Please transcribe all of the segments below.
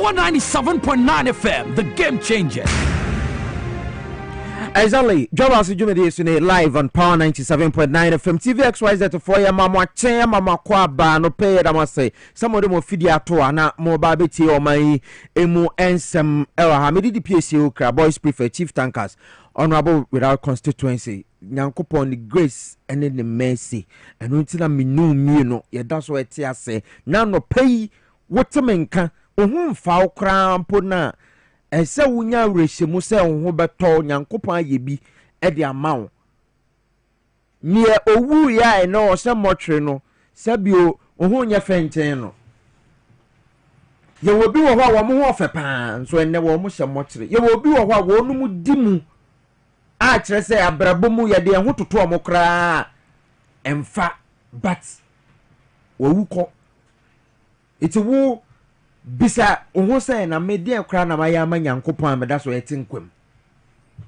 Power 97.9 FM, the game changer. Exactly. Dwabo Ase Jumedi is live on Power 97.9 FM. TV XYZ for ya mama chen mama kwa ba no pay da say. Some of them fidi ato na mo ba beti o mai emu ensem ewa ha medi Piesie Okrah boys prefer chief tankers honorable without constituency. Nyankopon the grace and the mercy and until minu no ye that's what tia say. Na no pay what menka ohun fa okra mpo na ese wunya rehemu se ho beto Nyankopon ayebi e de amawo nie owu ya e no se motwe no sabio ohun nya fenten no ye wo bi wo ho wo mo ho fe pa so enne wo mo hye motwe ye wo bi wo ho wo no mu dimu a kire se abrabomu ye de ho toto o mo kra emfa but wo wuko iti wo bisa oho say na media kra na maya ma Nyankopon ameda so yeti nkwam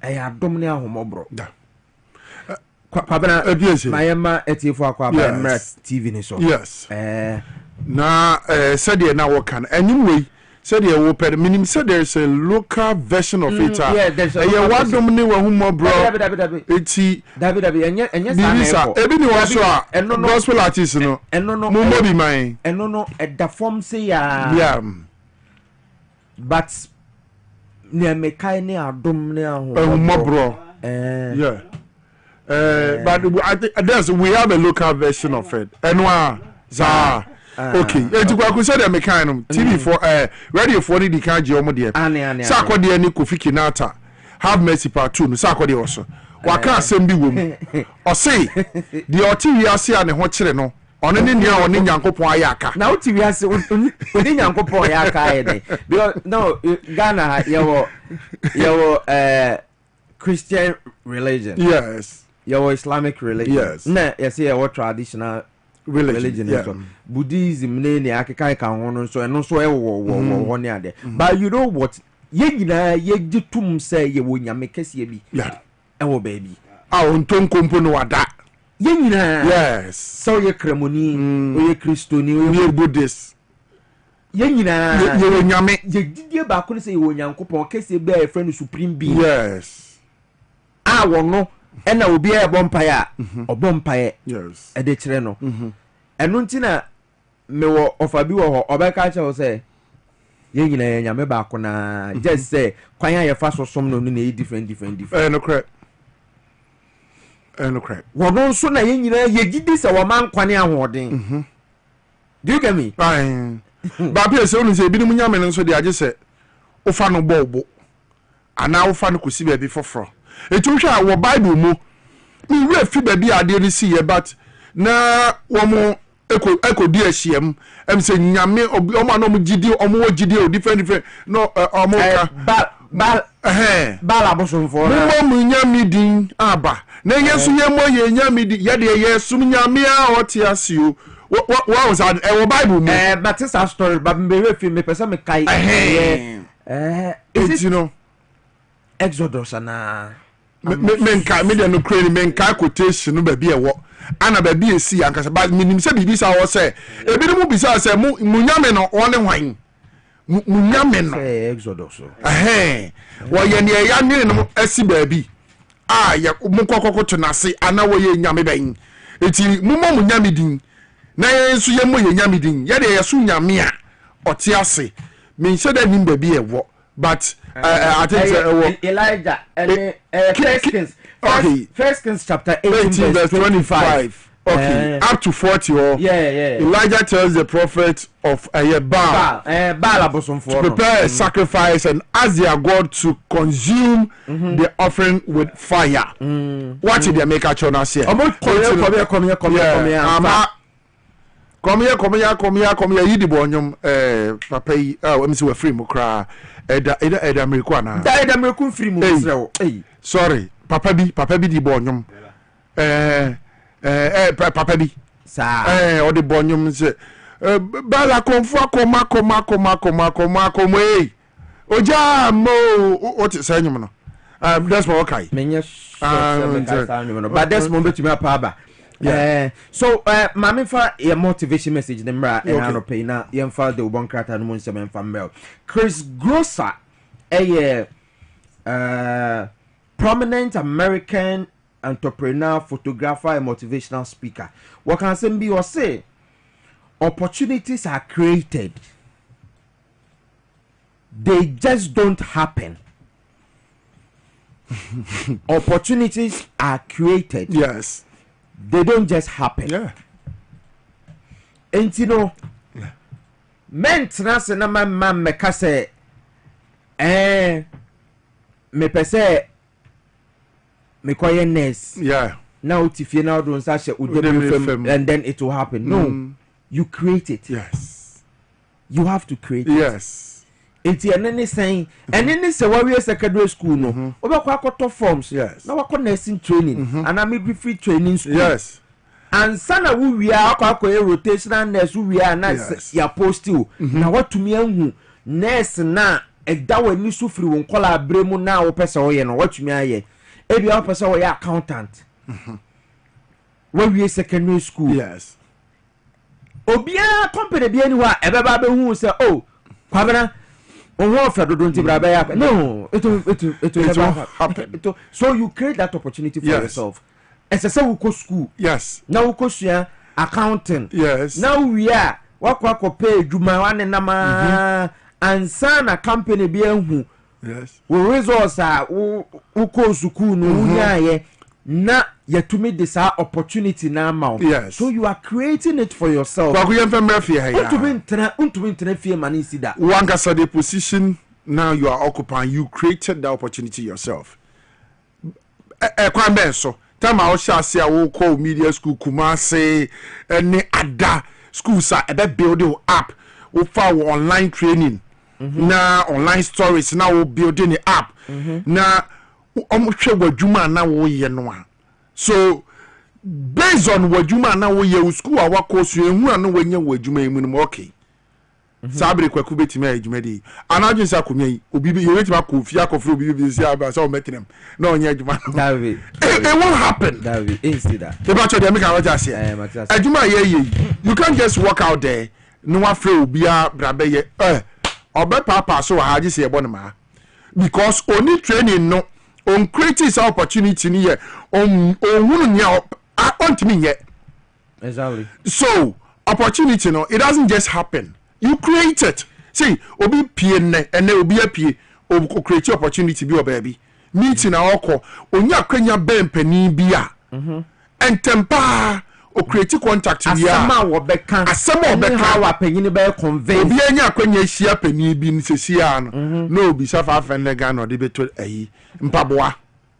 eya adom ne ahomobro da kwabana mayema etifo akwa ba Emirates TV ni so yes na said na work an anyway said you will per minim said there is a local version of it yeah what domine wa humobro eti David enye sa ebi ni wo so a gospel artist no mo mo bi man no the form say ya but ne mekai ne adom ne ahomobro yeah but I think we have a local version of it enwa za okay etukwa said the mechanism TV for radio for the kan je omo de sa akode ni Kofi Kinata have mercy part 2 no sa akode also waka asem bi wom o say the oti wiase a ne ho kire no ono ne nia ono Nyankopon ayaka na oti wiase oni Nyankopon ayaka ede because no Ghana yawo Christian religion yes yawo Islamic religion yes na yes yawo traditional religion yeah. Buddhism ne akeka ka ho no so eno so wo ne ade but you know what ye nyina ye gitum say ye wo nyame kese bi yeah ewo baby onton kompo no wada ye nyina yes so ye kremoni o ye kristoni o ye buddhist ye nyina ye wo nyame ye didie ba ko say ye wo Nyankopon kese be a friend supreme being yes wo no ena obi e bompae a obompae yes e de kire no enu ntina mewo ofabi wo ho obeka che wo say ye nyina ye nyame ba ko na just say kwan ya fa sosom no na different no crap wo no so na ye nyina ye gidi se wo man kwane ahoden do you get me fine ba pe se onu se bi ni nyame no so de age se ofa no bobo ana ofa no kosi ba bi foforo etu hwa wo Bible mu mi we fi ba bi ade ni si ye but na wo mo eko di ahiem em se nyame omo na mo gidi omo wo gidi o different no omo ka bala bosomfo mo nyame din aba na yesu ye mo ye nyame din ye de yesu nyame a otiasio what was that wo Bible mu but this a story but me we fi me pesa me kai is you know Exodus na menka me de no crane menka quotation no ba bi ewo ana ba bi esi ankasa ba minim se bibi sa wo se ebi no mu bisa se mu nyame no wole hwan mu nyame no Exodus wo ye ne ya ne no esi ba bi ya mu kokoko to nase ana wo ye nyame ban eti mu mo nyame din na ye nso ye mo ye nyame din ye de ye so nyame a ote ase me nse da nim ba bi ewo but I think Elijah First Kings chapter 18 verse 25 okay up to 40 Elijah tells the prophet of Baal to prepare a sacrifice and ask their God to consume the offering with fire. What did they make a chona say? Come here, you the bonyum papa let me see we free mo kra eda America na eda America free mo Israel sorry papa bi di bonyum papa bi sa o di bonyum se bala konfu akoma oja mo o ti say nyum no that's what okay menye but that's mo betumi apa aba So mami fa your motivation message nemra and I pay na yem fa the ubon krata no mun se men fa Chris Grosser prominent American entrepreneur, photographer, and motivational speaker. What can say be or say? Opportunities are created. They just don't happen. Opportunities are created. Yes. They don't just happen. Yeah. And you know, men trans na man me kase me pese me koye nurse. Yeah. Now tifie now don't say and then it will happen. No. You create it. Yes. You have to create it. Yes. Enti enene saying enene se warrior secondary school no obekwa akoto forms yes na wakọ nursing training and am free training school yes and sana wo wia akọ rotational nurse wo wia na ya post you na watumi ahu nurse na eda wani so free won kola abremu na wo pese wo ye no watumi aye ebi wo pese wo ye accountant warrior secondary school yes obia company bi aniwa ebeba be hu se oh kwabena no, it will happen. So you create that opportunity for yourself. As I say, we go school. Yes. Now we go accounting. Yes. Now we are what pay Juma one nama and son a company be who. Yes. We resource who go school no na yet to meet this opportunity now. Yes. So you are creating it for yourself. But we have fear money see that. One the position now you are occupying, you created the opportunity yourself. So time I shall say I will call media school Kumase any other schools are building up or for online training. Now online stories now we're building it up. Now almost sure what Juma now we no. So based on what Juma now we school our course you know when you were Juma okay. Sabri kwaku betime adwumadi anadwen sa komai obi bi yewetima kofi akofro obi bi si aba so metenem na onye adwuma David it won't happen David instead that the batch dey make am just say adwuma ye you can't just walk out there no afre obi a brabe ye obe papa so ha ji se ebo ne ma because only training no on creating this opportunity ni ye on hunu nya on timi ye exactly so opportunity no it doesn't just happen. You create it. See, obi pie ne ene obi apie o create opportunity bi o baby. Meeting na oko onya kwanya ben pani bi a. Entempa o create contact bi a. Asema wo beka wa panyin be convey. Obi anya kwanya hia pani bi nsesi a no. No obi safa fende ga no de beto ayi mpaboa.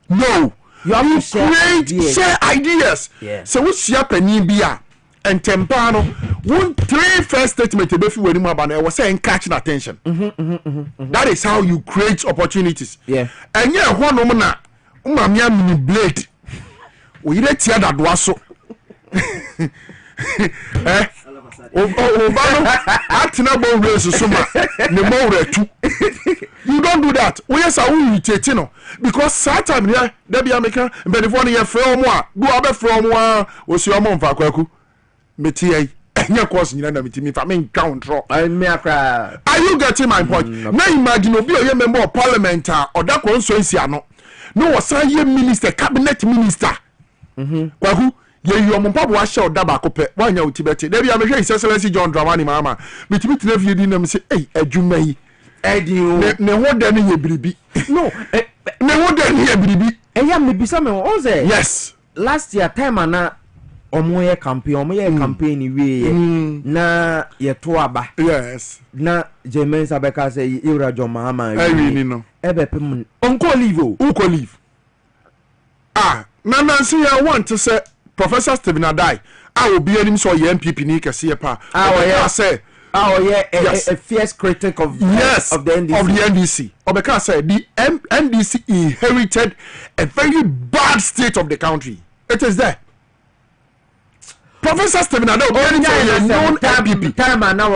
No. You have to share ideas. Yeah. So we share pani bi a. And Tempano, one three first statement to be when you was saying catching attention. That is how you create opportunities. Yeah. And yeah, one woman, umamia mini blade. We let hear that was so. You don't do that. We are so irritating because Satan here, they be American, but if one year from one, go up from one, was your mom for Kwaku. Metie enya course nyina na metimi fa me control I me akra. Are you getting my point? Now imagine obi oye member of parliament oda constituency ano no wasan ye minister cabinet minister kwaku ye yomo pabo wa hye oda ba kopɛ wanya utibete da bia me hwe Excellency John Dramani mama metimi tena fie di na me say adwuma yi Edi o ne ho da ne ye biribi no ne ho da ne ye biribi eya me bisa me o say yes last year time ana omoye campaign we na yeto aba yes na Jemen Sabeka say Ira John Mahama really no ebepem onko leave na see I want to say Professor Stephen Adai I will be anim so ye MPP ni kese pa say a fierce critic of the NDC. Obeka said the NDC inherited a very bad state of the country. It is there. Professor Stephen Adai known MPP. Time now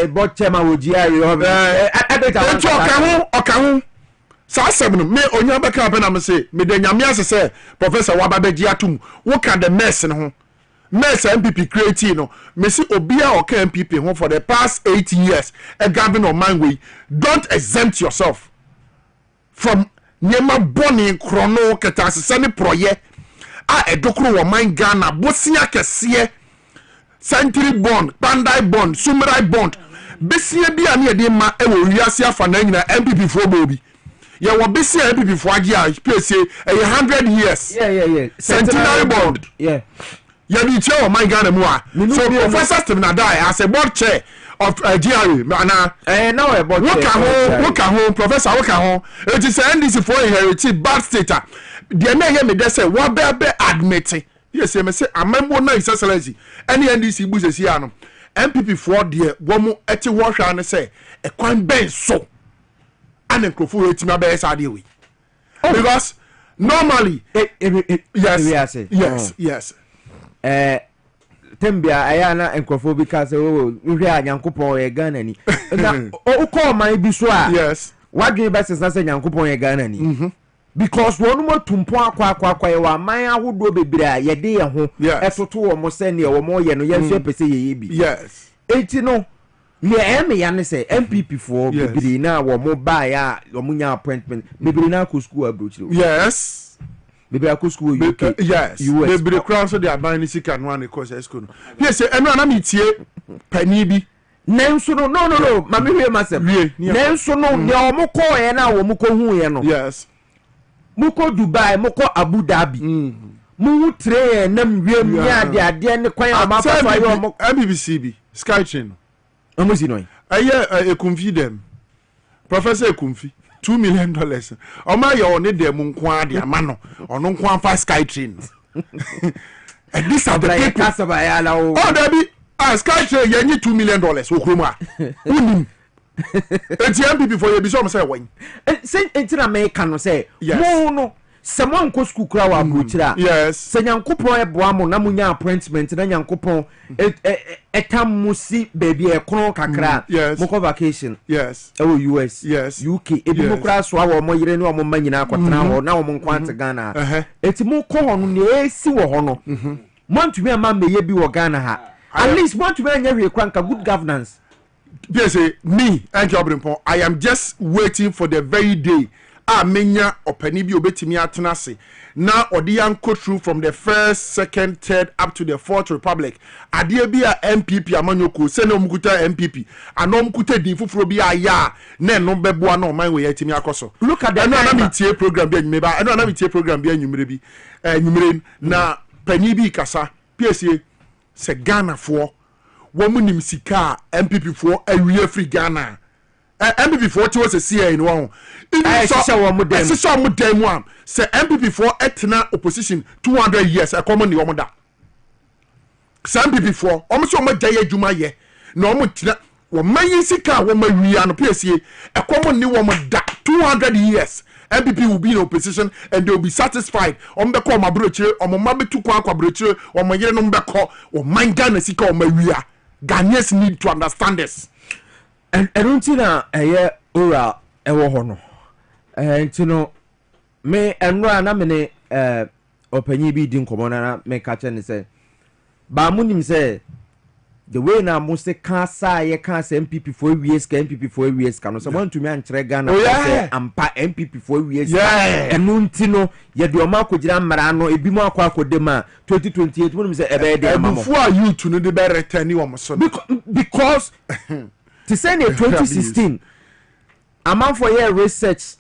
board chairman with GRE. sa asem no me onya beka pe na me say me de nyame ase say professor wababeji atum wo ka the mess no ho mess MPP create no me see obia o ka MPP ho for the past 8 years a governor man way don't exempt yourself from nyema boni krono ketasese ne proye a edokro wo man Ghana bosia kese century bond bandai bond sumrai bond besia bia ne de ma e wo wiase afa na nyina MPP fo bobi ye wo besia MPP fo age a Piesie 100 years yeah centenary bond yeah ya di che wo man Ghana mu a so Professor Stephen Adai as a board chair of GRA na now a board chair woka ho professor woka ho it is NDC for inherited bad state de na ye me de say wo be admit yes me say amembo na his excellency any NDC bu se sia no MPP for de wo mu eti wo hwa ne say e kwan ben so and nkrofo etima be sa de we because normally yes tembia ayana nkrofo bi ka say wo hwe anyankopon ye Ghana ni na o ko man bi so a yes wadwe be sesa say nyankopon ye Ghana ni because wonu mo tumpo akwa ye wa man ahodo bebre a ye de ye ho etoto wo mo se ne wo mo ye no ye nso pese ye bi yes enti no ye ya ne say MPP for bebre na wo mo ba ya wo mo nya appointment bebre na ko school abroach yes bebre ko school UK yes bebre crown so they are buying sika no an course school yes eno na metie pani bi nenso no ma me hwe masem nenso no ne wo mo ko ye na wo mo ko hu ye no yes muko Dubai muko Abu Dhabi mu tre nam wiem nya ade ne kwan ama papa yo mo MBCB Skytrain amusi no aye ekumfi dem professor ekumfi $2 million o ma ye one dem nko ade ama no ono nko afa Skytrain and this are the people kasaba ya la o Dabi Skytrain ye $2 million okrom a unim enti MPP for you be so say wen say enti na me ka no say mo no se mo nko school kura wa abrochira yes se nyankopon eboa mo na munya appointment na nyankopon etam musi baby e kron kakra mo ko vacation yes US yes UK ebi mo kura so awo mo yire ne o mo manyina akotena ho na o mo nkwante Ghana enti mo ko ho no ne esi wo ho no mo ntumi ama meye bi wo Ghana ha at least mo ntumi anya hwe kwanka good governance. Piesie me and Jobrimpon I am just waiting for the very day menya opani bi obetimi atenase na odiyan go through from the first second third up to the fourth republic ade bi a MPP amanyoko se na omkuta MPP anomkuta din fufuro bi aya na no beboa na oman we yatimi akoso look at the anamitie program bi anyume ba anamitie program bi anyumere bi anyumere na pani bi kasa Piesie se Ghana for womunim sika MPP for awie free Ghana MPP for ti was a CA in one so mo dem one say MPP for etna opposition 200 years a common the omoda some MPP for almost mo jaye adwuma ye na omo tina wo mayin sika wo mawie no Piesie a common ni wo da 200 years MPP will be in opposition and they will be satisfied. Be call my brother, or my mother to kwa brother, or my year number call, or my Ghana sika or my ria. Ghanaians need to understand this. And I don't see that a year or ever honor. And you know, me and Rana mene opinion be doing common me catch and say, Bamunim say. The way now most can't say you can't say MPP 4 years, MPP 4 years. Can someone to me and Ghana say I'm MPP 4 years? Yeah, and Nuntino, yet your Marco Jam Marano, a bimo aqua dema 2028. When we say a bad before you to know the better 10 you because to send a 2016 a month for year research,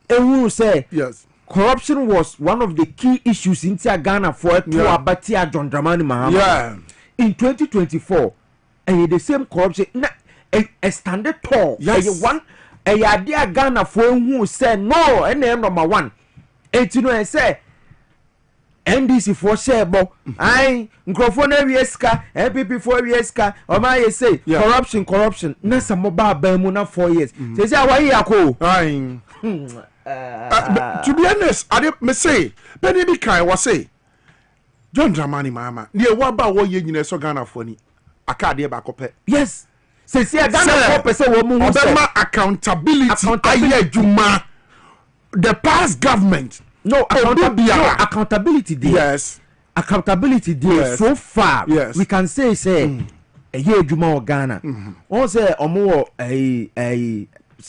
and who say yes. Corruption was one of the key issues in Ghana for to Abatia John Dramani Mahama. Yeah. In 2024, and the same corruption, a standard tall. Yes, one a idea Ghana for who said no, and then number one. And you know, I say NDC for share, but I microphone every MPP 4 years, or my say corruption. Nasa mobile Bermuna 4 years. Say, why you to be honest, I didn't say, Benny Bikai was say. John Dramani Mama. Near what about what you so Ghana funny? I can't dear back up. Yes. Say, Ghana person woman accountability. Aye, Juma. the past government. No, accountability there. Yes. Accountability there. Yes. So far, yes. We can say a year Juma Ghana. On say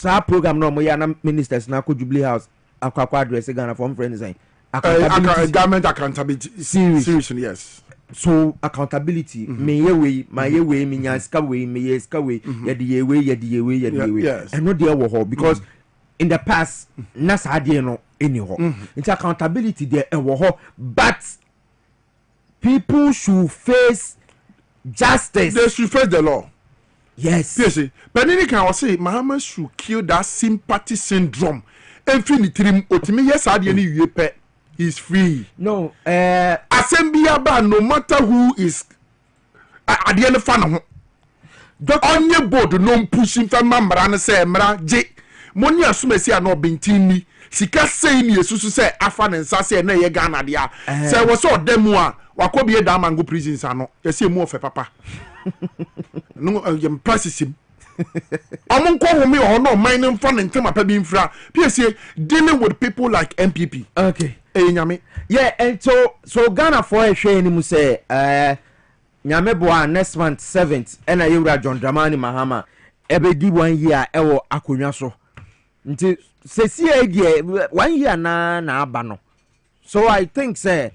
a program no mo ministers na ko Jubilee House akwa address Ghana from friends saying government accountability serious, yes. So accountability me ye my way me nyaska way me yeska way ye way yes. And no there wo because in the past na sadie no any ho it's accountability there e wo but people should face justice. They should face the law. Yes. Piesie, but any can say Muhammad should kill that sympathy syndrome. Infinity otimi yes adie ni wie is free. No, Assembly ba no matter who is adie no fa no. Onye board no pushing fa mambra no say mra je. Moni asumesi ano bentini. Sika sei ni esusu say afa ne nsa say na ye Ghana dia. Say wo so demu a wakobie da mango prisons ano. Yesi mu ofe papa. No yem practicing. Among call me or no mining fun and tema pebi infra. Piesie dealing with people like MPP. Okay. Nyame. Yeah, and so Ghana for a share ni mu say Nyame boa next month 7th and Ayura John Dramani Mahama ebedi 1 year ewo akonwa so. Nti sesi e 1 year na aba no. So I think say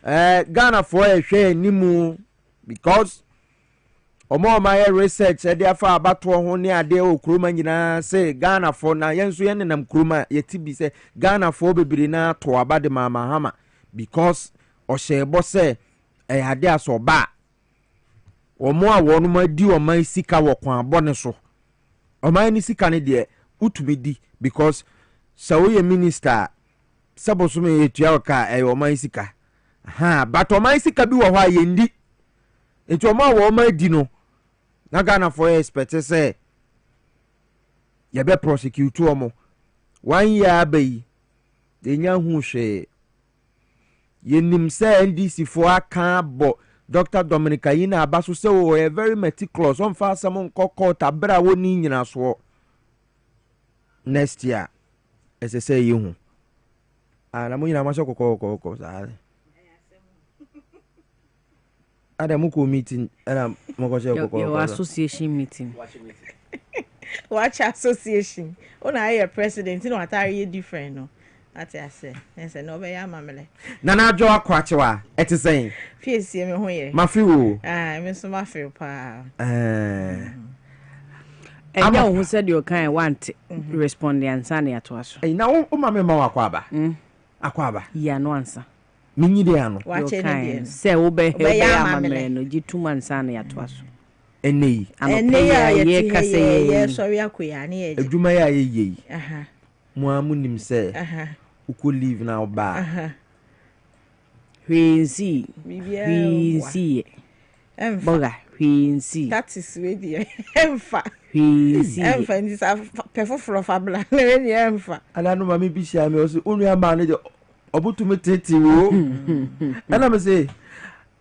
Ghana for a share ni mu because omo my research e dey afa abato ho ne ade o kroma nyina say Ghana for na yenso yen nam kroma yetibi say Ghana for bebiri na to abade mama hama because o shebo say e ade aso ba omo a wonu ma di o man sika wo kwan abone so o man ni sika ne de utumi di because so ye minister saboso me etua o ka e o man sika but o man sika bi wo ho ayendi etu o ma wo man di no na Ghana for expect say ye be prosecute omo 1 year abai de nya hu hwe ye nim say NDC for aka bo Dr. Dominica Yina abaso say o a very meticulous on fa some court abra woni nyina so next year as say you hu ana mo nyina ma so kokoko sa Adam ko meeting and your association meeting. Watch association. Ona your president, you know what are you different no. That's I say. I say no be ya mamele. Nana Jo Akwachewa, et is saying. Piesie me ho ye. Mafiu. Me so mafiu pa. And you who said you kind want respond the answer near to us. Now o mama ma akwaba. Akwaba. Ya no answer. Minyi de ano. Watch any say obe ya mamele no gi 2 months na ya to aso. Ene ya ye kase ye sorry akoya na ye. Adwuma ya ye. Mo amunim say. Uko leave now ba. Hwinsi. Boga hwinsi. That is ready. Emfa. Hwinsi. Emfa ndi sa perfo fabla. Na we emfa. Ala no mama bi sia me o se onu ama ne de obutume tete wo. Ana me say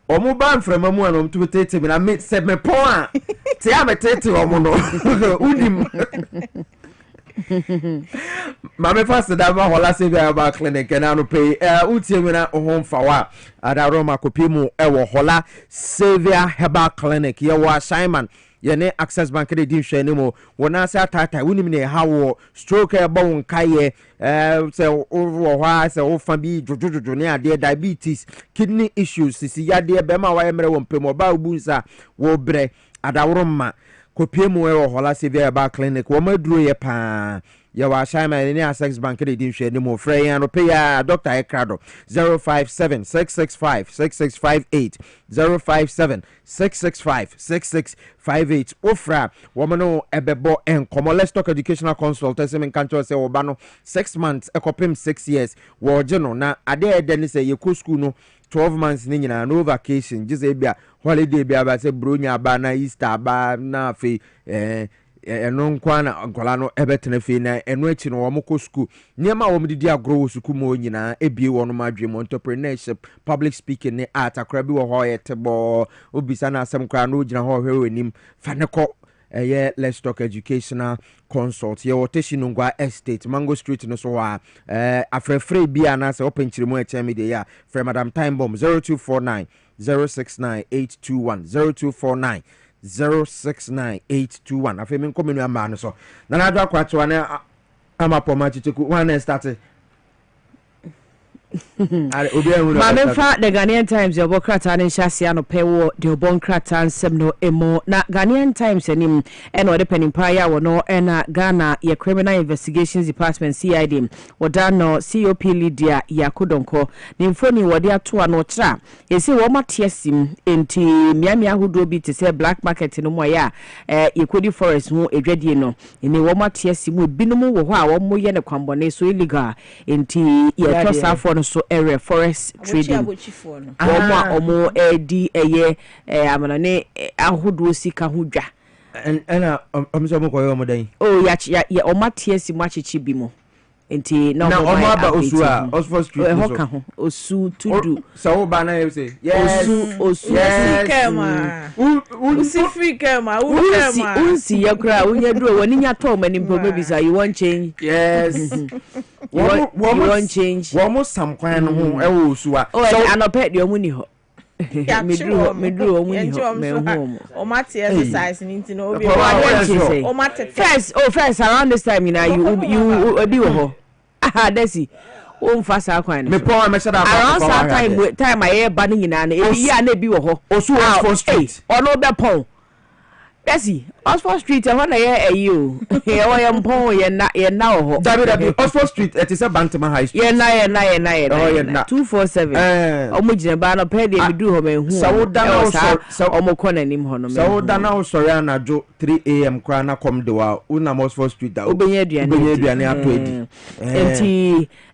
omo ban frema mu ana obutume tete me na me se me pon a. Te ya me tete omo no. Udim. Mame fast da ma hola se bia ba clinic na no pay utie me na ho mfa wa ada roma kopi mu e wo hola Saviour Herbal Clinic ye wa Simon ye ne Access Bank de din hwe ne mo wona se atata wonim ne ha wo stroke e ba won kaye se wo ha se wo fa bi jojojo ne ade diabetes kidney issues sisi yade be ma wa ye mere wo mpem ba ubunsa wo bre ada roma kopie mu e wo hola Saviour Herbal Clinic wo maduro ye pa ya wa shaima ne Access Bank de din hwe ne mo frɛ yan no pay ya Dr. Okrah 057-665-6658 057-665-6658 ofra woman ebebo enkomo. Let's talk educational consultation in country say oba no 6 months ekopem 6 years wo geno na ade ede ni say ye ko school no 12 months ni nyina no vacation just e bia holiday bia ba say bronya ba na Easter ba na fe eno nkwa na nkola no ebetena fe na eno achi no wo ko school niema wo mdidi agro wo school mo nyina ebie wo no madwe mo entrepreneurship public speaking ne art akra bi wo ho yetebo obisa na asem kra no gina ho hwe wenim fa ne ko Let's Talk Educational Consult ye Woteshi Estate Mango Street no so afrefre bia na se open chirimu HM de ya for Madam Time Bomb 0249 069821 0249 069821 afemi nkomenu ama no so na na do akwato na ama poma chicheku one start Mame fa the Ghanaian Times your krata ne hyase ano pewo de obon krata nsem no emo na Ghanaian Times anim eno de penimpa ya wono ena Ghana ye Criminal Investigations Department CID woda no COP Lydia Yakudonko ni mfoni wode ato ano kira yesi wo matiesim enti miamia hudo bi te se black market no mo ya Yekodi Forest mu edwadie no ni wo matiesim ebinom wo ho a wo mo ye ne kwambone so illegal enti ye tosafo no so area forest trading omo edi eye amanane ahodo sika hodwa ena omso mo koyo mo dan ya omatiesi machichi bi mo enti na omo aba osu a Oxford Street ho ka ho osu tudu so ba na you say yes osu kema usi free kema unsi yakra unya duro woni nya to mani mpo bisa you want change yes you want change wo mo sam kwan no ho e wo osu a so anope de omu ni ho medru omu ni ho me ho o mate exercise ninti no obi o mate first around this time you obi wo ho desi o mfasa kwan me pon me shada around that time I ba ni nyina na ebi ya na ebi wo ho osu Oxford Street ono be pon Bessie, Oxford Street, I want to hear you. Here I am, Paul, you're now. David, Oxford Street, it is a Bantama High Street. Yeah, 247. Omujina Bana Pedi, we do home and so down so Omocon and him honor. So down now, Soriana, Joe, 3 a.m. Crana come to our Una Oxford Street, Obeyedian,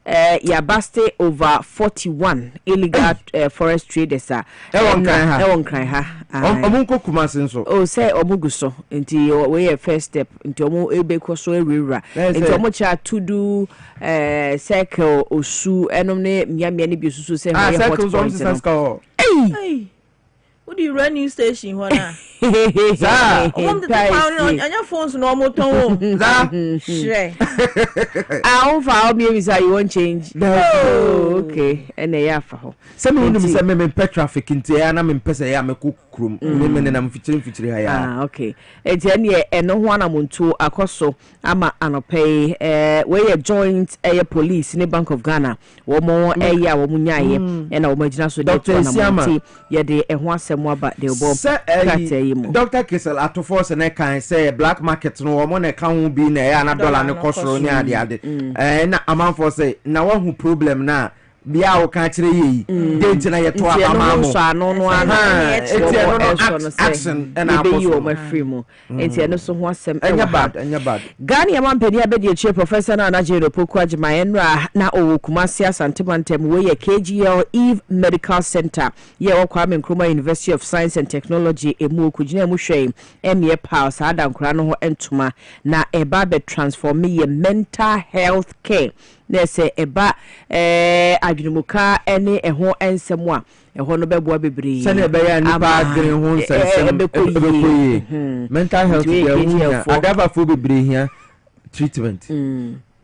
Yabaste over 41 illegal forest traders. Ewon cry ha. Omunko Kumasin so. Oh, say Omuguso, until we first step into Omo Ebeko so rira. Into Omocha to do circle or su enome Miami Busu say circles on hey. What do you run new station hona? Za. On the town on your phones no more tone. Za. Share. I for me visa you won't change. Oh, okay. And they are for. Some of them say me pet traffic into na me pesa ya me kukrum. Me na me fitiri ha ya. Ah, okay. Enti ne eno ho anamuntu akoso ama anope we joint police ne Bank of Ghana. Wo mo ya wo munyaye na wo magina so dey to anamuntu ye de ehwo asem aba de obo Dr. Kissel ato force na kan say black market no wo na kan hu bi na ya na dollar ne kosoro ni ade na amanfo say na wo hu problem na bia wo kan kire yi date na ye to amamo action na apostle ma free mo enti eno so ho asem enya bad Ghana man pedi abedi e professor na Najero Poku Agima enra na owo Kumasi Asantebantem we ye KGL Eve Medical Center ye wo Kwame Nkrumah University of Science and Technology emu okugina emu hwe emie pals adankura no ho entuma na eba be transform ye mental health care na se eba adwumuka ene eho ensem a eho no beboa bebre se na ebe ya nipa adwene ho nsensem ebekoyi mental health care adaba fo bebre hia treatment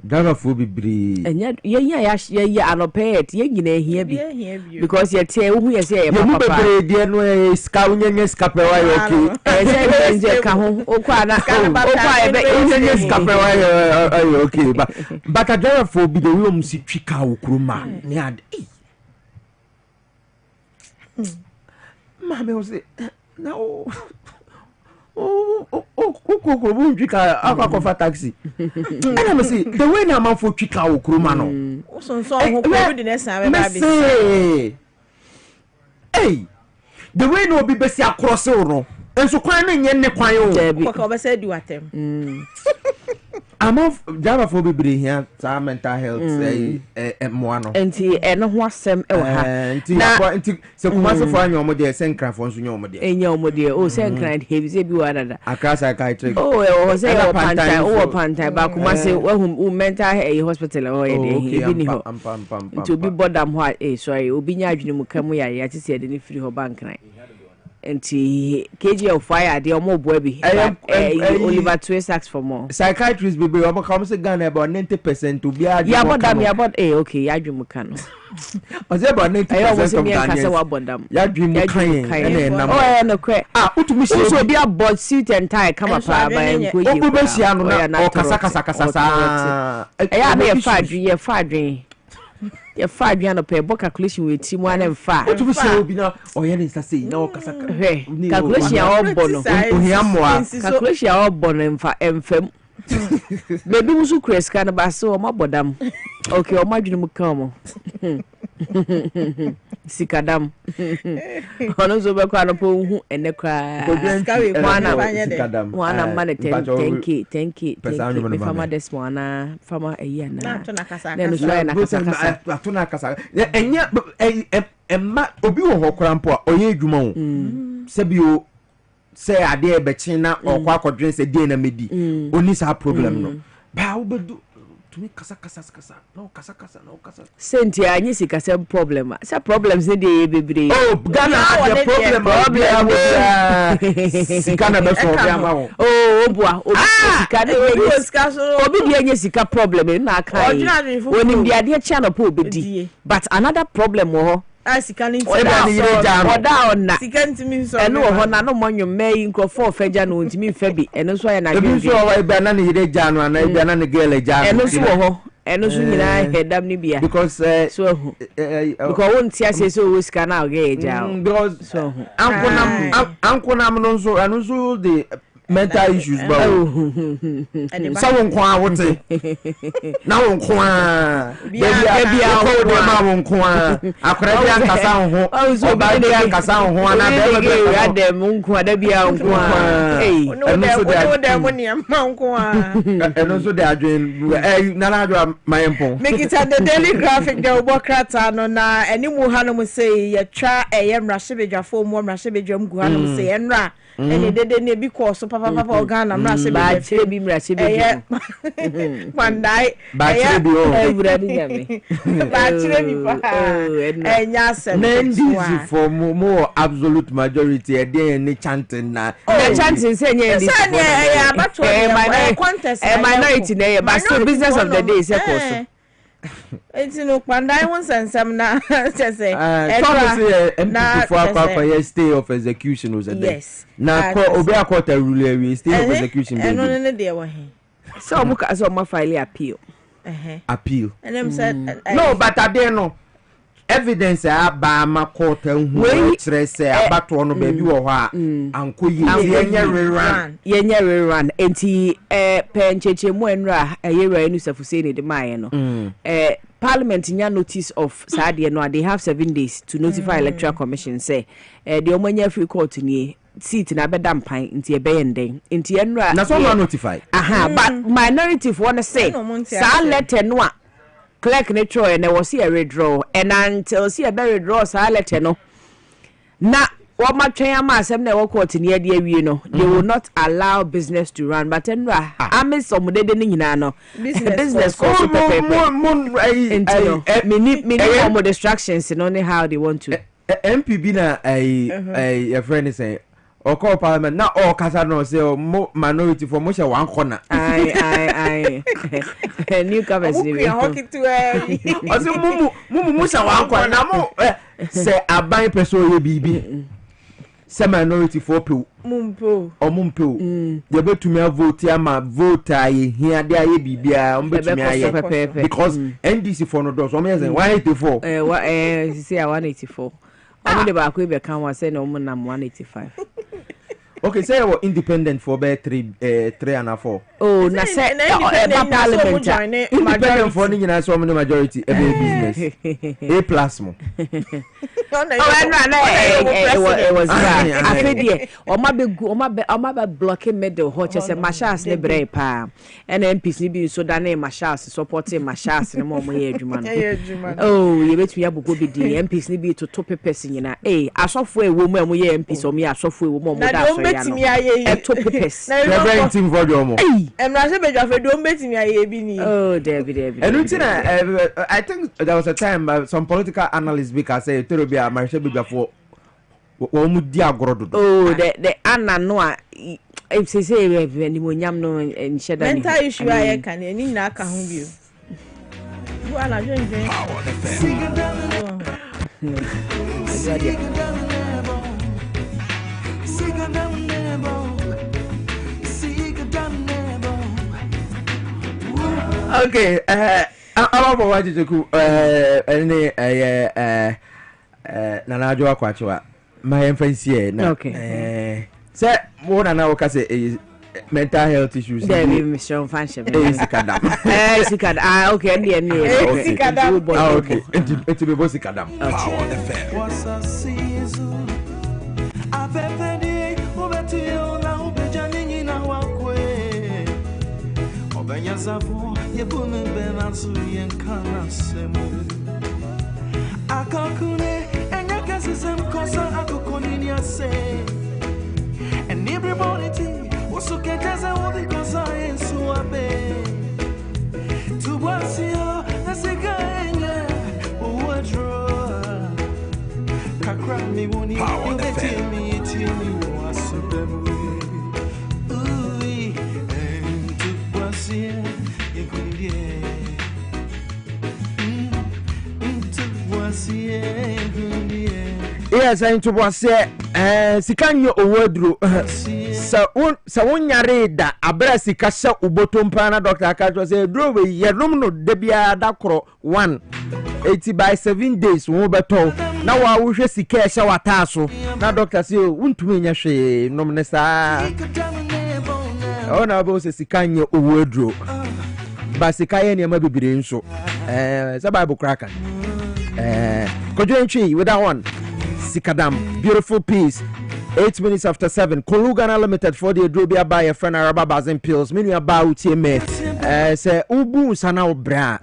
Ghana for bebre ye anopet ye nyina hia bi because ye tie hu ye say ye papa bebre de no ska unyenye ska pe wa okay say nje ka ho okwa na okwa ebe unyenye ska pe wa okay but Ghana for bi de we si twika okroma ni ade mama was no oh, twika akwa taxi. And I say the way na man for twika okroma no. So ho ko di na san be ba be. Hey, the way no be besi across no. Enso kwan na nye ne kwan o. Ko be say do atem. Among Java for bebre here sa mental health mo no. Enti eno ho asem e wo ha. Enti se kuma so for anyo mo de senkra fo nso nyo mo de. Enyo mo de o senkra heavy se bi wa dada. Akra psychiatric. Oh o se o pantai ba kuma se wo mental hospital o ye de bi ni ho. Nti obi bodam ho sorry obi nya adwene mu kam ya ti se de ni free ho bank ran. enti kg of fire dey omo boy bi Oliver Twist ask for more psychiatrist be omo come say Ghana about 90% to be ya about okay ya dwemu kan no o say about 90% of Ghana ya dwemu kan na oh no kwe utumi so be about suit and tie come up ba enko yi o be sia no na o kasa sa ya na ye fa adwen ye fa adwan pe bo calculation we ti mu ana mfa utumi sia obi na o ye ni say na o kasa calculation ya obo no o hia moa calculation ya obo no mfa emfam maybe musu kreska na ba so o mabodam okay o madwene mu kan mo sikadam ono zo be kwa no po hu ene kwa wana mana 10k me fama des wana fama eya na no so na kasa enya emma obi wo hokrampo a oye adwuma wo sebio say ade e bechi na okwa akodwen se die na medi oni sa problem no ba wo bedu tumi kasa no kasa senti anyi sika se problem sa problems dey bebre oh Ghana the problem sika na be so be ama wo obua sika na obi dey anyi sika problem na aka onim dey ade cha na po obedi but another problem wo sika ni oda onna sika ntimi so eno ho na no monyo mai nkrofo faja no ntimi fa bi eno so ya na bi ebi so wa ibe na ne hire ja no na ibe na ne girl ja eno so ho eno so nyina hedam ni bia because so because won tia say so wo sika na oge ja because so ankonam no so eno so the mental issues ba so won kwa wote na won kwa bia ko de ma won kwa akora bia nkasa ho so ba de nkasa ho na be ya de mun kwa da bia nkwa no de mo ni ma nkwa eno so de adwen na na adwa mayempo make it the daily graphic de obokrata no na enimu ha no mo say ye twa eyemra shebedwafo mo mra shebedwam gu ha no mo say enra ene dede ne bi ko so papa Ghana mra shebedwam mra shebedwam mandai ba chire bi o ebura ni yame ba chire bi pa enya sem na for more absolute majority e dey ni chanting na chanting say nya ndi ya abato contest minority na ya but still business of the day say course enti no pandai won sensam na say na for akwa stay of execution was there yes na obi akota rule we stay of execution baby eno ne de wo he so mo ka so mo file appeal and them said no but ade no evidence aba ma court hu kire say abato no baby wo ho a anko yenye rerun enti pencheche mu enra yera enu safuse ne de maye no parliament nya notice of sadie no they have 7 days to notify electoral commission say the omanya free court ni seat na be dampan nti e be yenden nti enra na so notify but minority for one say sa letter no a clerk ne troy na wo see a redraw and until see a be redraw sa letter no na what ma twen ama asem na wo court ni e de awie no they will not allow business to run but enra ame some de ni nyina no business course pepe mini more distractions and only how they want to MPB na a friend say or call parliament now all kasa no say minority for mo one corner I newcomers we are hockey to o say mumu say one corner na mo say aban person ye bibi say minority for people mumpo ye betumi vote ama vote aye hia de aye bibia o betumi aye because NDC for no do so me say 184 say 184 omo de ba ko be kan wa say na omo na 185 okay say we independent for be 3 and 4 oh na say parliament independent for ni na so omo majority e be business A+ mo it was afedie o ma blocking middle ho che say mashas ne brey pa NMPs ni bi so da na mashas supporting mashas ne mo ye adwuma no oh ye betu ya bogo bi di MPs ni bi to papers nyina asofo ewo mu ye MPs o mi asofo ewo mu da so ya no to papers representing volume emra se bedwa do betimi aye bi ni oh David I think there was a time some political analysts because say Terobia Marsha Bigafo wo mu di agoro oh the Anna no a if say ni mo nyam no nhyeda ni mental issue aye kan ni nyina aka ho bio wo ala dwen okay aba waje jeku ene na na ajo akwachiwa my emphasis na okay say mo na na say mental health issues there be mission function sikadam sikadam okay and sikadam okay it be boss sikadam and everybody was okay as I want because I am so happy to watch you that's a guy what draw kakra me woni you tell me was so damn ooh and to watch you could to watch you yes I to was sikanyo owadru sa wonyare da abra sika sha ubotompa na doctor akajo say drowe ye room no de bia da kro 1 80 by 7 days wo beto na wa wo hwe sika sha wataso na doctor say wuntumi nya hwe nom ne sa ona bo se sikanyo owadru ba sika ye ne ma bibire nso sa bible cracker kojo ntwi with that one Sikadam, beautiful piece. 8 minutes after 7. Kolugana Limited for the Drobia by a friend Araba Bazin Pills. Minu about me. Say Ubu Sana Bra.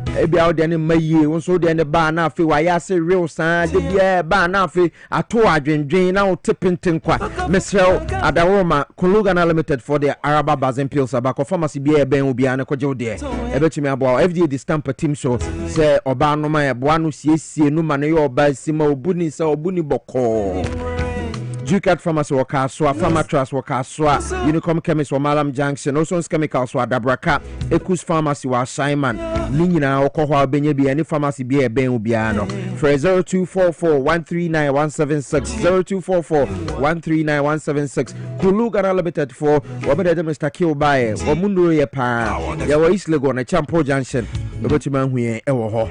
Ebi out there in Maye, one so there in the bar now. Why I say real son, the beer bar now. I told Adrian now tipping tinkwa. Michelle Adaroma, Kolugana Limited for the Araba Bazin Pills. Abako pharmacy beer ben will be an equajo there. Ebeti me about FD the stamp team show. Say Obano my Buanu CC, no man, your by Simo Buni, so Buni Boko. Ducat Pharmacy Wakaswa, Pharmatras Wakaswa, Unicom Chemist wa Malam Junction, also Chemicals wa Dabraka, Ekus Pharmacy wa Simon, Nina Okohwa Benyebi, any pharmacy be a Ben Ubiano. For 0244-139-176, 0244-139-176, Kulugana Limited for Wabeda Mr. Kilbaye, Wamundu Yepa, Yawa East Legon, a Champo Junction, the Butchman Hui, Ewo.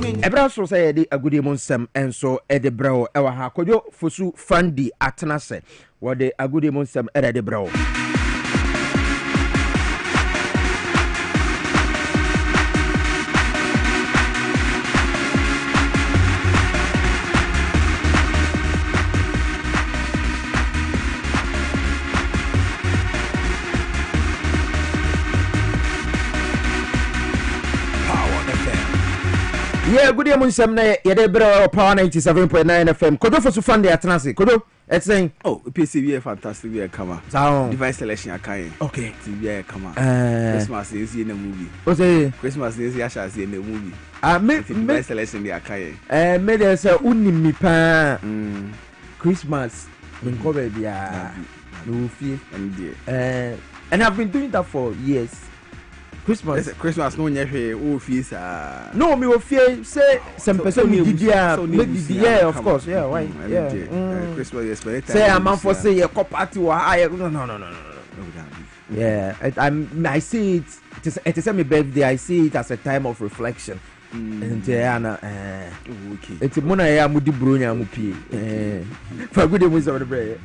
Ebra so say a good monsem and so Edebro, Ewa Hakojo, Fusu Fandi Atanase, what the a good monsem Edebro. Yeah, good evening, Sam. Yedebro Power 97.9 FM. Kodo for Sufandi Atanasi. Kodo, it's saying, oh, PCV fantastic. We are coming. Device selection. Okay. TV come. Christmas is in the movie. What's it? Christmas is Yasha in the movie. Device selection. They are coming. Made us a unimi pa. Christmas. When cover dia. No fear. And I've been doing that for years. Christmas no nyehwe o fees no me o fear say some person me didia yeah of course yeah why yeah Christmas is better say a man for say a party no yeah I see it is my birthday. I see it as a time of reflection and okay it's mona ya mudi bronya mu pie for good news of the bread.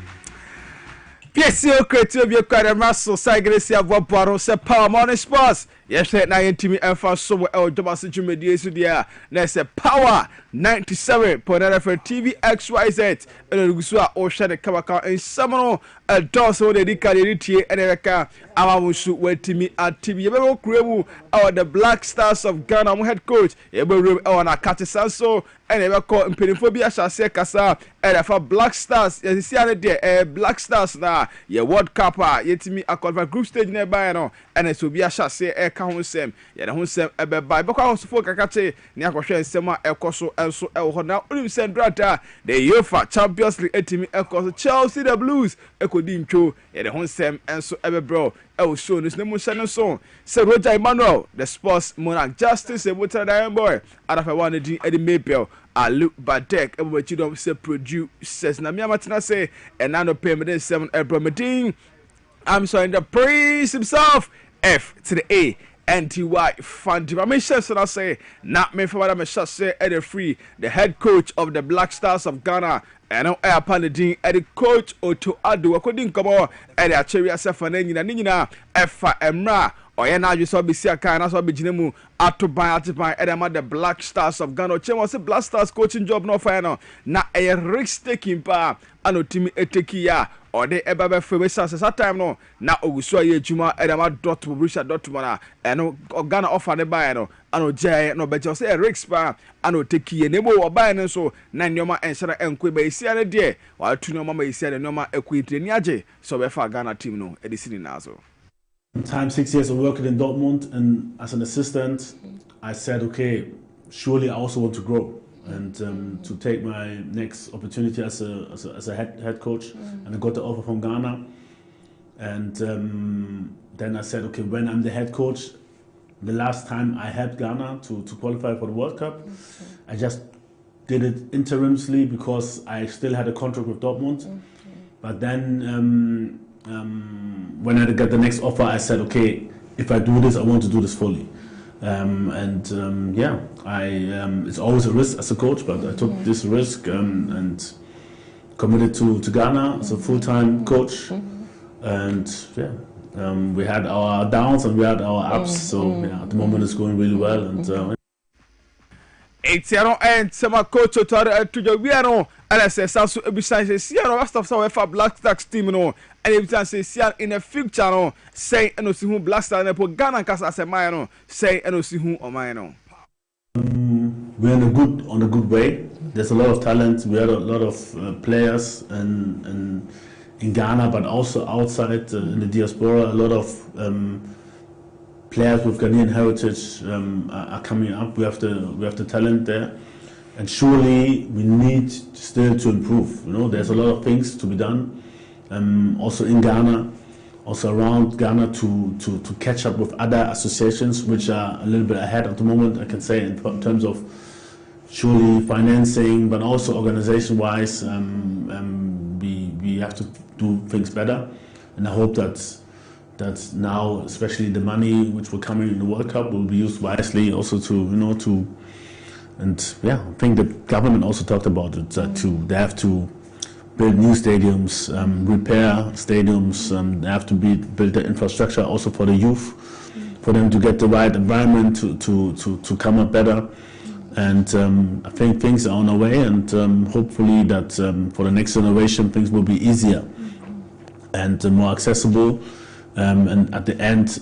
Piesie Okrah to be a muscle, Sagresi of Waparo, se Power Morning Sports. Yes, na intimi emfa so we Dwabo Ase Jumedie so dia na se Power 97.9 TV XYZ and gusu a o hwe de kabaka ensamno adose de dikale ritie eneka amamusu watimi atibi yebe kura mu our the Black Stars of Ghana head coach yebe room our na Katisanso and ebe ko mpedifo bi ahase kasa and for Black Stars yesi ane de Black Stars na ye World Cup yetimi akwalify group stage na ba no and so bi ahase ka ho nsɛm yɛde ho nsɛm ɛbɛba bɛkɔ ahosofo kakate ne akɔhwɛ nsɛm a ɛkɔ so ɛnso ɛwɔ hɔ na onim sɛ ndrata the UEFA Champions League etimi ɛkɔ so Chelsea the Blues ɛkɔdi ntwo yɛde ho nsɛm ɛnso ɛbɛbrɛ ɛwɔ show no ne mu hyɛ no so sɛ Roger Emmanuel the sports monarch Justice Ebutra Diamond Boy adafa one din Eddie Mabel Alu Badek everybody don't say producers na me amatena say and now no payment is 7 Ebromadine I'm sorry the praise himself F to the A NTY Fanti. I make sure I say not me for what I'm say Eddie Free the head coach of the Black Stars of Ghana and now air panadine Eddie coach Oto Ado according come on Eddie Acheri Asafa Nina Efa Emra Oya na you saw be see aka na so be ginemu atoban edema the Black Stars of Ghana chemo say Black Stars coaching job no final na a risk taking pa anotimi eteki ya or de eba be fe that time no na ogusu aye adwuma edema Borussia Dortmund na eno Ghana offer ne buy no ano je no be say a risk pa anoteki ye nebo obuy no so na nyoma enhyere enko be isia ne de wa tu nyoma ma isia ne nyoma ekwitire ni age so be fa Ghana team no edisi ni nazo. Time 6 years of working in Dortmund and as an assistant, I said, okay, surely I also want to grow and to take my next opportunity as a head coach. And I got the offer from Ghana. And then I said, okay, when I'm the head coach, the last time I helped Ghana to qualify for the World Cup, I just did it interimly because I still had a contract with Dortmund. But then when I got the next offer, I said, okay, if I do this, I want to do this fully. It's always a risk as a coach, but I took this risk and committed to Ghana as a full-time coach. And we had our downs and we had our ups. So at the moment it's going really well. And Etiano and Sama coach to Tujaviano. And I say, Sasu Ebishan says, Siano, rest of some Black Stars team, no. And if you say, Sian in a future, no, say, and see who Black Stars and put Ghana Casa as a mino, say, and see who or mino. We're on a good way. There's a lot of talent. We had a lot of players in Ghana, but also outside in the diaspora. A lot of players with Ghanaian heritage are coming up. We have the talent there. And surely we need still to improve. You know, there's a lot of things to be done. Also in Ghana, also around Ghana to catch up with other associations which are a little bit ahead at the moment. I can say in terms of surely financing, but also organization-wise, we have to do things better. And I hope that now, especially the money which will come in the World Cup, will be used wisely. Also And I think the government also talked about it, they have to build new stadiums, repair stadiums, they have to build the infrastructure also for the youth, for them to get the right environment to come up better. And I think things are on our way, and hopefully that for the next generation things will be easier and more accessible. And at the end,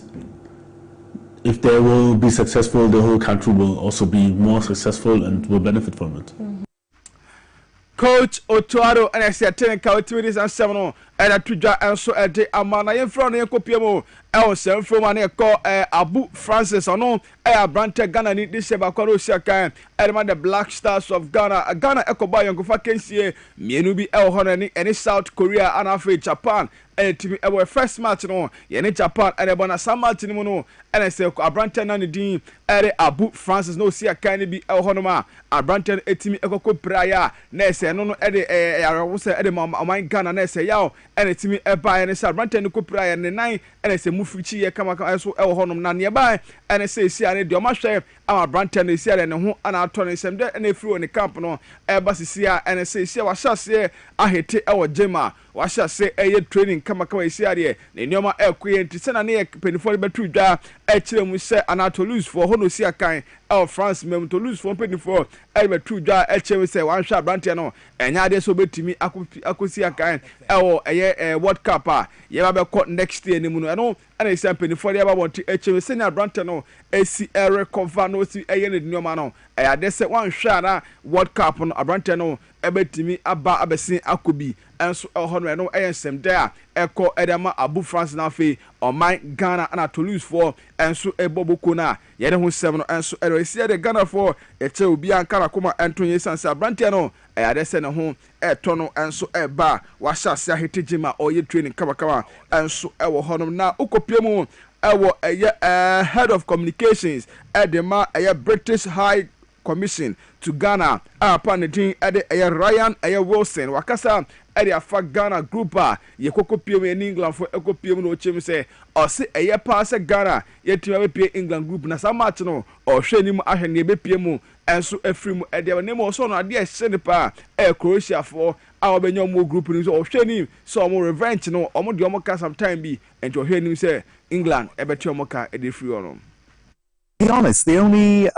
if they will be successful, the whole country will also be more successful and will benefit from it. Coach Otuado and I said 10 activities and 7 and a tuja and so a day amana in front of Copiamo. I was sent from an call Abu Francis or no, I Brante Ghana need this Sebakoro Shaka and the Black Stars of Ghana, Ghana Echo by Yankofa Kensie, Mienubi El Honani, and South Korea and Afri Japan. And to our first match no yene Japan and ebona some match no no and I say Abrante na din ere Abu Francis no see kan bi e ho no ma Abrante etimi ekoko prayer na say no no ere wo say ere man Ghana na say yaw and etimi e ba ne say Abrante no ko prayer ne nan and say mufichi ye kama so e ho no na ne ba and say si ane de o ma hwe Abrante no si ere ne ho ana ato ne sem de na free on the camp no e ba si and say si wa hyase ahete e wo jema wa hyase e training kama isi ade ne nyoma ekwe ntise na ne penifo betu dwa e kire mu se Anatolius for hono si akan el France mem Toulouse for penifo e betu dwa e kire se wan hwa brante no enya ade so betimi akosi akan ewo eye World Cup a ye ba be next year ni mu no eno ana isi penifo de ba wonti e kire se na brante no esi recover no si eye ne nyoma no e ade se wan hwa na World Cup no brante no ebetimi aba abesin akobi enso eho no ensem there eko edama abu France na fe oman Ghana ana Toulouse for enso eboboko na yede ho sem no enso eresi de Ghana for eche obi ankara koma entonye sansa brantia no ade se ne ho eto no enso eba wa hyase ahetejima oye training kama enso ewo honom na ukopiem ewo head of communications edema British High Commission to Ghana upon the thing Ryan Wilson wakasa afa Ghana group ye kokopiem in England for ekopiem no chim say or say pass Ghana ye team be England group na sa match no or hwenim ahwene be piem enso afrim name also no ade senepa Croatia for our benyo group ni so hwenim so mo revenge no omo de omo ka sometime bi ento hwenim say England ebeti omo ka e free on. To be honest, the only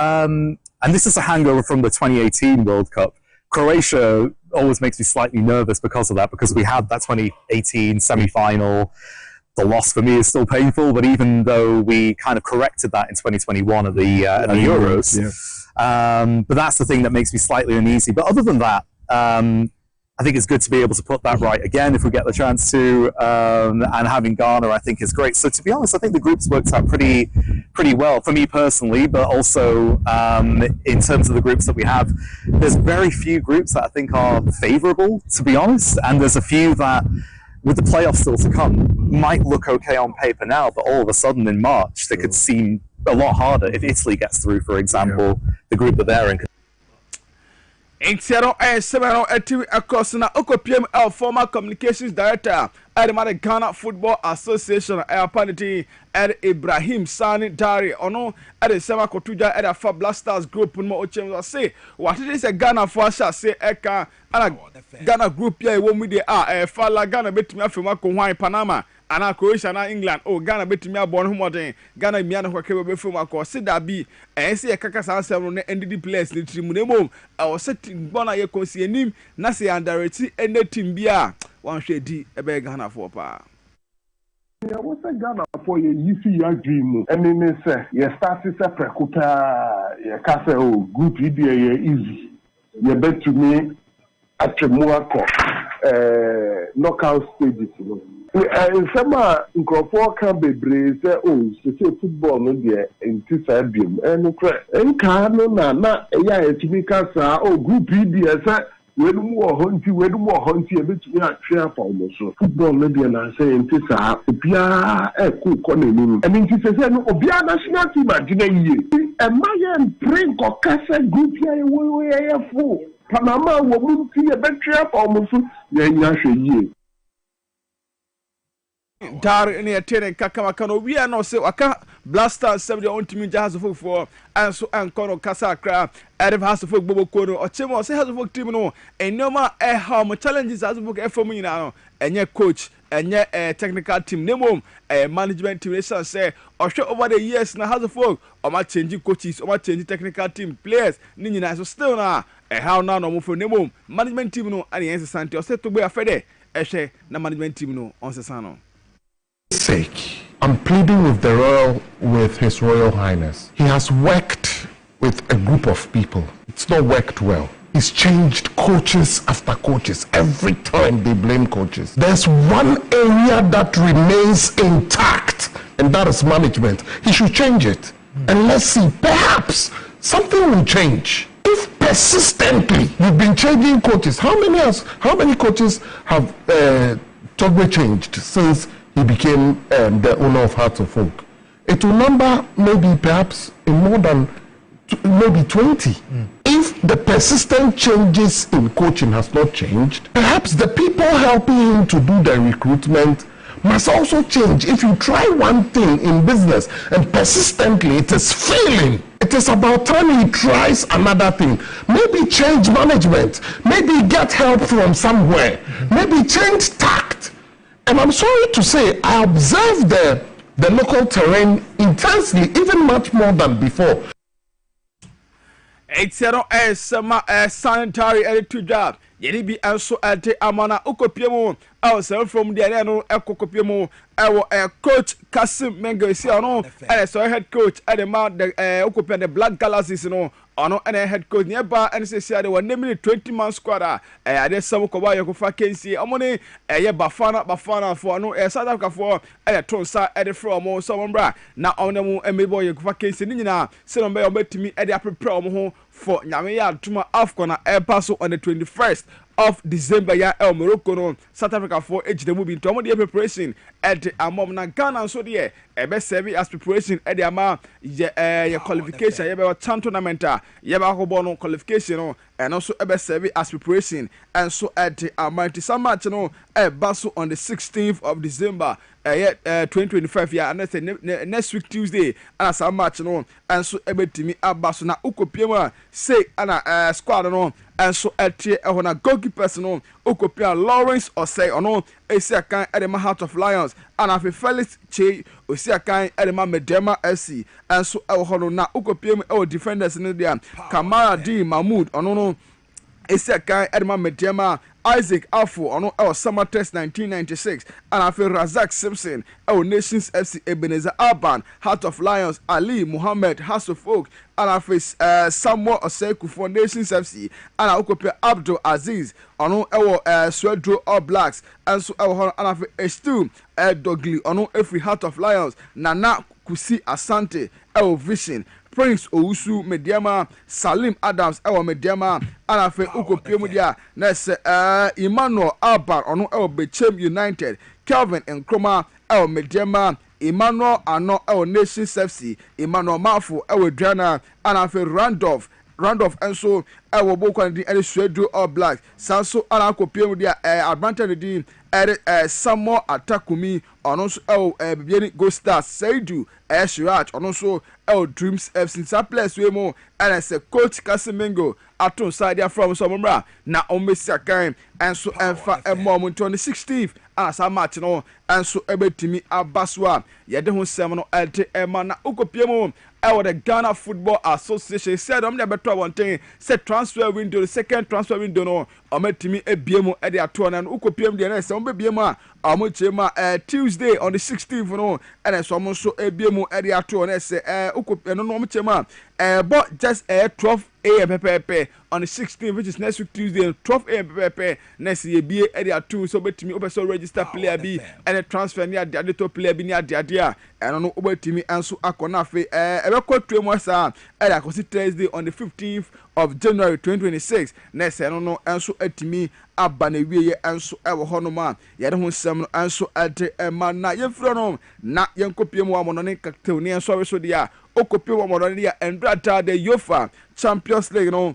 and this is a hangover from the 2018 World Cup. Croatia always makes me slightly nervous because of that, because we had that 2018 semi-final. The loss for me is still painful, but even though we kind of corrected that in 2021 at the Euros, but that's the thing that makes me slightly uneasy. But other than that, I think it's good to be able to put that right again if we get the chance to, and having Ghana I think is great. So to be honest, I think the groups worked out pretty well for me personally, but also in terms of the groups that we have, there's very few groups that I think are favourable, to be honest, and there's a few that, with the playoffs still to come, might look okay on paper now, but all of a sudden in March they could seem a lot harder if Italy gets through, for example, the group that they're in. Intiero semero TV across na okopiem former communications director at the Ghana Football Association party at Ibrahim Sani Dari ono at the Sema Kotuja at the Fab Blasters group no ochem say what it is a Ghana for say eka ana Ghana group ya wo mu de fala Ghana betumi afema ko hwan Panama ana Croatia na England Ghana betumi abon ho modern Ghana mia na kwake be fema ko se da bi se e kaka san sem no NDD players ni trimu ne mom o se bona ye konsi enim na se underrate ene team bia wan hwe di e be Ghana for pa. Yeah, what's a Ghana for you see your dream? And then say, you start to say, Prekuta, you can say, oh, good idea, easy. You bet to me at the Muako knockout stages. In summer, in Crawford can be brave, say, oh, so football, no, dear, in this album. And Carno, na, yeah, to me, oh, good idea, we do more hunty, a bit we are share for so football maybe and I say in this Pia cook on him. I mean, she says, no, Obia national team, a Mayan drink or Casa group here, we are full. Panama will see a bit share for almost ye. Dar any attending Kakamakano, we are no say Waka Blasters 70 on to me jazz of for and so and Kono Kasakra, Adam has to folk Bobo Kono or Chimo say has a folk team no, and no more how much challenges as a book for me now, and your coach and your technical team, no management team say or show over the years now has a folk or my changing coaches or my changing technical team players, Nina so still now, how now no for no management team no, and the answer Santi or said to be a fede, na management team no on Sasano. Sake. I'm pleading with His Royal Highness. He has worked with a group of people. It's not worked well. He's changed coaches after coaches. Every time they blame coaches. There's one area that remains intact, and that is management. He should change it. And let's see, perhaps something will change. If persistently you've been changing coaches, how many coaches have Togbe changed since he became the owner of Hearts of Folk? It will number maybe perhaps in more than maybe 20. If the persistent changes in coaching has not changed, perhaps the people helping him to do the recruitment must also change. If you try one thing in business and persistently it is failing, it is about time he tries another thing. Maybe change management, maybe get help from somewhere, maybe change tact. And I'm sorry to say, I observed the local terrain intensely, even much more than before. It's a sanitary editor job. Yeni bi also at amana ukopiemo also from the area ekokopiemo coach Kasim Mengo isi ono so head coach at the man the ukopia the Black Galaxies no ono ene head coach nearby and say they were naming 20-man squad I dey some ko ba yokofa kensi omone ye bafana for no South Africa for tonsa e from o so mbra na onemu emebo yokofa kensi ni nyina se no be obetimi e dey prepare omo for nyame ya tuma AFCON na air pass on the 21st of December ya Morocco no South Africa for ejidemu bi ntomo de preparation at amom na Ghana so de ebe serve as preparation at the ama ye qualification ye be tournament ye ba ko no qualification no and also ebe serve as preparation and so at the amount some match no baso on the 16th of December 2025 yeah and next week Tuesday and some match no and so ebe timi abaso na ukopiema say ana squad no and so at na goalkeepers no ukopia Lawrence Osei ono Esiakan Edema Heart of Lions and afi Felix Che Esiakan Edema Medema FC and so hono na ukopia defenders no dia Kamara D Mahmoud ono no Esiakan Edema Medema Isaac Afo ono Summer Test 1996 and afi Razak Simpson Nations FC Ebenezer Alban Heart of Lions Ali Muhammad House of Oak and afi Samuel Oseku for Nations FC and ukopia Abdul Aziz ono Swedro All Blacks and so and afi Estu Dogli ono every Heart of Lions Nana Kusi Asante Vision Prince Owusu Mediama Salim Adams Mediama anafe ukopiemu dia na se Emmanuel Alban ono Bechem United Kelvin Nkrumah Mediama Emmanuel Ano Nations FC Emmanuel Mafu Dwana anafe Randolph and so Bokwandi and Swedro All Blacks Sanso anakopiemu dia advantage di Samuel Atakumi ono so Bibiani Go Stars Saidu Shirach ono so Dreams FC Saples we mo and say coach Kasimengo aton side there from somewhere na Omesiakan and so enfa moment 2016 as a match no and so ebetimi abaswa ye de ho sem no elte ema na ukopiemu the Ghana Football Association said the better one thing said transfer window the second transfer window no ometimi ebiemu e de ato na ukopiem de na se ombebiemu Tuesday on the 16th no and so so ebiemu e de ato na se ukopiem no omchema but just 12 a.m. on the 16th, which is next week Tuesday, 12 a.m. next year, be at the 2, so bet me over so register player B and a transfer near the other player be near the idea. And I know over to me and so Akonafe, a record 3 months, and I can see Thursday on the 15th of January 2026. Next, I don't know, and so at me, Abanewe, and so our Honoma, Yadon Sam, and so at a man, not young from not young copium woman on a cocktail near sorry so dear. Okopio Mononia and Drata the Yofa Champions League no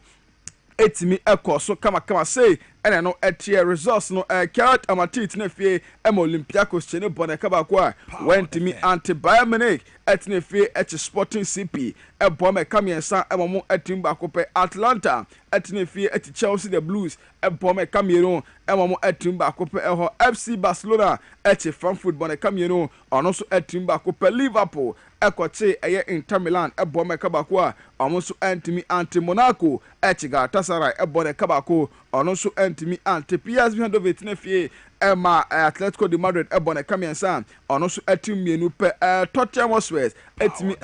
etimi eko so kama say and I know at your results no carrot amatit nefie Olympiacos chene boneka kwa went to me anti Bayern Munich at nefie at Sporting CP e bome kamiensa mo etim bakope Atlanta at nefie at Chelsea the Blues e bome kamiero mo etim bakope FC Barcelona at Frankfurt boneka miero ono so etim bakope Liverpool ekoche eye Inter Milan e bome kabakwa omo so anti Monaco echiga Tasaray e boneka bako ono so antimi anti PSV Eindhoven nefie Emma Atletico de Madrid ebone kamiensa ono so atim mienu pe Tottenham Hotspur etimi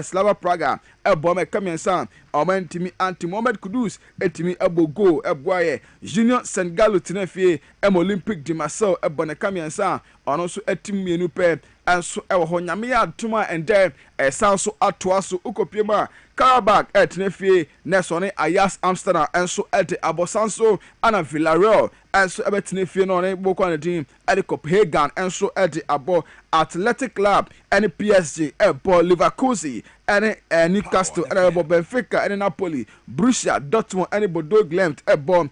Slava Praga ebome kamiensa omantimi anti Mohamed Kudus etimi abogo ebwaye Junior Sengalo tinefie Olympique de Marseille ebone kamiensa ono so atim mienu pe enso ewo ho nyame ya atuma ende esanso atoaso ukopiema Karabakh etnefie Nesone Ajax Amsterdam enso ete Abosanso ana Villarreal enso ebetnefie no ne boko na team ete Copenhagen enso ete abo Athletic Club and PSG ebo Leverkusen and Newcastle and ebo Benfica and Napoli Borussia Dortmund and Bordeaux Glimt ebo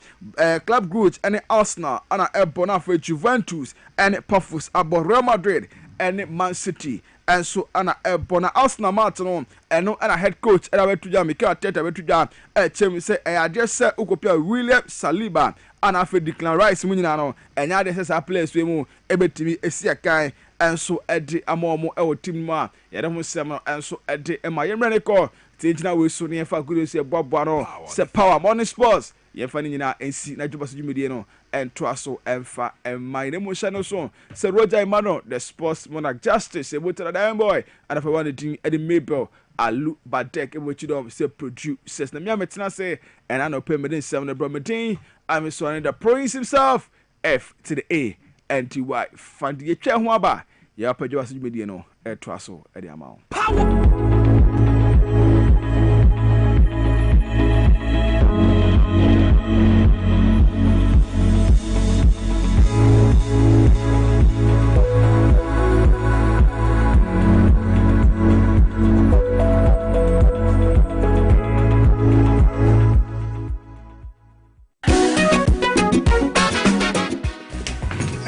Club Brugge and Arsenal and ebo na for Juventus and Pafos abo Real Madrid and Man City and so ana ebona Arsenal Martin and no ana head coach and abetuja Mikel Arteta abetuja chem say ade say ukopia William Saliba ana fe Declan Rice munyina no enya de say players we mu ebetimi esiakan and so edi amomo e team ma yede ho sem no and so edi e ma yemre ne ko tinjina we so ne fa gudu se bobo no se power morning sports ye fa ni nyina ensi na dwoba so dwumedie no and aso emfa my emotion so se Roger Emmanuel the sports monarch justice e botere da boy and if I want to do Eddie Mabel Alu Badek and which you say producers. The Miametina say, and I know permanent 7 Bromadine. I'm surrounding the prince himself. F to the A and to Y. Fandy Chahwaba. Ya Pajoas Mediano, Air Trasso, at the amount. Power!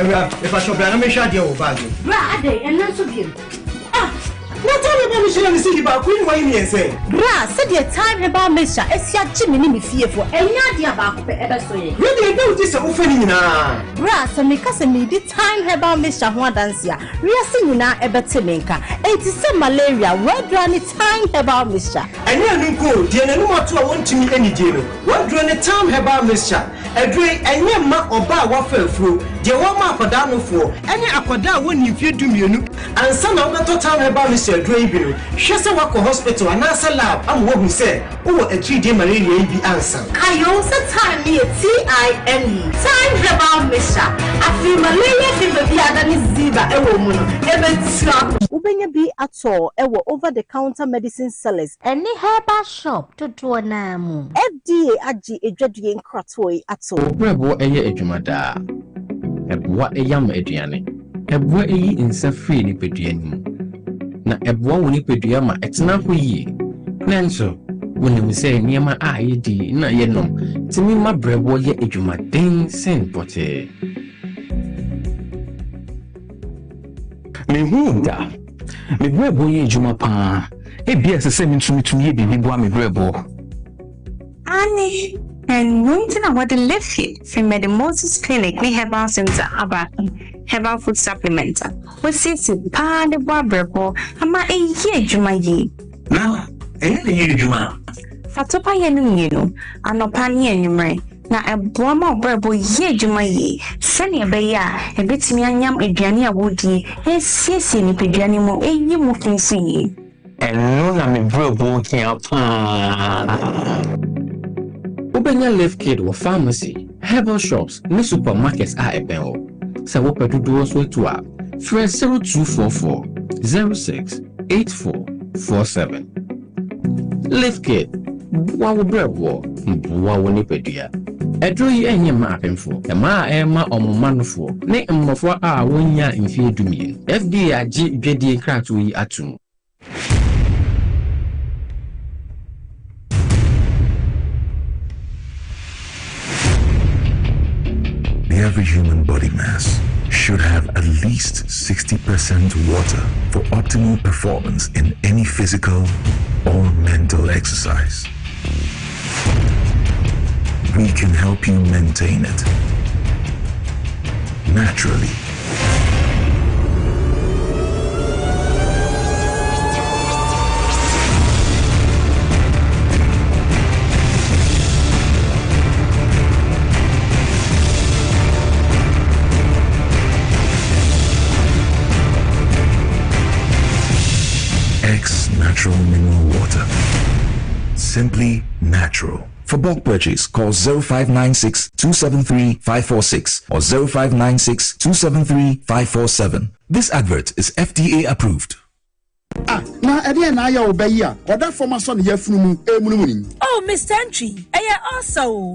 If I shall bring a shot, you bag. Brad, and not of you. What time about Michelle and the city about Queen Wayne say? Brad, said your time about Mister, as your Jimmy fearful, and not the about ever saying. Really, don't this offending now. Brad, some makers and me, the time about Mr. Huadancia, we are singing now about Timinka. 87 malaria, what run the time about Mister? And you go, dear, no more to want to me any jail. What run the time about Mister? A drink and your mark or bar waffle through. The one mark for down for any aquada when you feel to me, and some of the time about Mr. Drabill. She's a walk hospital and answer lab. I'm what we said. Oh, a 3-day malaria be answer. I also time me a TIME. Time about Mister. I feel malaria fever be than Ziba, a woman. Ever slap. Ubenya be at all, ever over the counter medicine sellers. Any herbal shop to do an FDA Aji a dreading cratway at all. Bravo, a jumada. Ebwa eyam eduane ebwa eyi insa free ni peduane na ebwa woni pedua ma etena ho yi nanso woni say niema a yedi na yenom timi ma brebo ye edumaden sen pote me hunda me brebo ye eduma pa e bia se me ntumi ye bibi bo me brebo ani. And wanting about the left feet from the Moses Clinic, we have our center about herbal food supplementer. We see the pan the barberbo, ama a year jumaye. Now, a year juma. Fatopa yenumino, and no pani anymore. Now a broma berbo ye jumaye. Send a beya, a bit me and yam a jania woody, a sissy ni pijanimo, a you moving see. And no, I'm a brabo here. Ubenya Life Kid or pharmacy, herbal shops, no supermarkets are a bell. So what do those way to up? Fresh 0244 06 8447. Life Kid, one will bread war, one will nipedia. A droy any mapping for a ma emma or man for, nay, and for our 1 year in fear to me. FDA JD Cratui atum. Every human body mass should have at least 60% water for optimal performance in any physical or mental exercise. We can help you maintain it naturally. Natural mineral water. Simply natural. For bulk purchase, call 0596 273 546 or 0596 273 547. This advert is FDA approved. Na ede na ya obayi a oda former son ya funu emunumuni. Oh, Mr. Entry,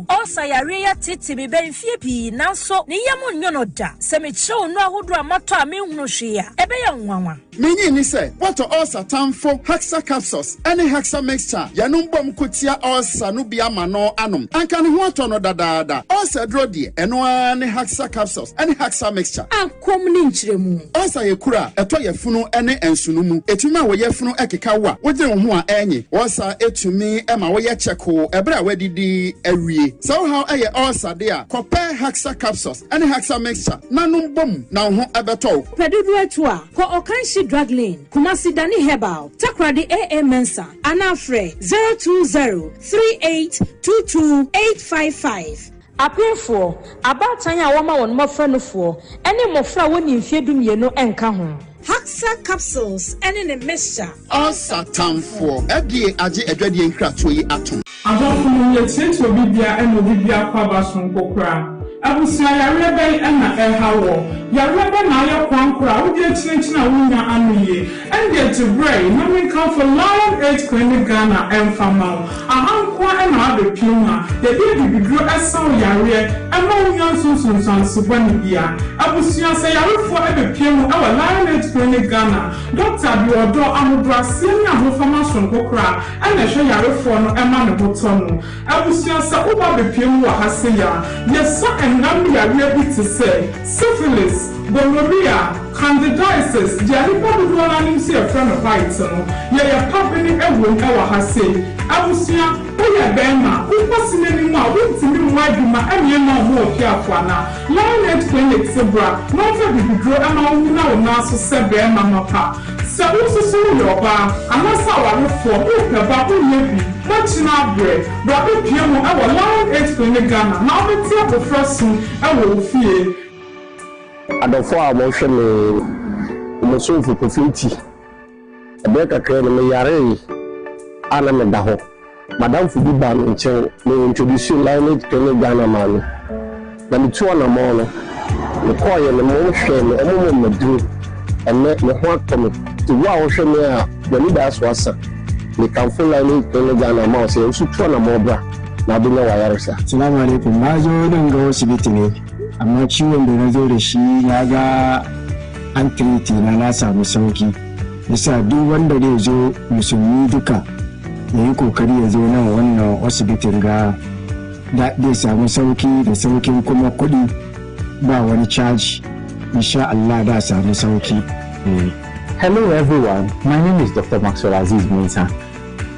also yare ya titi me ben fie pi nanso ne yam nyono da. Se me chew no ahodo amato a me hunu hwe a ebe ya nwanwa. Menyi ni say what ulcer tamfo hexa capsules any hexa mixture yanum bom kotia ulcer no bia ma no anom. Anka ne ho ato no dadaada. Ulcer dro de eno ani hexa capsules any hexa mixture. Ankom ni nchiremu. Ulcer ye kura eto ye funu ene ensunu mu. Etuma wo ye funu ekeka wa. Wodire ho a enyi. Ulcer etumi ema wo ye cheko ebre a wadidi awie. So how eye ulcer de a compare hexa capsules any hexa mixture nanum bom na ho ebeto. Pedudu etu a ko okanshi drug lane Kumasi Dani Herbal Takradi AA Mensa Anafre 02038228855 Apefo abatanya woma won mofra no fo ene mofra woni mfie dumienu enka ho Haxa capsules and in a mixture. Asa tamfo. Edie aje edwadie nkrato yi atom. Adolfo ye tete obibia and obibia kwaba son kokra. Abusia yare ben na hawo. Yare ben na ya kwankra. Wo de chinchina wunya anuye. And get to bray. No we come for Lion Age Clinic Ghana and Famau. Ahankwa na ade pima. Ye dey bibidro esan yare. Ama wunya sunsun subani bia. Abusia say yare for ebe pima our Lion Age Clinic Ghana. Dr. Biodo amudra senior hofama son kokra. And show yare for no ema ne botono. Abusia sa uba be pima wa haseya. Yes and number we to say syphilis, gonorrhea, candidiasis, Jaripa do not see a friend of Python. Yea, company and won't ever has said. Abusia, Oya Bema, who was in any more, went to me, why do my any more careful now. Lion Age Clinic Zebra, not that we draw a man now, so said Bema Mapa. So also so your bar, and that's how I look for about who maybe. Much now bread, but if you know our Lion Age Clinic Ghana, now the tip of first soon, I will fear. Adolfo emotion me so for profiti. A better crane me yare ana me daho. Madam Fubi ban nchen me introduce Lion Age Clinic Ghana man. Na me two na mo no. Me call you me mo hwe me omo me do. And me ho akomi. To wa wo hwe me a the leaders wasa. We can full line in Ghana mouse and so try na mobra na bi na wayar sa. Assalamu alaikum. Na zo din ga asibiti ne. Amma ciwon da na zo da shi na ga an treat na samu sauki. Yasa duk wanda zai zo musulmi duka yayi kokari ya zo nan wannan asibitin ga da zai samu sauki da saukin kuma kudi ba wani charge. Insha Allah da samu sauki. Hello everyone, my name is Dr. Maxwell Aziz Mensah.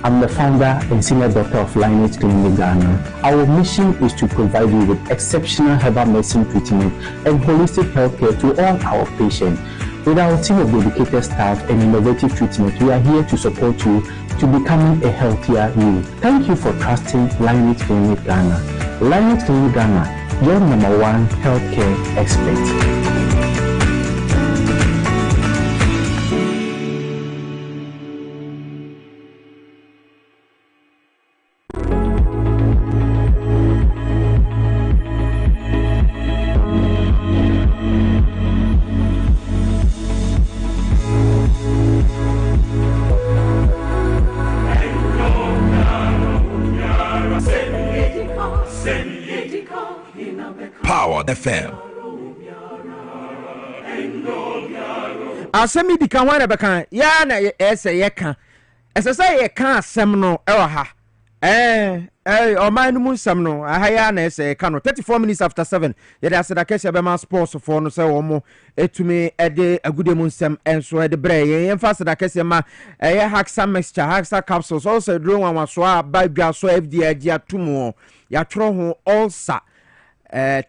I'm the founder and senior doctor of Lion Age Clinic Ghana. Our mission is to provide you with exceptional herbal medicine treatment and holistic healthcare to all our patients. With our team of dedicated staff and innovative treatment, we are here to support you to becoming a healthier you. Thank you for trusting Lion Age Clinic Ghana. Lion Age Clinic Ghana, your #1 healthcare expert. FM. Asemi di kan wana beka ya na ese yeka. Ese say yeka asem no ewa ha. Oman mu nsam no aha ya na ese yeka no 34 minutes after 7. Yede aseda kese be ma sports for no say wo mo etumi ede agude mu nsam enso ede bre yen fa aseda kese ma ye Haxa mixture, Haxa capsules also dro wan so ba dwa so FDA dia tumo ya tro ho ulcer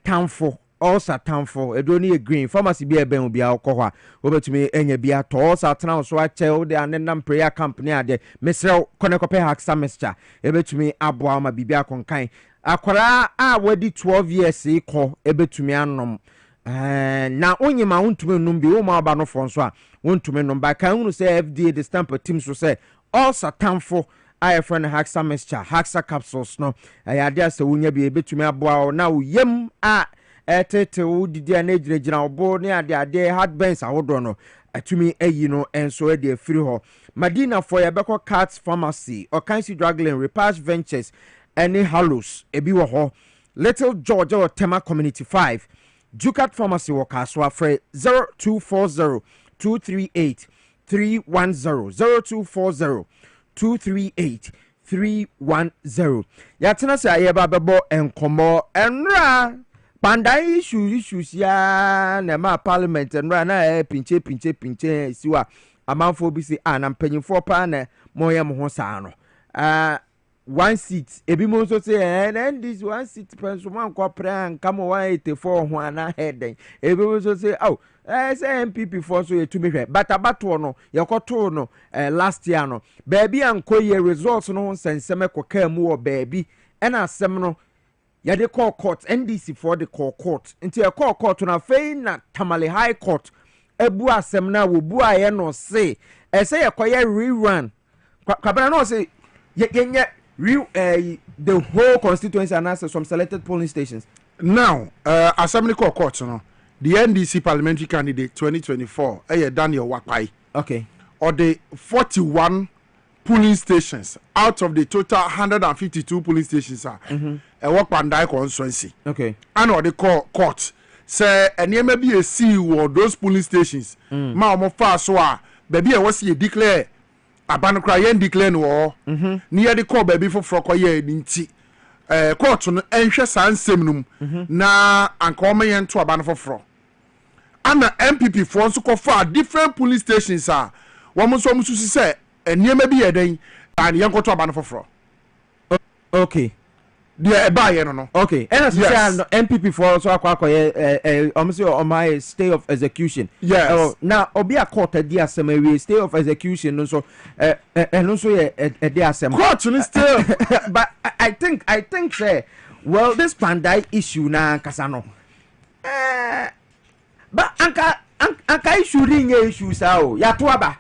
tamfo ulcer tamfo edoni e green pharmacy bi eben obi akọ ha obetumi enya bi ato ulcer tran so ache o de anenam prayer company ade mesrew konekope Haxa mixture ebetumi aboa ma bibi akonkan akwara a wadi 12 years ikọ ebetumi anom na onyima wontumi num bi wo ma aba no fon so a wontumi num ba kan hunu say FDA the stamp team so say ulcer tamfo I friend Haxa mixture, Haxa capsules no. I idea so wunya bi ebetumi aboa na uyem a etete wo didi anagire gina obo ne ade heartburns ahodo no. Atumi eyi no enso e de free ho. Madina for Yabeko Cats Pharmacy or Kansi Drugline Repatch Ventures any Hallows ebi wo ho. Little George or Tema Community 5. Ducat Pharmacy Wakaswa Fre 0240 238 310 0240 238-310. Yatena se ayeba bebo enkomo enra panda issues ya na ma parliament enra na pinche siwa amanfo bi se na mpanyimfo pa na moye mo ho saa no one seat ebi mo so say and this one seat penso man ko pran kamo 184 ho ana head ebi mo so say say MPP for so to me batabato no yakoto no last year no baby ankoye results no senseme koka mu wo baby ena asem no ya de call court NDC for the call court nti e call court na fei na Tamale High Court ebu asem na wo bu aye no say say yekoye rerun kwabena no say yenye the whole constituency and answer some selected polling stations. Now, Assembly Court, no, the NDC parliamentary candidate 2024, Daniel Wapai. Okay. Or the 41 polling stations out of the total 152 polling stations are a work Pandai constituency. Okay. And or the court say and may be a C or those polling stations. Ma mo fa so baby was ye declare abanokra yen declare no near the call baby for frokoye nti court no enhwe san semnum na anka o meyen to aban foforo ana MPP for so ko fa different police stations wo mo so mususi say eniema bi yeden and yen ko to aban foforo. Okay. The buy no. Okay. And as yes. MPP for so akwakoye almost on my stay of execution. Yes. Now obi a court di asem stay of execution no so no so ye di asem. Court no still. But I think say well this Pandai issue na kasa no. But anka issue rinye issue sao ya to aba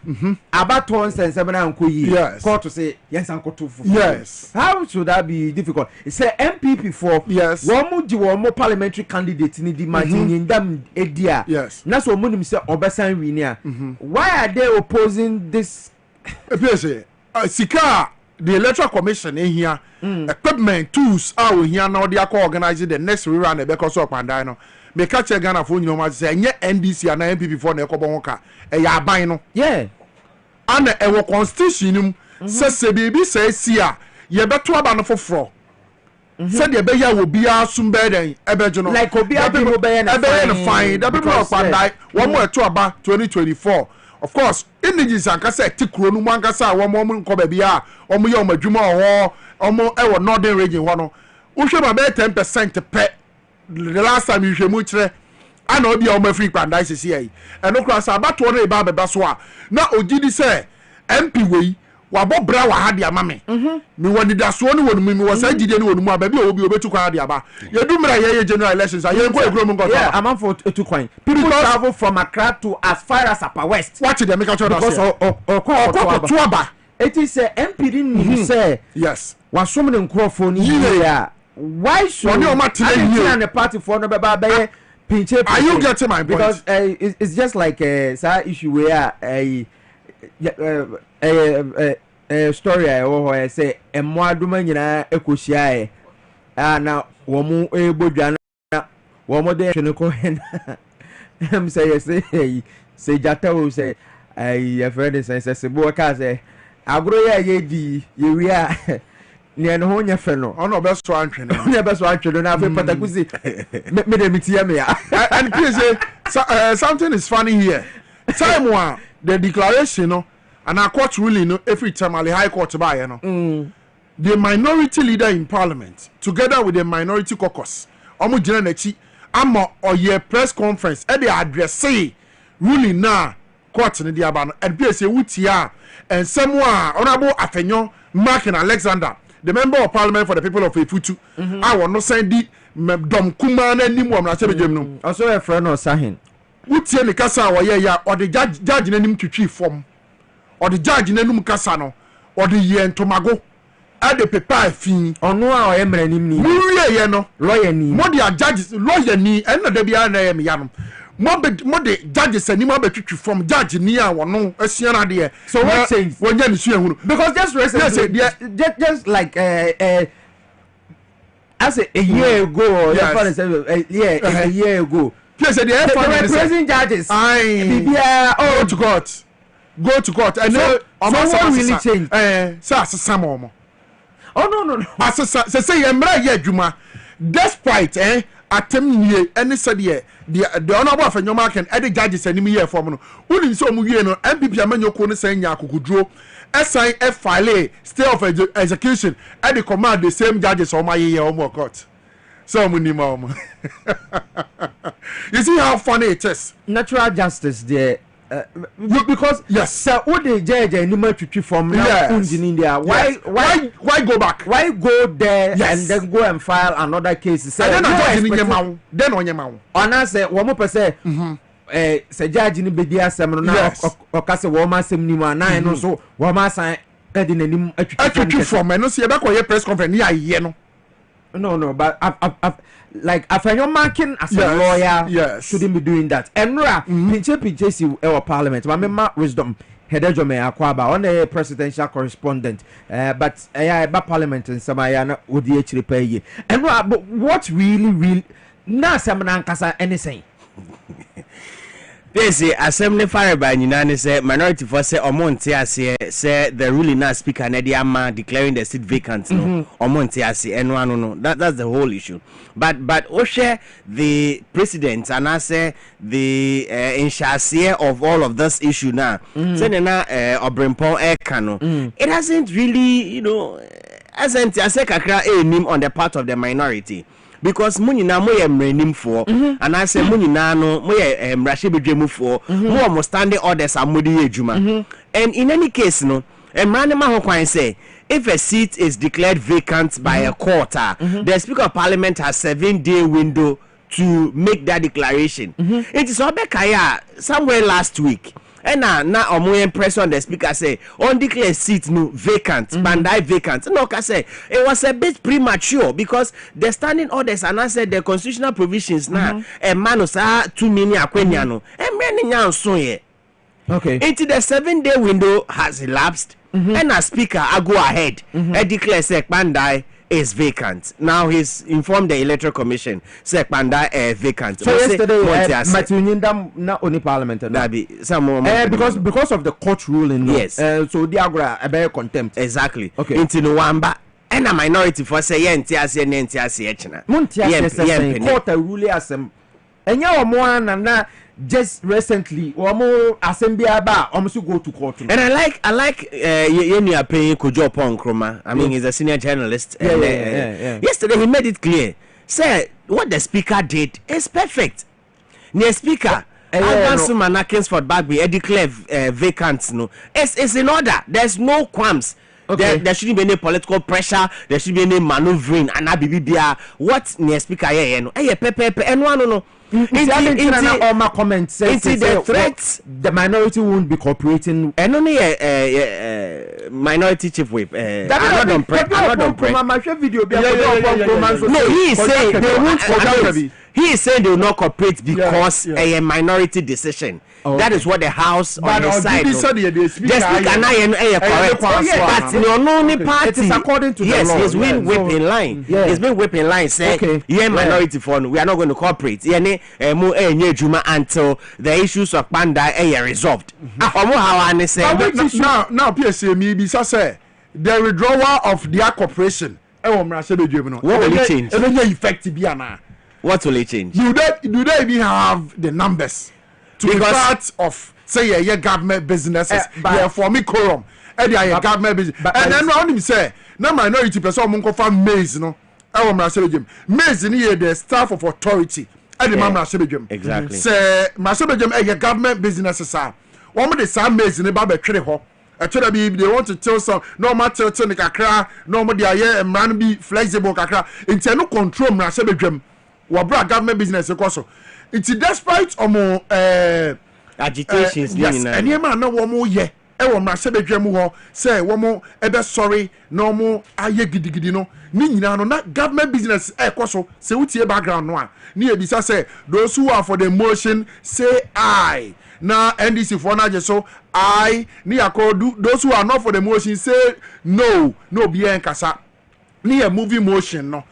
abato nsense na nkoyi court say yes ankoto fufu. Yes. How should that be difficult? It's a MPP for yes one parliamentary candidate ni di margin ndam edia. Yes. Na so munim say obesan winia. Why are they opposing this? Piesie sika the electoral commission in here equipment tools are here now they are organizing the next rerun because of Pandai no. Me catch a Ghana for you know say nye NDC and MPP for na ekobon ka e ya ban no yeah and e constitution say baby say sia ye beto aba no foforo say de be ya wo bia sumbe den e bejo no like obi abi mo be na fine da people of Pandai one more eto aba 2024 of course indigenous ankasa tikuro no ankasa wo mo nko ba bia o mo ye o madwuma o mo e wo northern region ho no wo hwe ba be 10% pe the last time you shemu kire ana obi a o ma free Pandai sisi ayi eno kra sa abato no e ba beba so a na ogidi say MP wei wabo bra wa ha dia mame me woni da so no wonu mi wo sa gidi no wonu mu aba bi obi obetu kwa dia ba ye du mra ye general elections aye ko egro mu yeah amount for etu kwan people travel from Accra to as far as Upper West what the make sure because to aba it is MP didn't say yes wa so many nkrofo ni here why should the party for no be pinche? Are you getting my point? Because it's just like a issue where a story I say emo aduma nyina ekohia na wo mu ebodwa na wo mo de hwene ko hen am say say jata wo say a friend say bo ka say agro ye di ye wi a ne no nya fe no ono be so antwe no ne be so antwe no na fe patakusi me de mitie me ya and please something is funny here time one the declaration no and our court ruling no every time the high court buy you know the minority leader in parliament together with the minority caucus omo gina na chi ama oye press conference e dey address ruling na court ne dia ba no and be say wutia and someone honorable Afenyo Mark and Alexander the member of parliament for the people of Efutu I will not send the dom kuma na nim wam na sebejem no also a friend or sahin wutie ne kasa wo ye ya or the judge na nim twitwi form or the judge na num kasa no or the ye ntomago at the paper fin ono a o emra nim ni mu wie ye no lawyer ni mo the judge lawyer ni en na da bia na ye me ya no mo the judges ani mo betwitwi form judge ni a wono asua na de so what change wonya ni sua hunu because just recently just like as a year ago or yes. A year ago yes the present judges go to court and so what really change some oh no say emra ye adwuma despite atemnie any said the honorable Afenyo Mark and the judges anim here form no unim so mu wie no MPP amanyoko no say nya akukudro assign file stay of execution and the command the same judges on my year or more court so munima you see how funny it is natural justice there because yes sir what the judge animal to from now in India why go back why go there and then go and file another case say then on your mouth ona say one more person sɛ judge ni bedi asɛm no na ɔka sɛ wɔn asɛm ni mu ana no so wɔn asan ɛde n'anim atwitwi from ɛno sɛ yɛbɛkɔ yɛ press conference ni ayɛ no. No, but like after marking as a lawyer, shouldn't be doing that. And pinche si our parliament. My member wisdom header me akwaba on the presidential correspondent. But parliament and Samayana would the actually pay ye. And but what really na samana kasa anything. Piesie assembly fire by Ninani say minority for say Omonte Ase say the ruling now speaker Nediama declaring the seat vacant no Omonte Ase and no that's the whole issue. But Oshe the president and I say the inshasier of all of this issue now. Say na Obrimpon Ekano. It hasn't really, hasn't Ase kakra name on the part of the minority. Because money na moye mrenim for and I say money na no moye mrashebedwemu for who almost standing orders amodi ejuma. And in any case no emranema ho kwan say if a seat is declared vacant by a court, the Speaker of Parliament has 7-day window to make that declaration. It is Obekaya somewhere last week. And now omo impress on the speaker say on declare seat no vacant, Bandai vacant. No, I say it was a bit premature because the standing orders and I said the constitutional provisions now a man sa 2 million akwenya no. And many nyan so ye. Okay. Until the 7-day window has elapsed, and a speaker I go ahead and declare say Bandai is vacant. Now he's informed the Electoral Commission say Pandai vacant. So yesterday, Matthew Nyindam not only Parliament. Because of the court ruling. Yes. So the Agra a contempt. Exactly. Okay. Into Nwamba and a minority for say NTS and NTS echna. Muntias court ruling asem. And you more and just recently omo assembly aba almost go to court. And I like Yeni Ape Kojo Nkrumah. I mean he's a senior journalist. Yesterday he made it clear. Say what the speaker did is perfect. The speaker Agansuma na Kingsford Bagby declare vacant no. It's in order. There's no qualms. Okay. There shouldn't be any political pressure. There shouldn't be any maneuvering. And what the speaker here no. Pepe and no. All my comments say the threats the minority won't be cooperating and only minority chief whip I'm not on prep. No, he is saying they won't cooperate. He is saying they will not cooperate because a minority decision. That is what the House on the side. The speaker correct. But your only party, it is according to the law. He's been whipped in line. He's been whipped in line. Say, minority fund. We are not going to cooperate. Until the issues of Panda are resolved. Now, Piesie, maybe say the withdrawal of their cooperation. What will it change? What will it change? Do they even have the numbers to be part of say a government businesses? For me quorum. Government business. And then round him say, no minority person monko fa maize no. Maize ni the staff of authority. Exactly. Say Masebejum government businesses are. One the same maize ni ba be twere ho. Actually, they want to tell some no matter to the kakra, no more the and man be flexible kakra. Into no control Masebejum. Wabra government business also. It's despite more agitations. Yes, and you man no one more ye. Ewo Masebejum ho say one more ebe sorry no more aye gidigidi no. Ni nyina no na government business also say utie background no a. Ni ebisa say those who are for the motion say aye. Na NDC for na so I ni akodu those who are not for the motion say no be enkasa ni a movie motion no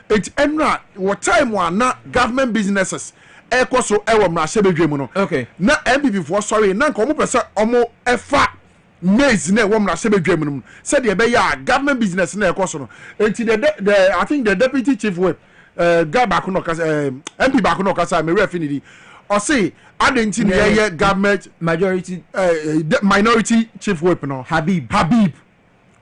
it enra what time one na government businesses ekoso ewo mrasebedwemu no okay na MPP for sorry na nko mo pese omo efa maize na ewo mrasebedwemu no said e be ya government business na ekoso no enti the I think the deputy chief whip guy back no kasa MP back no kasa me refinity or say identity yeah government majority minority chief whip no Habib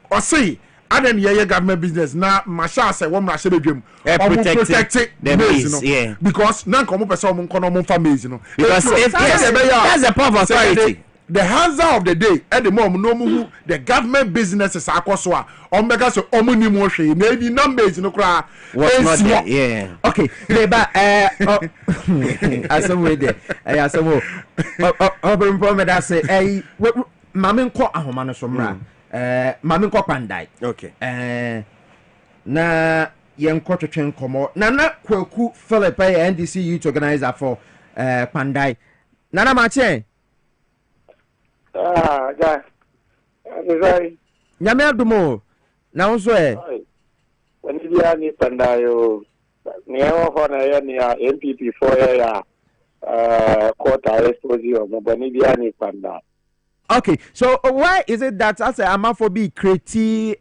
or say aden yeah government business na masha say one masha bedwem protect the maize no because na nkomo person mo nkono mo fa maize no because if that's the power of authority the hands of the day at the moment no move the government businesses akoswa omega so omuni mo hwe maybe numbers no kra what's not there yeah okay neighbor asem we there asem obere problem that say mame nko ahoma no so mra mame nko pandai okay na yenko twetwen komo na kwaku Philip NDC youth organizer for pandai nana mache ja nizai nyame adumo na unso wani dia ni pandayo ni ho na ya ni MPP 4 ya quota exposure mo bani dia ni panda. Okay, so why is it that as a amaphobe create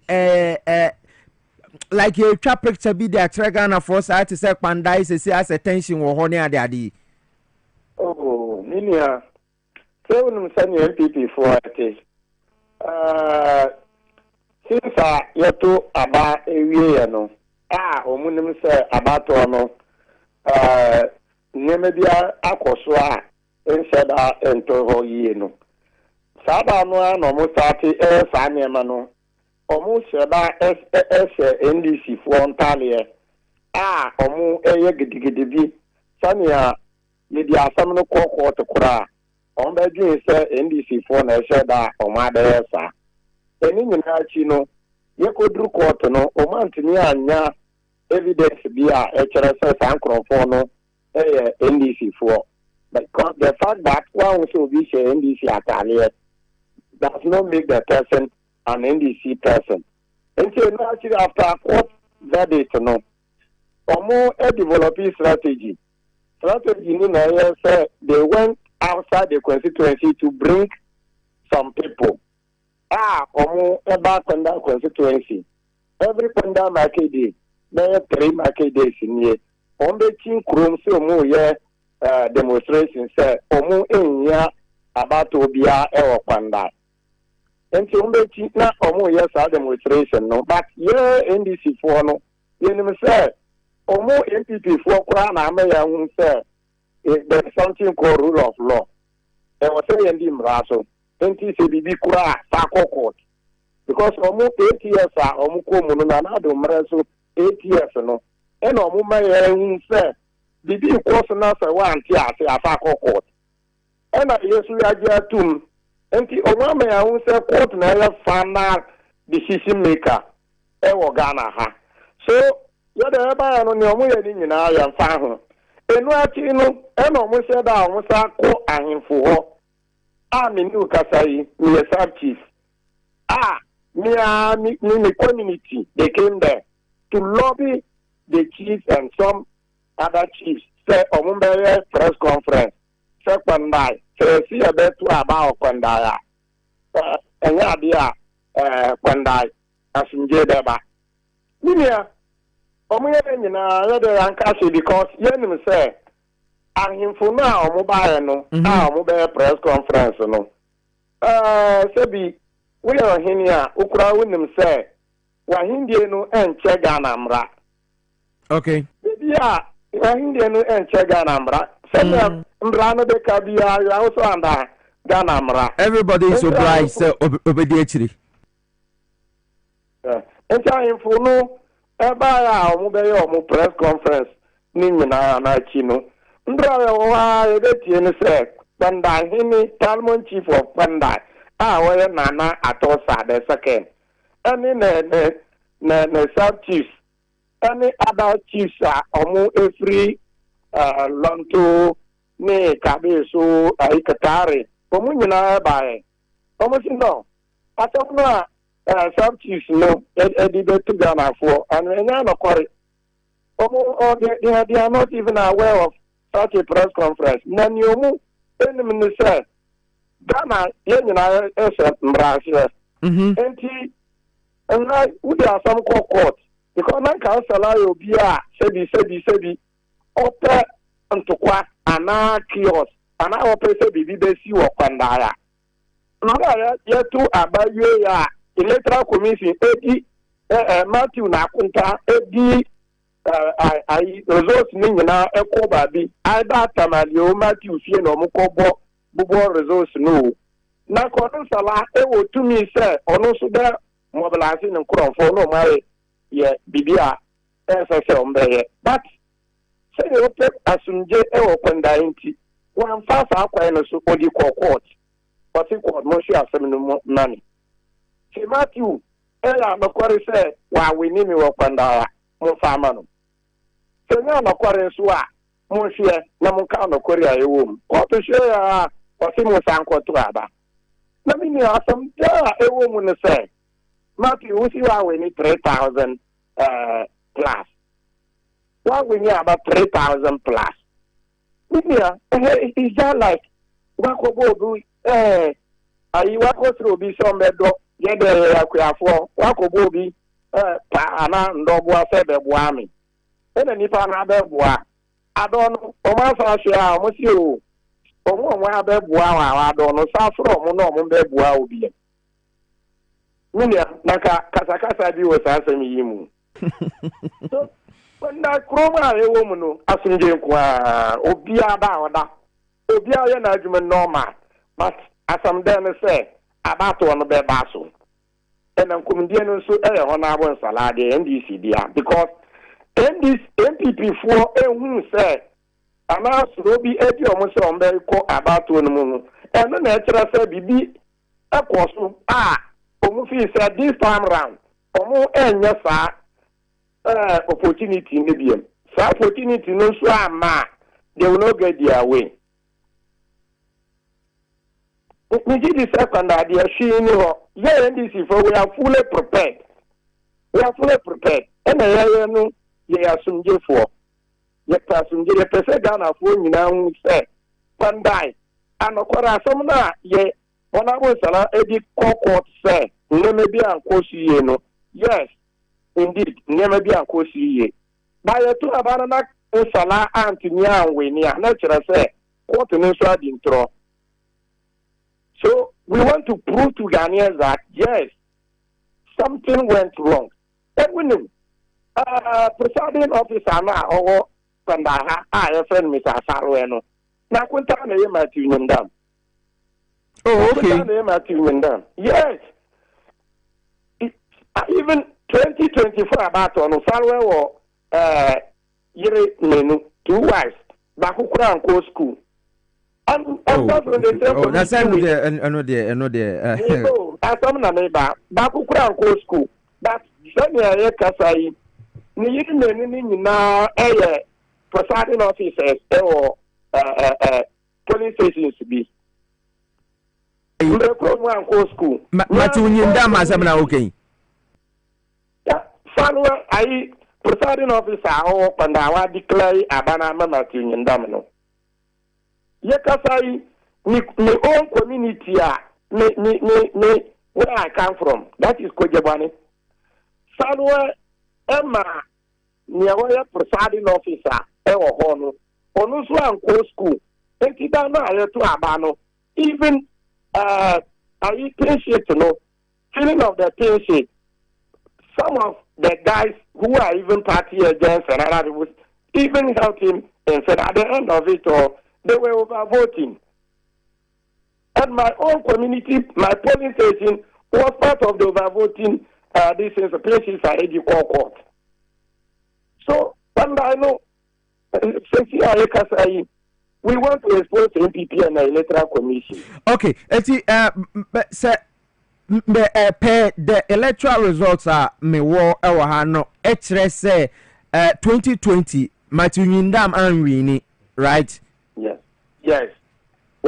like a trap picture be the Tragana for side to say panda is as a tension or honey adi? Oh, Minia. So when send MPP for it. Since yetu aba ewie no. Omunim say abato no. Nemedia akoso a ensheda ento ho yie no. Saba no no mo start fa nema no. Omu sheba NDC for ntale omu eye gidigidi bi sania media asam no kokko to kura on be dwen se NDC for na sheda omade sa eni nyina chi no ye kodru court no omantini anya evidence bi a ekere se sankrofo no NDC for because the fact that one also be NDC atale does not make the person an NDC person. And so actually after court verdict no omo developing strategy ni na say they went outside the constituency to bring some people omo eba Kwanda constituency every Kwanda market day there 3 market days in here on the chin krom say omo demonstration say omo enya about obia e Kwanda. And so na omo yes demonstration no but yeah NDC for no you say omo MPP for kra na me ya hu say there's something called rule of law e was say ndi mraso NTC bibi kra fa court because omo 8 years omo ko mu na na do mraso 8 years no e no omo ma ya hu say bibi course na say wan ti ase afa court e na yesu ya jatum enti omama ya hu say court na ya final decision maker e wo Ghana ha so ya da ba ya no ne omo ya ni nyina ya fa ho enu ati no e no omo say da omo sa ko ahemfo ho me new kasai me sub chief me community they came there to lobby the chiefs and some other chiefs say omo be press conference say Kwanda see a bit about Kwanda and idea Kwanda asinje deba ninia omo ye nyina ye de ankase because yenim say ahimfo na omo bae no omo be press conference no sebi we are hinia ukura wonim say wa hindie no enche Ghana mra okay bia wa hindie no enche Ghana mra say you also under Ghana mra. Everybody is obliged to obey actually. And time for no eba omo press conference ni nyina na chino. Ndra wa ebeti ni say Kwanda hini Talmon chief of Kwanda we nana atosa the second. Any ne sub chiefs any other chiefs omo every Lonto ne kabeso aikatare omo nyina bae omo sindo asofno sub chiefs no edibe to Ghana for and enya no kore omo they are not even aware of such a press conference nani omo enim ni say Ghana ye nyina ese mbrase enti and we are some court because man can salary obi a sebi ope ntokwa ana kiosk ana opese bibi besi wo Kwanda ya nga ya tu abaye ya electoral commission edi Matthew na akunta edi ai results ni nyina ekoba bi aida tamali o Matthew fie no mkobo bubo results no na kono sala e wo tumi se ono so de mobilize ne nkrofo no mare ye bibia se ombreye but say the open asumje e wo kwanda nti wan fa sa akwa no so odi court but court mo shi asem no nani si Matthew e ya no kware se wa wini mi wo kwanda mo fa ma no se na no kware so a mo hwe na mo ka no kware a ewo court hwe ya wasi mo san koto aba na mi ni asem da ewo mu no se Matthew we see wa wini 3,000 plus. Why we need about 3,000 plus? It's just like Wakobo, I walk through be some meadow, get the for Wakobo, Pana, Ndobo, Febe, Wami. And then if another bois, I don't know, Omasa share, Monsieur, Omo, I don't know, Safro, no, Mumbe, will be. Naka, Kasakasa, you was asking him. So, when that chroma a woman, asking kwa Obia Bawada, Obia an argument normal, but as I'm then say, about on the bed basso. And I'm coming so on our salad, NDC, because NPP for a who say, and I will be at your almost on very about to the moon. And the natural said, be a course, Omufi said this time round, Omo and yes, sir. Opportunity in the BM. So opportunity no so ma they will not get their way. We did the second idea, she knew NDC for we are fully prepared. We are fully prepared. And I know ye are some day for ye person ye person down a phone you now say Pandai and Okora some na ye one hour sala edi court say maybe and course you know. Yes. Indeed, never be a course ye. By a two abandoned Sala Antonia and Winia, natural say, what an inside intro. So we want to prove to Ghanaians that yes, something went wrong. And we know, presiding officer now or Pandaha, I friend Mr. Sarueno. Now, Quintana, you might tune them. Oh, okay. Yes. Even 2024 about on Salwe or Yere Menu, 2 wives, Bakukura and Co school. And that's another. As some neighbor, Bakukura and Co school. But Sanya Kasai, Niyin now, presiding officers or police stations to be. School. Matunian Dama, okay. Follower, I presiding officer or Pandawa declare Abana Matunian Domino. Yakasai, my own community, where I come from, that is Kojabani. Follower, Emma, near presiding officer, or Hono, Onuswa and Co school, and Kitana to Abano, even I appreciate to know feeling of the patient. Some of the guys who are even party against another people even helped him and said at the end of it all, they were overvoting. And my own community, my polling station was part of the overvoting. This is a place is already court. So, and I know, we want to expose the MPP and the electoral commission. Okay, the electoral results are me war no say 2020 Matuniндam and Winnie, right? Yes. Yes.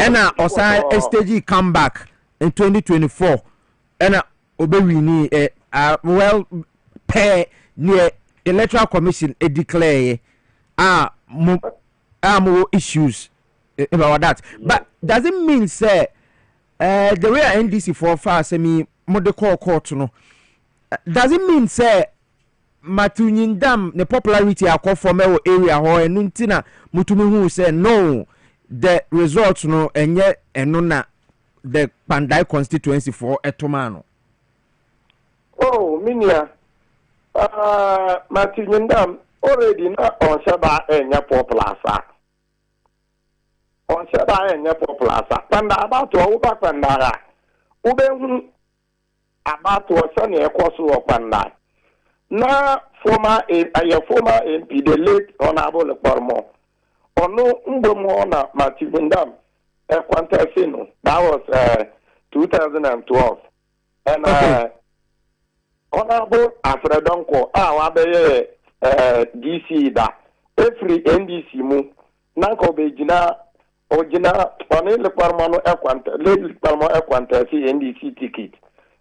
And now Osai stage come back in 2024. And Obewini well pay near electoral commission declare more issues about that. But does it mean say the way NDC for far semi model court no does it mean say Matuniндam the popularity akọ from area ho enu ntina mutumi hu say no the results no enye eno na the Pandai constituency for etomano. Oh minia Matuniндam already na on Shaba enya popular sa on Shaba enya popular sa Panda about to over Pandara Uben about was on a course of Panda. Now, former MP, the late Honorable Parmo, or no Umbomona Matibundam, a Quantasino. That was 2012. And Honorable Alfredonko, DC da every NDC mu nanko bejina ojina oni le parmano equanta si NDC ticket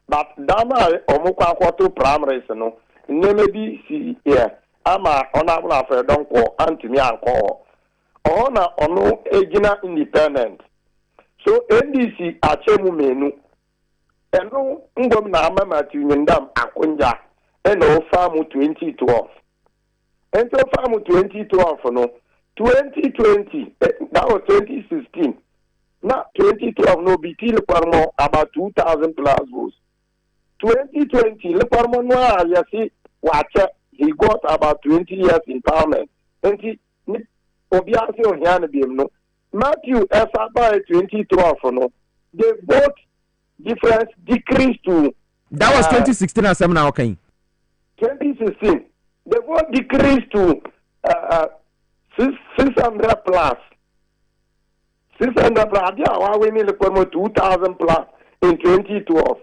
but dama omukwa kwato primaries no nemedi si here ama Honorable Alfredonko antimi anko ona ono ejina independent so NDC achemu menu eno ngom na amama tinyendam akunja eno famu 2012 ento famu 2012 no 2020 that was 2016 now 2012 no BT le parmo about 2000 plus votes 2020 le parmo no yasi wacha he got about 20 years in parliament enti obiase ohian biem no Matthew Esaba 2012 no the vote difference decreased to that was 2016 as I'm now okay 2016 the vote decreased to 600 plus 600 plus yeah we need 2000 plus in 2012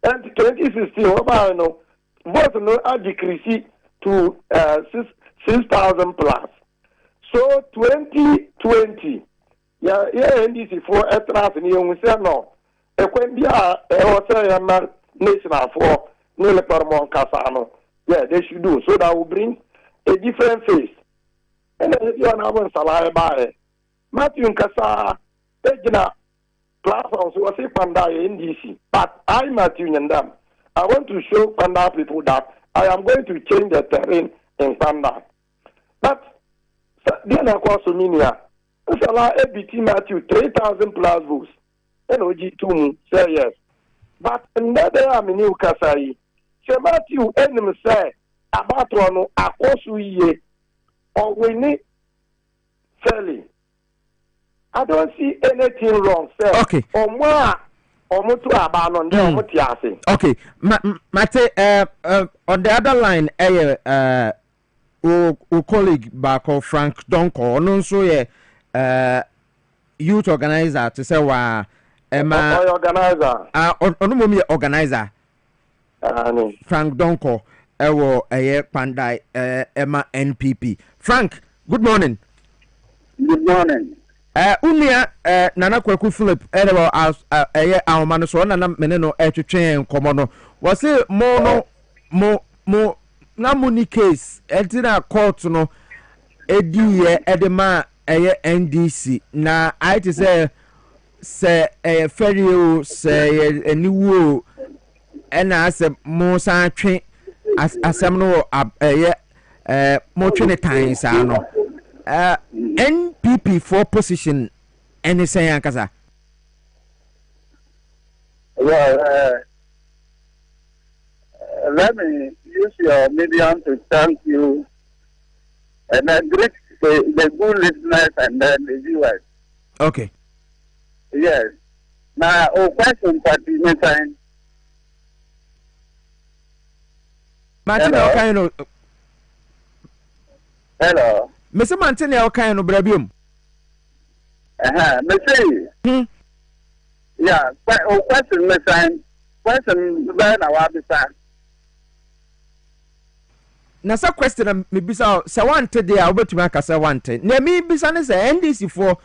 and 2016 what no vote no decreased to 6,000 plus so 2020 yeah NDC for etras ni we say no ekwembia say na national for no parmon kasano yeah they should do so that will bring a different face and if you are now salary by Matthew Nkasa ejina platforms was say Panda NDC but I Matthew Nyandam I want to show Panda people that I am going to change the terrain in Panda but then of course Minia Sala ABT Matthew 3,000 plus votes and OG2 say yes but another am in New Kasai say Matthew enemy say about one akosu ye or we need fairly I don't see anything wrong sir okay okay Mate on the other line o colleague Bako Frank Donko no so ye youth organizer to say wa organizer ono mo organizer Frank Donko ewo Pandai Emma NPP Frank good morning unia nana kwaku Philip erewo awoma no so nana mene no etwetwen nkomo no wo se mo na money case etina court no ediye edema NDC na I to say ferio say eniwo ena ase mo san twen asem no mo twene tan sa no NPP for position any say ankasa well let me use your medium to thank you and I greet the good listeners and then the viewers. Okay. Yes. Now, question for time. Martin, okay, hello. Mr. Martin, okay, no brabium. Mr. Yeah, question, Mr. Question, then I will be sad. Na sa question me bisa se wante de a obetumi aka se wante na me bisa ne se NDC for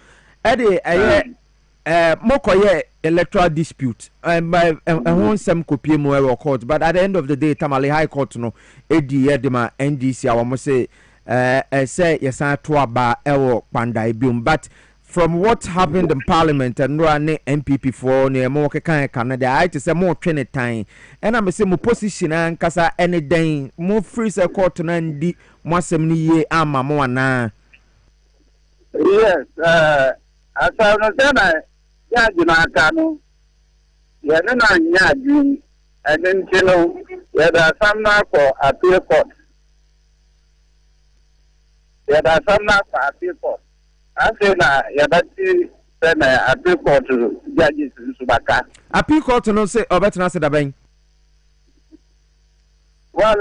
mokoye electoral dispute by won some kopie mo e court but at the end of the day Tamale High Court no edi edema NDC awo mo say say yesan to aba ewo Pandai bium but from what happened in parliament and run MPP for near more Canada, I to say more training time. And I'm say more position and kasa any day more free court and di more semni ama more na. Yes, as I understand, yeah, you know, Kano, yeah, no, and then you know, there are some now for appeal court. There are some now for appeal court. I say na yabati then appeal court judges Subaka. Appeal court no say Obetina said Abeng. Well,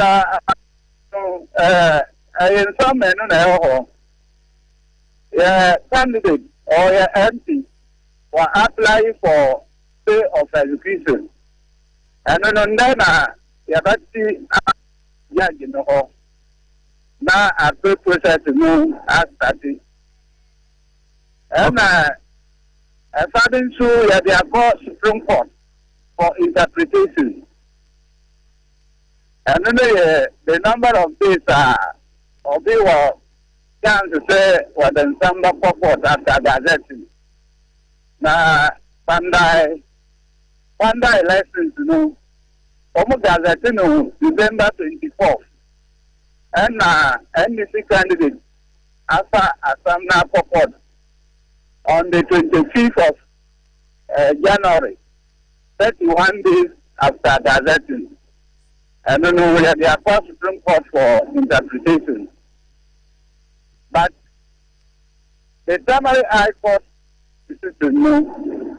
in some men, candidate or MP were applying for pay of education. And then you have judge no now appeal process no as started. And according to they are called Supreme Court for interpretation. And then the number of days or they were chance to say what the summer purport after gazetting. Now Pandai elections, almost gazetting December 24th. And NDC candidate after Assembly purport on the 25th of January, 31 days after gazetting. And then we have the Supreme Court for interpretation. But the Tamari High Court is to know.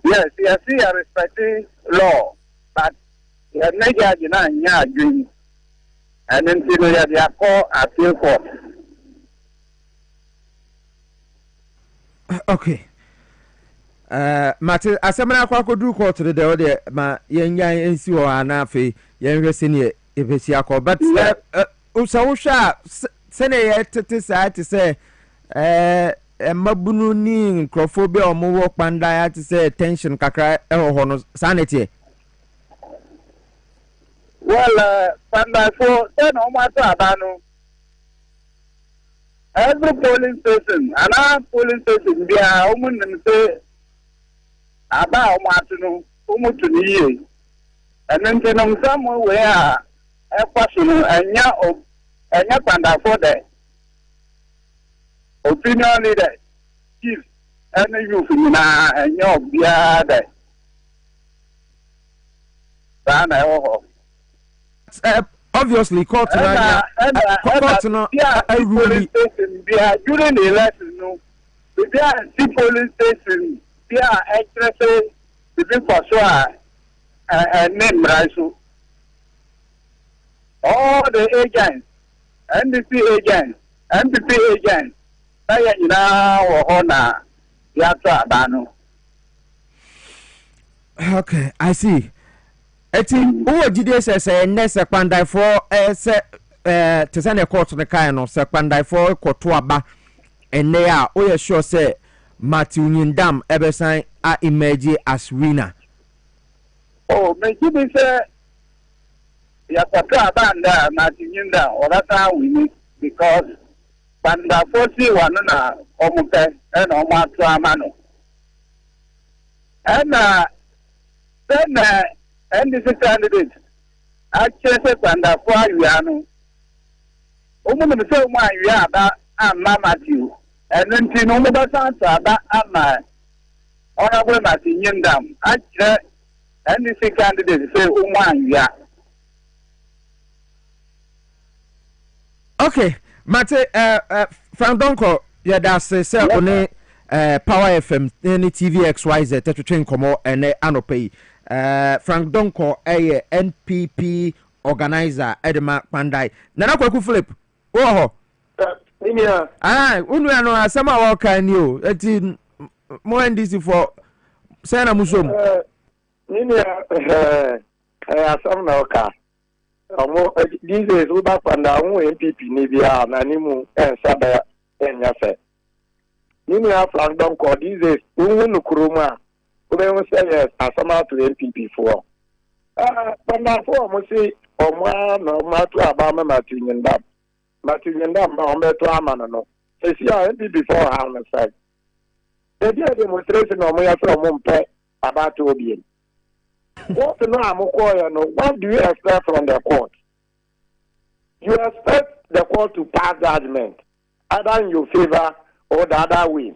Yes, you see, are respecting law, but you have made a agree. And then we have the court appeal court. Okay. Mate asemana kwa kodu court de ode ma yenyan ensi wo anafe yenhwese ne ebesi akọ but usawusha sene ye tete sa ati se mabunu ni nkrofobia omowo kwanda ya ati se tension kakra eho no sanity. Well, kwanda for ten o matter abanu. Every polling station, and polling station they are say about Martino, Umutuni, and then somewhere a question and ya panda for that. Opinion leader, chief, and you and your beard. Obviously, court no during the election, no, we are polling station. Yeah, actually, for sure, and name right. All the agents, NDP agents, MPP agents, they now honor Yatra Bano. Okay, I see. Eti who did this say next kwandai for to send a court to the kind of kwandai for kotuaba and they are oh sure say Matthew Nyindam Ebersign are emerging as winner. Oh, make you say Yataka Banda Matthew Nyindam or that's how we need because Banda 41 Omuke and Omatu Amano. And then NDC candidate actually Banda 4 Yano. Woman so why you are that Matthew. And then to know about that, I'm honorable Martin Yindam. Actually, NDC candidate say, yeah. Okay, Mate, Frank Donko, yeah, that's say on Power FM, any TVXYZ, Tetratrain Como, and Anopay. Frank Donko, a NPP organizer, Edema Pandai. Nana Kwaku Flip. Oh, unu ano asema wa kan you eti mo NDC for sena musom nini asam na oka omo these days we back panda won MPP ni bia na nimu ensaba enyafe nini a Frank Donko these days won nukuruma we won say yes asama to MPP for panda for mo say omo na ma to aba ma Nyindam Martin Nyindam ba ombeto amana no esi a MPP for ha on side the demonstration no mo ya from mpe about obi what no amukọ no what do you expect from the court? You expect the court to pass judgment either in your favor or the other way.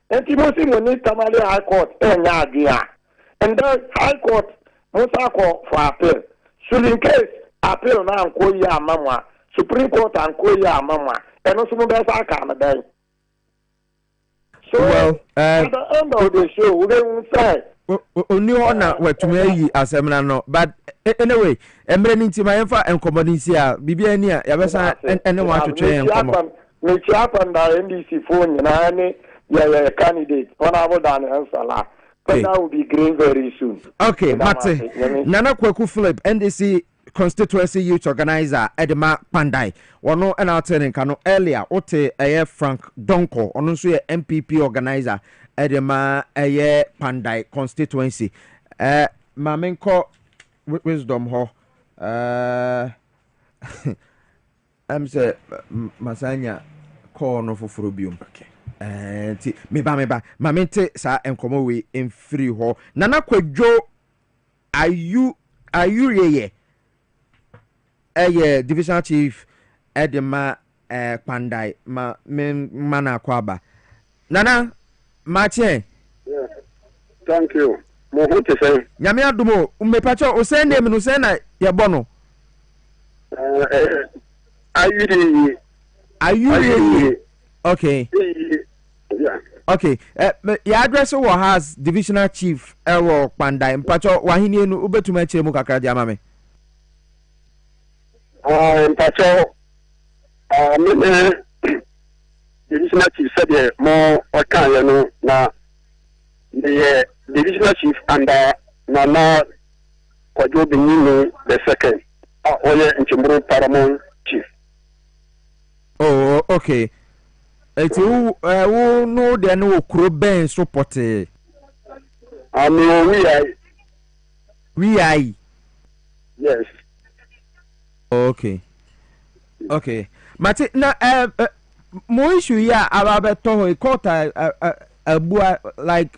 And Timothy Moni Tamale High Court and the High Court Musako for appeal. So in case appeal na anko ya mama Supreme Court anko ya mama and also Mubasa Canada. well, at the end of the show, we will say. Only honor what to me as a man, but anyway, Embrace into my info and commodity, Bibiania, Yabasa, and want to train. Make happen that NDC phone, and yeah, candidate, honorable Daniel Salah. But that will be green very soon. Okay, Mate, Nana Kwaku Philip, NDC constituency youth organizer, Edema Pandai, one and alternating Kano earlier, Ote Aye Frank Donko, on also MPP organizer. Edema Aye Pandai constituency. Mamenko wisdom ho. I'm say Masanya call no for frubium. Okay. Meba Mamente sa enkomo we in free ho. Nana Kwejo are you ye? Division chief Edema Pandai mana kwaba. Nana Martin. Yeah. Thank you. Mo ho te say. Nyame adumo, umepacho o say name no say na ye bono. Are you okay. Yeah. Okay. Your address wo has divisional chief Ewo Pandai. Mpacho wahini enu ubetuma chire mu kakra dia mame. Mpacho me divisional chief said more okay no na the divisional chief under Nana Kwajo Benino the second oye Nchimburu Paramount chief. Oh, okay. It's who no there no kuro ben support. We are. Yes. Okay. Mate na mo issue ya ababeto ho court abua like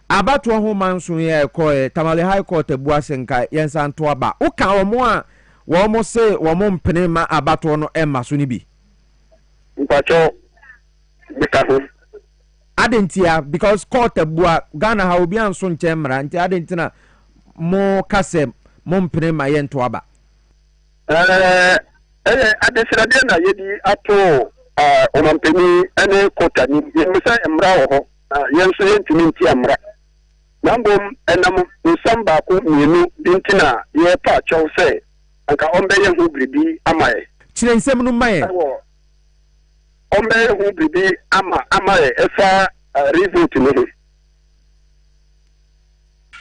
abato ho manso ya ko Tamale High Court abua senka yensa nto aba wo ka omo a wo mo se wo mo mpene ma abato no emma so ni bi mpacho bitaho adentia because court abua Ghana ha obi anso nche mra nti adentina mo kase mo mpene ma ye nto aba adesira de na yedi ato omampeni ene kota ni yemisa emra ho yenso yentimi nti amra nambom enam nsamba ko mienu bintina ye pa chow se anka ombe ye hu bribi amaye chire nsem no maye ombe ye hu bribi amaye efa revote ni.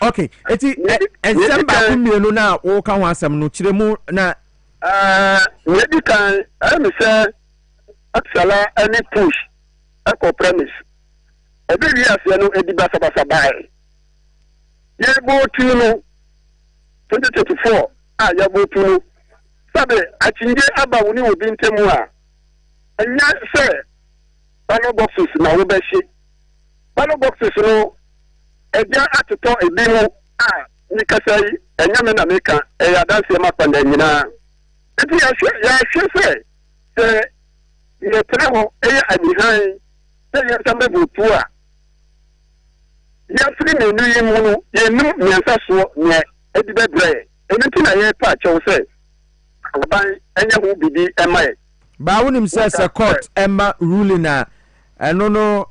Okay, eti nsamba ko mienu na wo ka ho asem no chire mu na maybe can I say Aksala any push echo premise. Every year you know ediba sabasaba. Ye go to no 2024 ya go to no sabe achinje aba woni obi ntemu a anya say ballot boxes na wo be shi ballot boxes no eja atoto ebi mu ni kasai enya me na meka ya dance ma panda nyina. Eti ya hwe se ye traho anihan se ye sambe butua ya firi ne nu yimu ye nu nyansa so ne edibe bre enti na ye pa chew se oban enya hu bibi emaye ba wonim se court emma ruling na eno no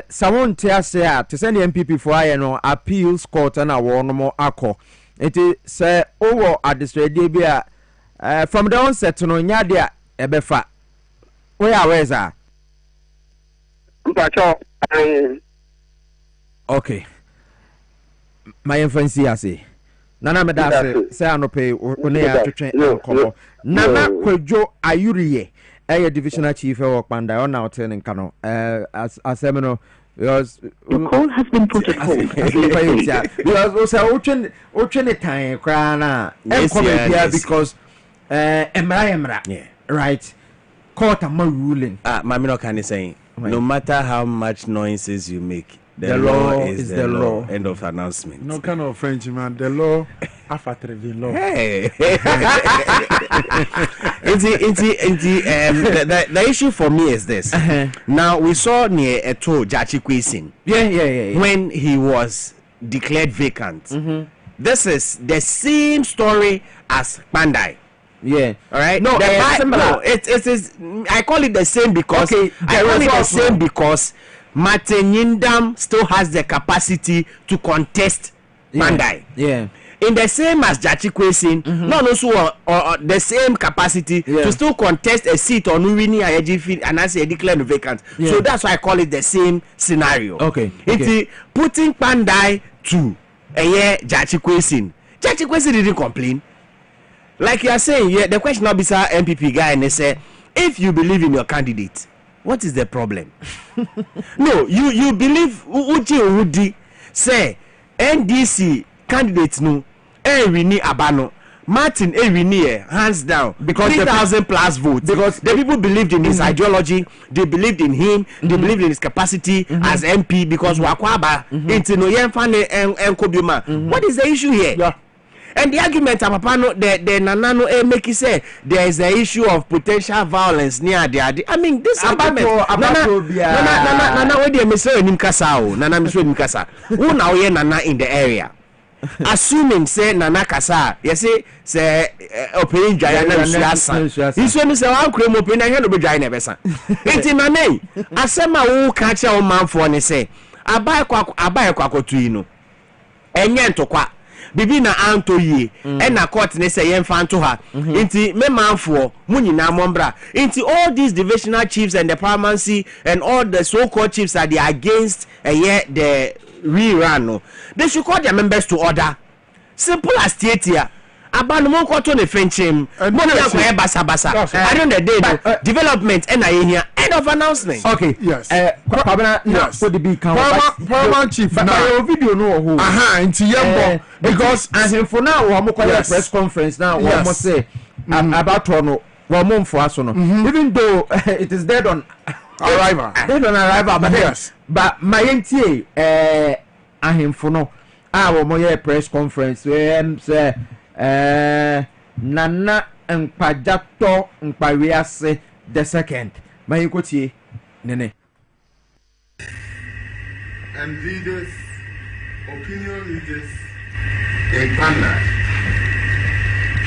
someone tia say to send the MPP for aye no appeals court na wo no mo akọ enti se owo administrative bia from the onset no nyade ebefa where is that? Okay. My infancy ase. Nana medase say anope one ya twetwen komo. Nana Kwejo Ayuriye divisional chief work panda on now turning kano asemino because the call has been put on hold. Because also ochene time kra na because emra yeah right court am ruling mami no can saying no matter how much noises you make the law is the law. End of announcement. No kind of French man. The law, after the law. Hey. The issue for me is this. Now we saw near Eto Jachi Kwesin. Yeah. When he was declared vacant. This is the same story as Pandai. Yeah. All right. No, it is. I call it the same because Martin Yindam still has the capacity to contest Pandai. Yeah. In the same as Jachi Kwesin, not also the same capacity to still contest a seat on Uwini Ayejifi and as a declared vacant. Yeah. So that's why I call it the same scenario. Okay. It's putting Pandai to Jachi Kwesin. Jachi Kwesin didn't complain. Like you are saying, the question now be sir MPP guy and they say, if you believe in your candidate, what is the problem? No, you believe Uji Udi say NDC candidates no Rini Abano Martin Rini hands down because 3,000 plus votes because the people believed in his ideology, they believed in him, they believed in his capacity as MP because Wakwaba into no Yemfane and Kobuma. What is the issue here? Yeah. And the argument Apapano the Nanano make you say there is an issue of potential violence near the I mean this argument Nana where they say Nimkasa Nana Miswe Nimkasa who now here Nana in the area assuming say Nana Kasa you say opening giant this one say one cream open and no be giant besa enti Nana asema who catch a man for ne say abai kwa kotuino enye ntokwa bibi na anto ye na court ne say yemfa nto ha nti me manfo munyina mombra nti all these divisional chiefs and the paramountcy and all the so-called chiefs are they against the rerun no they should call their members to order simple as theater abanu mo kwato ne fenchim mo na kwa basa I don't the day development and here end of announcement. Okay, yes. Kwabena na for the big paramount chief na video no ho nti yembo because as for now we mo press conference now we mo say about no we mo mfo aso no even though it is dead on arrival but yes but my ntie ahemfo no we mo press conference we say Nana Nkpajato Nkpawiase the second. Mayikotie Nene. And leaders, opinion leaders in Panda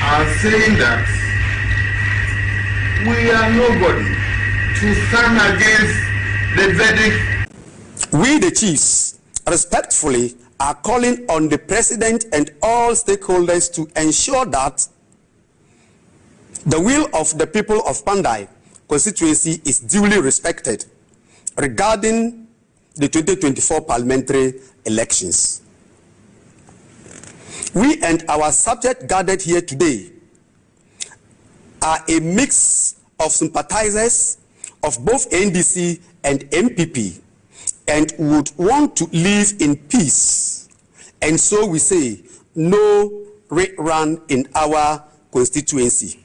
are saying that we are nobody to stand against the verdict. We the chiefs respectfully are calling on the president and all stakeholders to ensure that the will of the people of Pandai constituency is duly respected regarding the 2024 parliamentary elections. We and our subject gathered here today are a mix of sympathizers of both NDC and MPP and would want to live in peace. And so we say, no rerun in our constituency.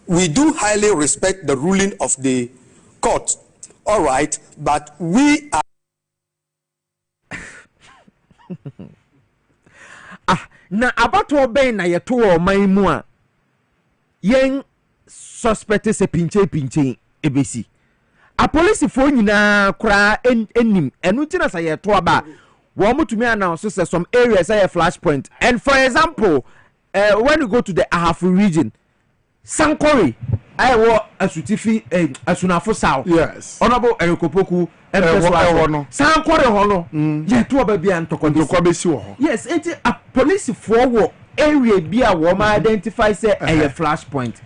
We do highly respect the ruling of the court, all right, but we are... na abato ben na yeto o man mu a yen suspect se pinche ebesi a police fo nyina kra enim enu tina sa yeto aba wo mutumi announce say some areas are flashpoint and for example when you go to the Ahafu region Sankore I wo asutifi asunafo saw yes honorable Erikopoku Sankore ho no yeto aba bia ntokwa besi ho yes it a police for wo area bia wo ma identify say a flashpoint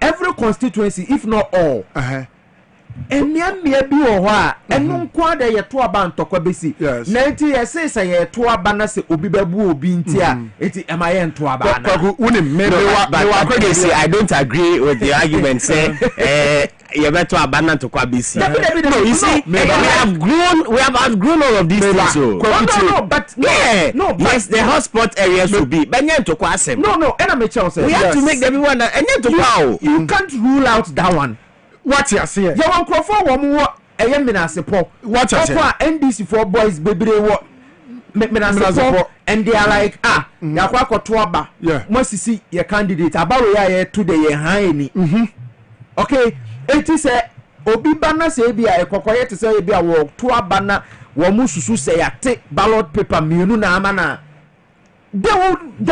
every constituency if not all eniamia bi wo ho a enu nko ada yeto aba ntokwa besi na nti yesi say yeto aba na se obi babu obi nti a eti am I ento aba na I don't agree with the argument say yebeto aba na ntokwa besi no you see we have outgrown all of these things so no but yes the hotspot areas should be but ntokwa asem no and I'm say we have to make everyone ntokwa you can't rule out that one. What you say? You want Crawford one more Minasipo. What you say? NDC for boys, baby, what Minasipo, and they are like, Yakwako Twaba. Yeah, must see your candidate about ya today, high. Okay, it is a Obibana Sabia, a cocoyet to say, be a walk to a banner, Wamusu say, a take ballot paper, Mununa Amana. They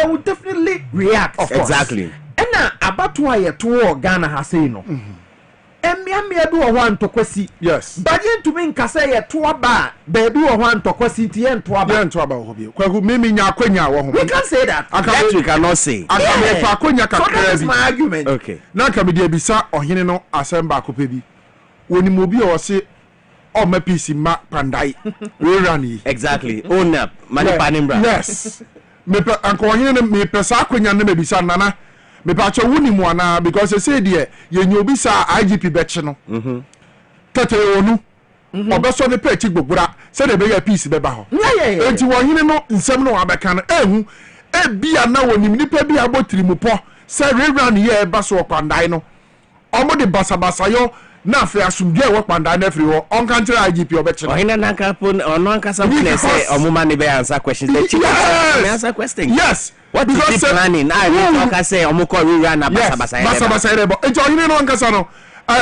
would definitely react. Exactly. And now, about to a yeto Ghana ha say no emia do ho antokwasi yes but yen to me nkasa yeto aba baby ho antokwasi ti yen to aba ho bi kwaku mimi nya akwanya wo ho we can say that that we cannot say akabe fa akwanya kakra bi so that is my argument okay na ka me de bisa ohene no asemba akopa bi woni mo bi o se o ma Piesie ma pandai we run exactly own up money panimra yes me pe anko ohene me pesa akwanya na me bisa nana me pa cho wuni mu ana because say there ye nyobi sa IGP beche no tete onu obeso ne pe chi gbogbura se de be ya Piesie be ba ho enti wo hine no nsem no abeka no ehu e bia na wonim nipa bia botiri mu po se rerun ye ba so kwandai no omo de basabasa yo na fe asumdie wo kwandai na free ho on kan tira IGP obeche no hine na kapon ono anka some place say omo man be answer questions the chief answer questions yes what is the planning I will talk say omo call rerun na basabasa rebo enti hine no ankasa no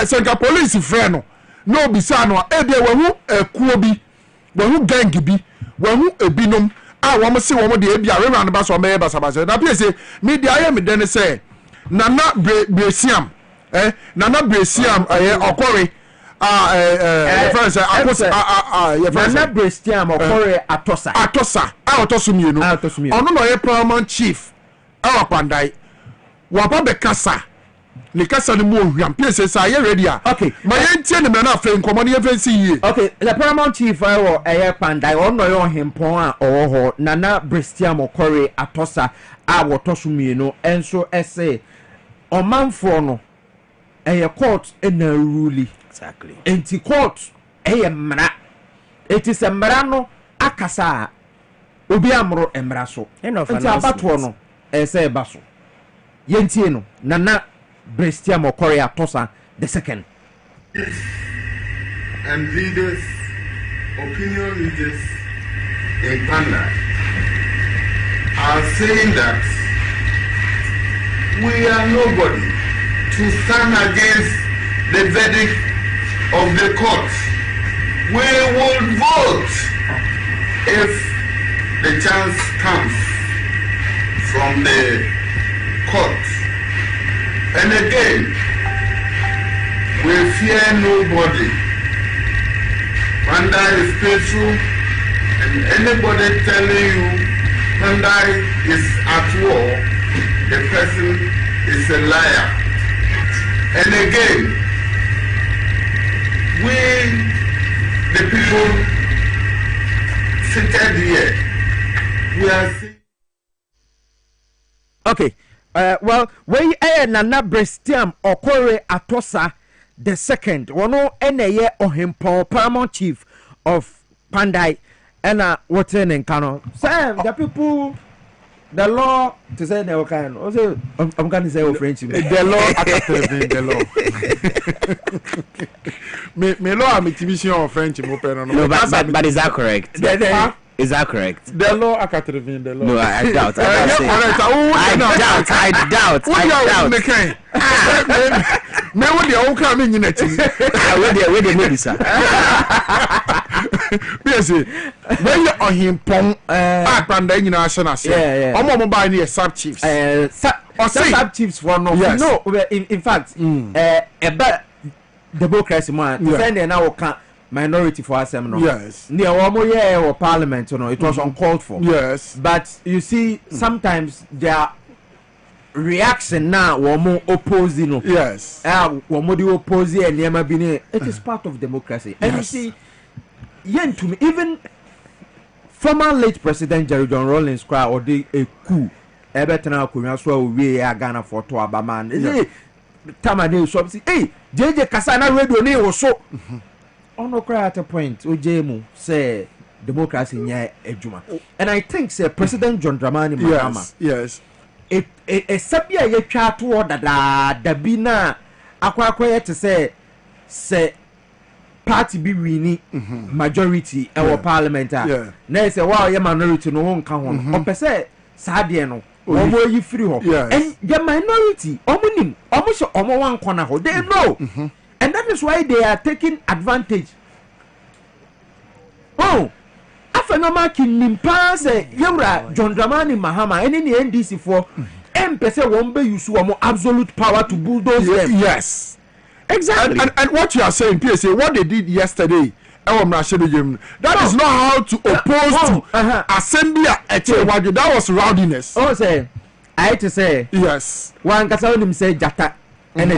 senka police frɛ no no bisa no e bia wahu ekuo bi wahu gang bi wahu ebinom a wo mo se wo mo de e bia rerun na baso me basabasa na Piesie media ya me den say nana bresiam nana bresiam okore friends nana bresiam okore atosa otosumienu ono no ye paramount chief awapandai wapa be kasa le kasa ni mo hwiam Piesie say ye ready okay ma ye ntie ni me na afa nkomo ne ye fancy yi okay the paramount chief wo pandai ono ye ohempon a owo ho nana bresiam okore atosa a wotosumienu enso ese omanfo no court na rule exactly enti court mra it is mra no akasa obi amro mra so enti abato no say baso yentie no nana brestiam okore atosa the second and leaders opinion leaders in Panda are saying that we are nobody to stand against the verdict of the court. We will vote if the chance comes from the court. And again, we fear nobody. Panda is faithful, and anybody telling you Panda is at war, the person is a liar. And again, we, the people seated here, we are seeing. Okay, well, we nana brestiam okore atosa the second. Wono eneye ohimpo paramount chief of Pandai, and what's in Kano. Sam, the people. The law to say no can also I'm going to say French the law the law me law am division of French mo pe no but is that correct is that correct the law akatrevin the law no I doubt I doubt me what the old come in unity we dey maybe sir Piesie when you on him pon Panda nyina ahye ase omo buy near sub chiefs sub chiefs for no no in fact eba democracy man defend na wo kan minority for asem no yes near omo ye or parliament no it was uncalled for yes but you see sometimes their reaction now womo oppose no yes womo di oppose e niam bi ne it is part of democracy and you see to me, even former late President Jerry John Rawlings cry or the a coup. Everton could so we are Ghana for to Abaman. Tamade so hey, JJ Kasana radio ne was so on no cry at a point. Ojemu say democracy nya ejuma. And I think say President John Dramani Mahama. Yes. A sabia ye twa to da bina akwa to say party be winning majority our parliament na say wow your minority no won kan ho o pese saade no omo yi free ho and the minority omunim omo so omo wan kona ho they know and that is why they are taking advantage afenoma kinim pa say yewra John Dramani Mahama eni ni NDC for empese won be use one absolute power to bulldoze them. Yes. Exactly. And what you are saying, Piesie, what they did yesterday, that is not how to oppose to assembly. That was rowdiness. Oh, say, I had to say, yes. One Casalim say Jata, and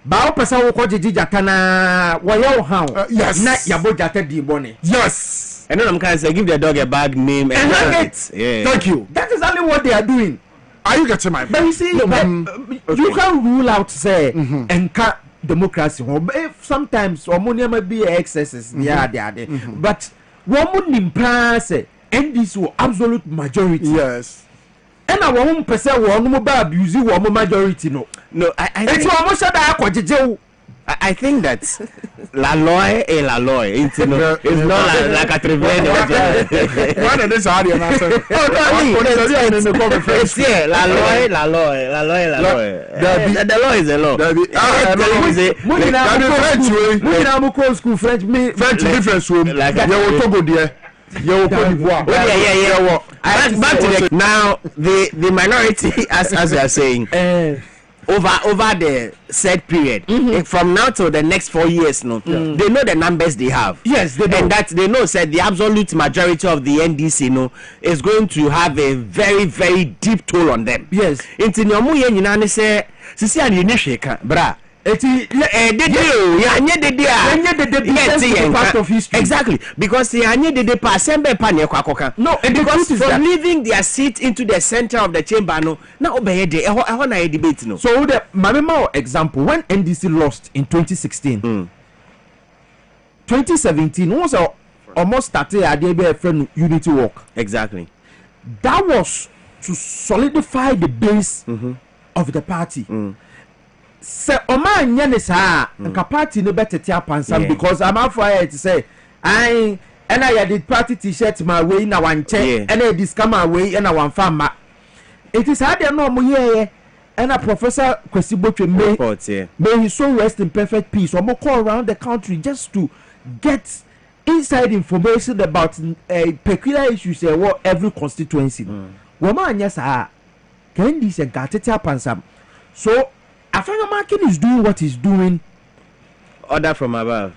Bao Pasa will call Jata na Wayo how. Yes. Not Yabo Jata di Bonnie. Yes. And then I'm kind of say, give the dog a bag name and yeah. Thank you. That is only what they are doing. Are you getting my point? But you see, you can rule out, say, and cut democracy. If sometimes or money may be excesses, but one would impress and this will absolute majority. Yes. And I won't perceive one more abuse one majority. No, it's almost I think that la loi et la loi. It's not like a trivene. One of this audio answer. La loi. The law is the law. French difference room. Like back to the now the minority as you are saying. Over the said period, from now to the next 4 years, they know the numbers they have. Yes, they know. And that they know said the absolute majority of the NDC, is going to have a very, very deep toll on them. Yes. Into Nyomu Yenani say, Sisi and Unisheka, bra. Part of history. Exactly, because no, because from leaving their seat into the center of the chamber, now obey a debate. No, so the Mamema example when NDC lost in 2016, 2017 was almost started a DBF unity work. Exactly, that was to solidify the base of the party. Se oman nyane saa nka party no betete apansam because I'm afraid to say I did party t-shirt my way na wanche and I discount my way and I want farm. It is hard no mo ye and a Professor Kwesibotwe may he so rest in perfect peace or more call around the country just to get inside information about peculiar issues what every constituency. Woman yes can this gatete apansam. So Afanga Markin is doing what he's doing. Order from above.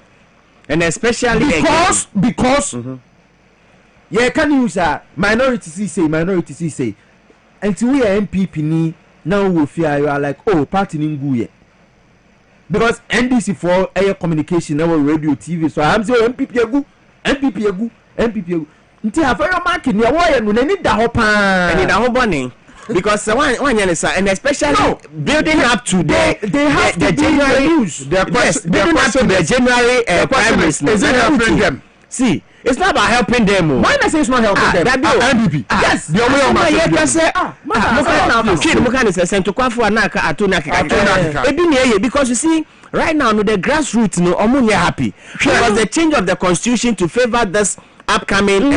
And especially because yeah, can use minority say until we are MPP ni now we fear you are like party ningu because NDC for air communication our radio TV so I'm saying MPP egu until Afanga Markin ya why no need da hopa and da hoboni. Because one and especially building up to the January news. Building up to the January primaries. Is it helping them? See, it's not about helping them. Why I say it's not helping them? NDP. Yes. The way of because you see, right now, the grassroots, happy. Because the change of the constitution to favor this upcoming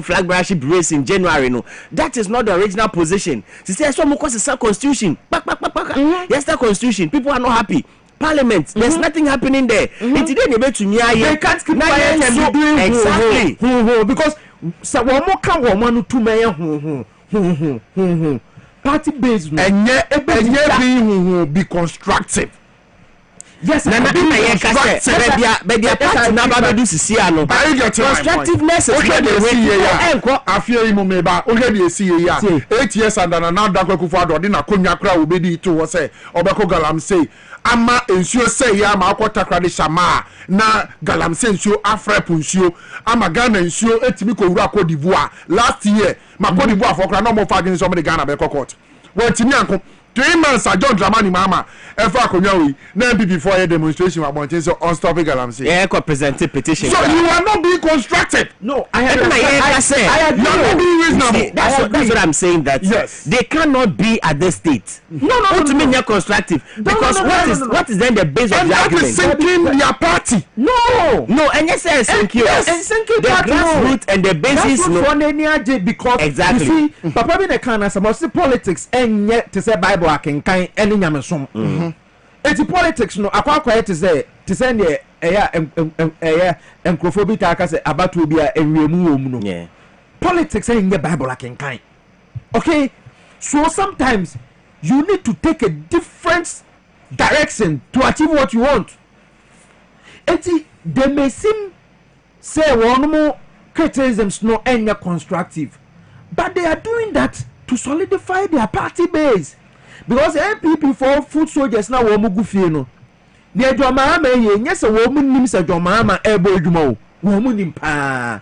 flag bearership race in January, that is not the original position. She says, so because it's a constitution. Yes, the constitution. People are not happy. Parliament, there's nothing happening there. They can't keep quiet and be doing exactly because party based and be constructive. Yes, constructiveness is what they I fear him, Meba. Already see 8 years and now Dako Fado, Dina Kunya Kra will be to was say, Obako Galam say, Ama ensure say Yama Kota Kradishama, na Galam Sensio, Afra Punsio, Ama Ghana ensure Etimiko Rako d'Ivoire. Last year, my Cote d'Ivoire for Crano Fagin somebody Ghana Bekokot. Well, Timianko. 3 months I John Dramani Mama Efa Konyawi na before a demonstration about so unstoppable Galamsey. Yeah, presented petition. So you are not being constructive. No, I agree. You are not being reasonable. That's what I'm saying. That yes, they cannot be at this state. No. What to mean you're constructive? Because what is then the base of the argument? That is sinking their party. No, and yes, sinking. Yes, sinking the grassroots and the basis. Because exactly. You see, Papa be the kind of some politics and yet to say Bible. Any nyamesom eti politics no akwa to say the enkrofo taka say abatu bi a enwemu wo mu no politics ain't the Bible akenkan okay So sometimes you need to take a different direction to achieve what you want. And they may seem say one more criticisms no any constructive, but they are doing that to solidify their party base. Because MPP for foot soldiers now womu gufie no. Ne adwamama ye nyese womu nim se adwamama ebo adwuma womu nim pa.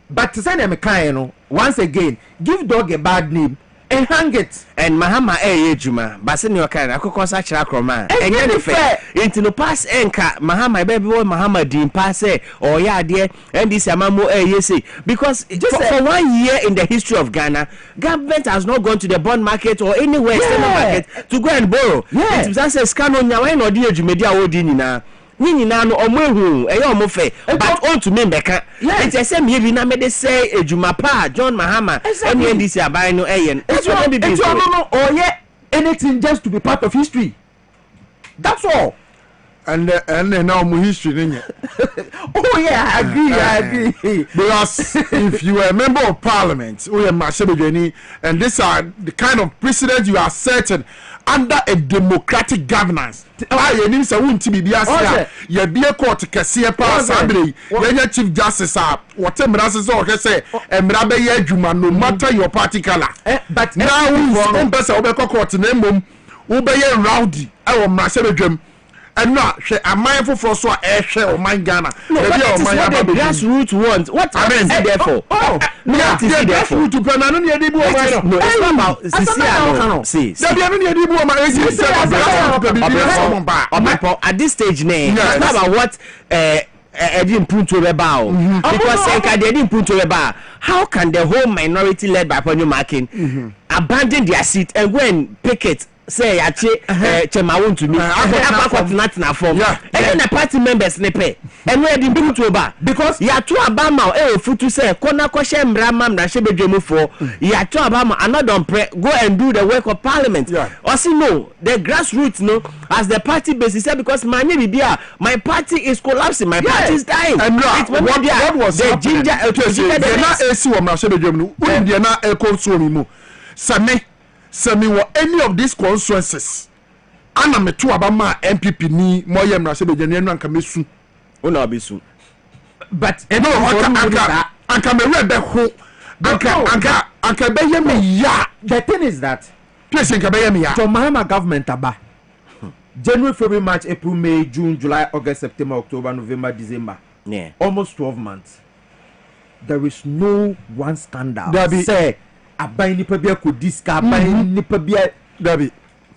But say na me kan no, once again, give dog a bad name and hang it. And Mahama juma but se ne okan akoko sa kira kroma enye ne fe into no pass enka Mahama baby boy Mahama din pass or ya de and this amamo say because just for 1 year in the history of Ghana, government has not gone to the bond market or anywhere external market to go and borrow. It was say scan on ya when no di adwumedi a wodi nyina nyina no omohu eya omofe but on to me beka it say me bi na me de say ejuma pa John Mahama and this abai no eyen it's no or yeah anything just to be part of history, that's all. And now my history oh yeah, I agree because if you are a member of parliament and these are the kind of precedent you are setting under a democratic governance. You need to you be a court kesiye pa assembly you chief justice whatever say no matter your party color. But now we person obeko court na mom we be rowdy e wo mrase and no a mindful for so or my Ghana. No, what is what the grassroots want? What I mean therefore? What is therefore? To plan no need no it's not about at this stage it's not about what didn't put to the bow because they didn't put to the bar. How can the whole minority led by Ponyo Makin abandon their seat and go and pick it? Say ache chema want to me not na form and the party members ne pay and where the people to ba because ya to abama futu say kona kwhye mrama mrahye bedwemu for ya to abama another go and do the work of parliament or see no the grassroots no as the party base said because my party is collapsing, my party is dying and what was the ginger they na esi wo mrahye bedwemu no they na ekonsumi mu semi were any of these constituencies ana me to abama MPP ni moye mrase bejane no anka mesu una obisu but no anka me rebe ho anka be ye me ya. The thing is that please anka be ye me ya to Mahama government aba January, February, March, April, May, June, July, August, September, October, November, December, almost 12 months. There is no one scandal say abai nipa bia ko diska abai nipa bia dabi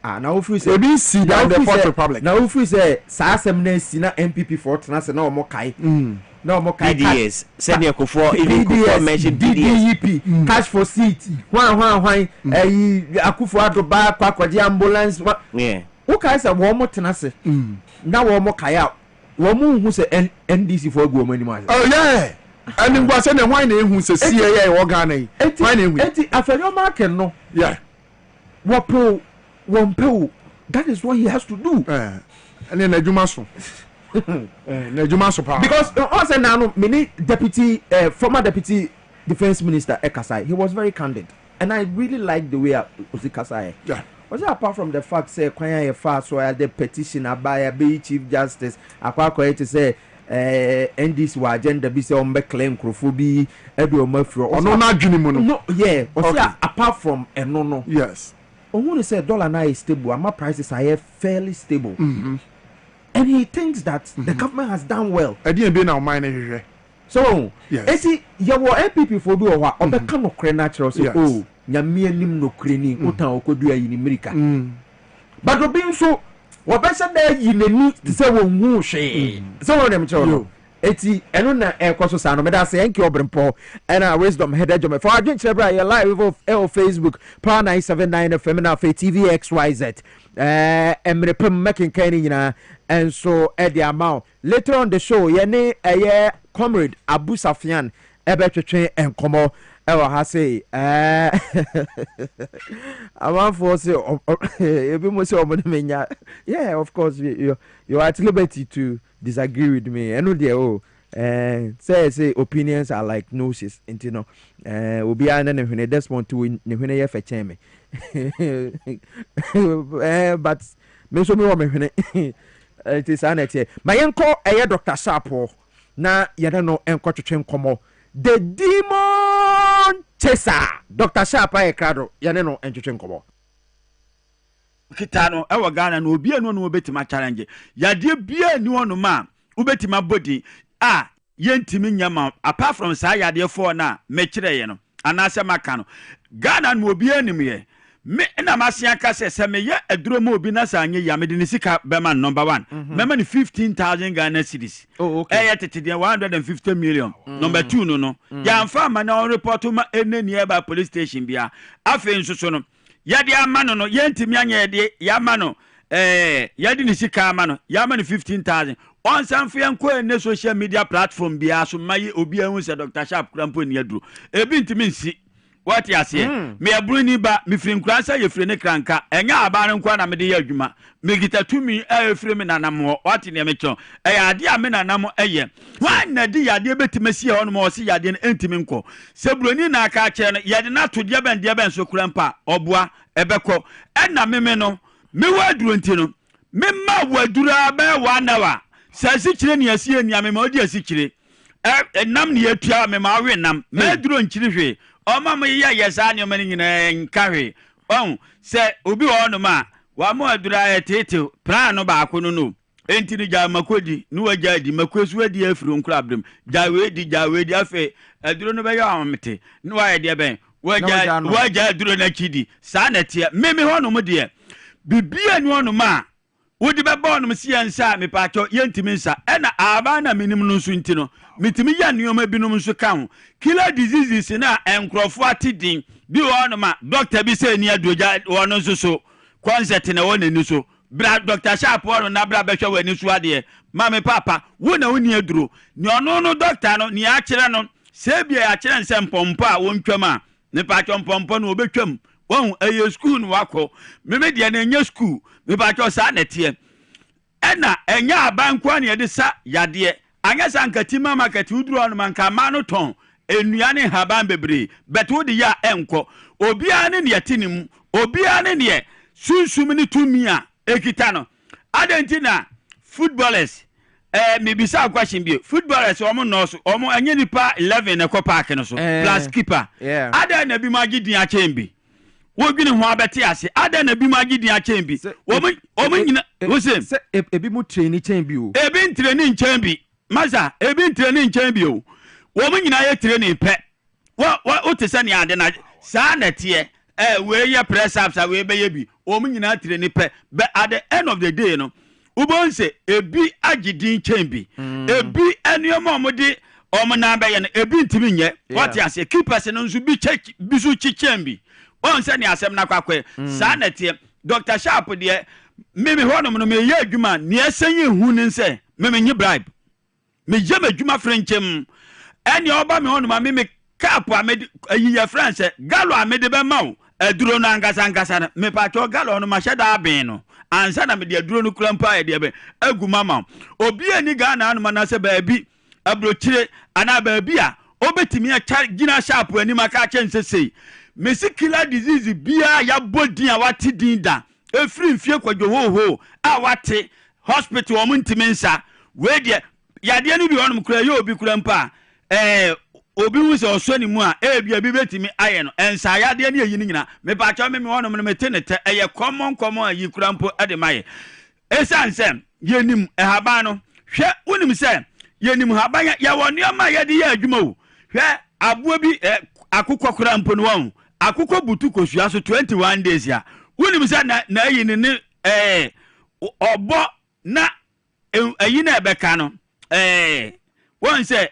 na ofri say ebi see down the Fourth Republic na ofri say sa asem na si na MPP for tena se na omo kai na omo kai PDS send your for even Kufuor mention DDEP cash for seat hwan Akufo adoba kwakwadi ambulance who kai say wo mo tena se na wo mo kai a wo mo hu say NDC for go mo animo oh yeah and in was any wine who says CIA organ wine afero market no what pro one pro that is what he has to do and then Najumaso because also now many deputy former deputy defense minister Ekasai, he was very candid and I really like the way Osi Kasai was it apart from the fact say kwanya fast so the petition abaya be chief justice akwa to say NDC wa agenda bi say on be claim crofobia edu o mafro ono na adwene mu no apart from no yes who say dollar now is stable and my prices are fairly stable and he thinks that the government has done well be now mine so yes you MPP for do wa obeka no kre natural say oh nyame anim no kre ni utan okodu ayi ni America but obi so wabesha da yi nani say wonhu hwe so won dem cho eti eno na ekoso sa no me da say enki obrempo and wisdom head jome for agent chelebra you live on Facebook Power 979 FM na TV XYZ emrepem making kan nyina and so e the amount later on the show ye ne comrade Abu Safian ebe twetwe enkomo ewa ha say awan for say ebi mo say omo menya yeah of course you are at liberty to disagree with me eno there say opinions are like noses into no obi ana ne hwene Desmond to ne hwene ye feche me but me so me wo me hwene it is anete my enko Dr. Sharpo na yada no enko twetwe nkomo the demon chaser Dr. Sharp Okrah yane no entwetwe nkomo kitano ewo Ghana no obi anu no obetima challenge yade bia ni wono ma obetima body yentimi nyama apart from sa yade for na me kire ye no anase maka no Ghana no obi anim ye me na masia ka se me ye aduro ma obi na sa anye ya me de sika bema number 1 mema ni 15,000 Ghana cedis tete 150 million number 2 no ya mfa ma na report ma eneni eba police station bia afi nsoso no yade amano no yentimi anya yade yamano yade ni sika amano yamano 15,000 on sanfo yanko ene social media platform bia so maye obi ehun se Dr. Sharp krampo ni aduro ebi ntimi nsi what you say me abruni ba me firi nkransa ye firi ne kranka enya abare nkwa na me de ye adwuma me gita tumi firi me nanam what ne me chon ade a me nanam eye wan na di yade betimasi he hono o se yade entimi nko se broni na aka che no yade na to de ben so krampa oboa ebeko na me no me waduro ntino me ma wadura ba wanawa se si kire ne asi ania me ma odi asi kire nam ne yatua me ma we nam me duro nkire hwe Oma mo ya yesa ni omani nyina nkahwe se obi wo no ma wa mo adura tete plan no ba ko no enti ni ja makodi ni wa ja di makwesu adi afiro nkura abdem jawe di afe aduro no be ya amete ni wa ye de ben wa ja aduro na chidi sa na tie meme ho no mo de bibia ni ono ma wodi be ba no mo si ansa me pa cho yentimi nsa na aba na minim no nso ntino mitimi ya nioma binom nso kan killer diseases na enkrofo atidin bi wono ma doctor bi se ni adoja wono nso so concert na wona ni so bra Dr. Sharp wono na bra behwe wani so ade ma me papa wona woni aduro ni ono no doctor no ni a kire no se bia ya kire nse mpompo a wontwam a ne pa cho mpompo no obetwam won eye school no wako me de na enya school me pa cho sa na tie ena enya abankwa ne de sa yade anya sankati mama kati uduru anu manka manu ton enuane haban bebre betu di ya enko obia ne ne yetinim obia ne ne sunsum ni tumia ekita no adentina footballers me bisa question bi footballers omo no so omo anya nipa 11 na ko park no so plus keeper ada na bi magidin a chembi wodwini ho abeti ase ada na bi magidin a chembi omo nyina wo se ebi mu training chembi o ebi training chembi Maza, ebi training champion. Woman nyina ye training pe. What is any ade na sa na tie we ye press ups we be ye bi. Woman nyina training pe. But at the end of the day no, ubon say ebi agidin chambi. Ebi enyomo omode omo na be ye no ebi ntimi nye. What you say keepers no nso bi check bisu chichembi. Won say ni asem na kwakwe. Sa na tie Dr. Sharp de me honom no me ye adwuma ne asenye hu ne nse me nye bribe. Me jema djuma frenchem eni oba me hono ma me cap amedi ayiya france galo amedi be mawo aduro no angasa na me pa cho galo no ma sheda abin no ansa na me de aduro no krampa e de be agu mama obi ani Ghana anu na se baabi abrochire ana baabi a obetimi a gina sharp ani maka chense sei me sikila disease bia ya bodin a wate din da efri mfie kwadwo ho a wate hospital o muntimi nsa we de yade ni bi wonum kura ye obi kura mpa obi hu se osoni mu a bia bi betimi aye no ensa yade ni eyi ni nyina me pa cha me wonum no metenete eye common ayi kura mpo ade maye esanse yenim ehaba no hwe unim se yenim haba ya woni ama yade ye adwuma wo hwe abo bi akukọ kura mpo no won akukọ butu kosua so 21 days ya unim se na eyi ni obo na eyi na ebeka no won say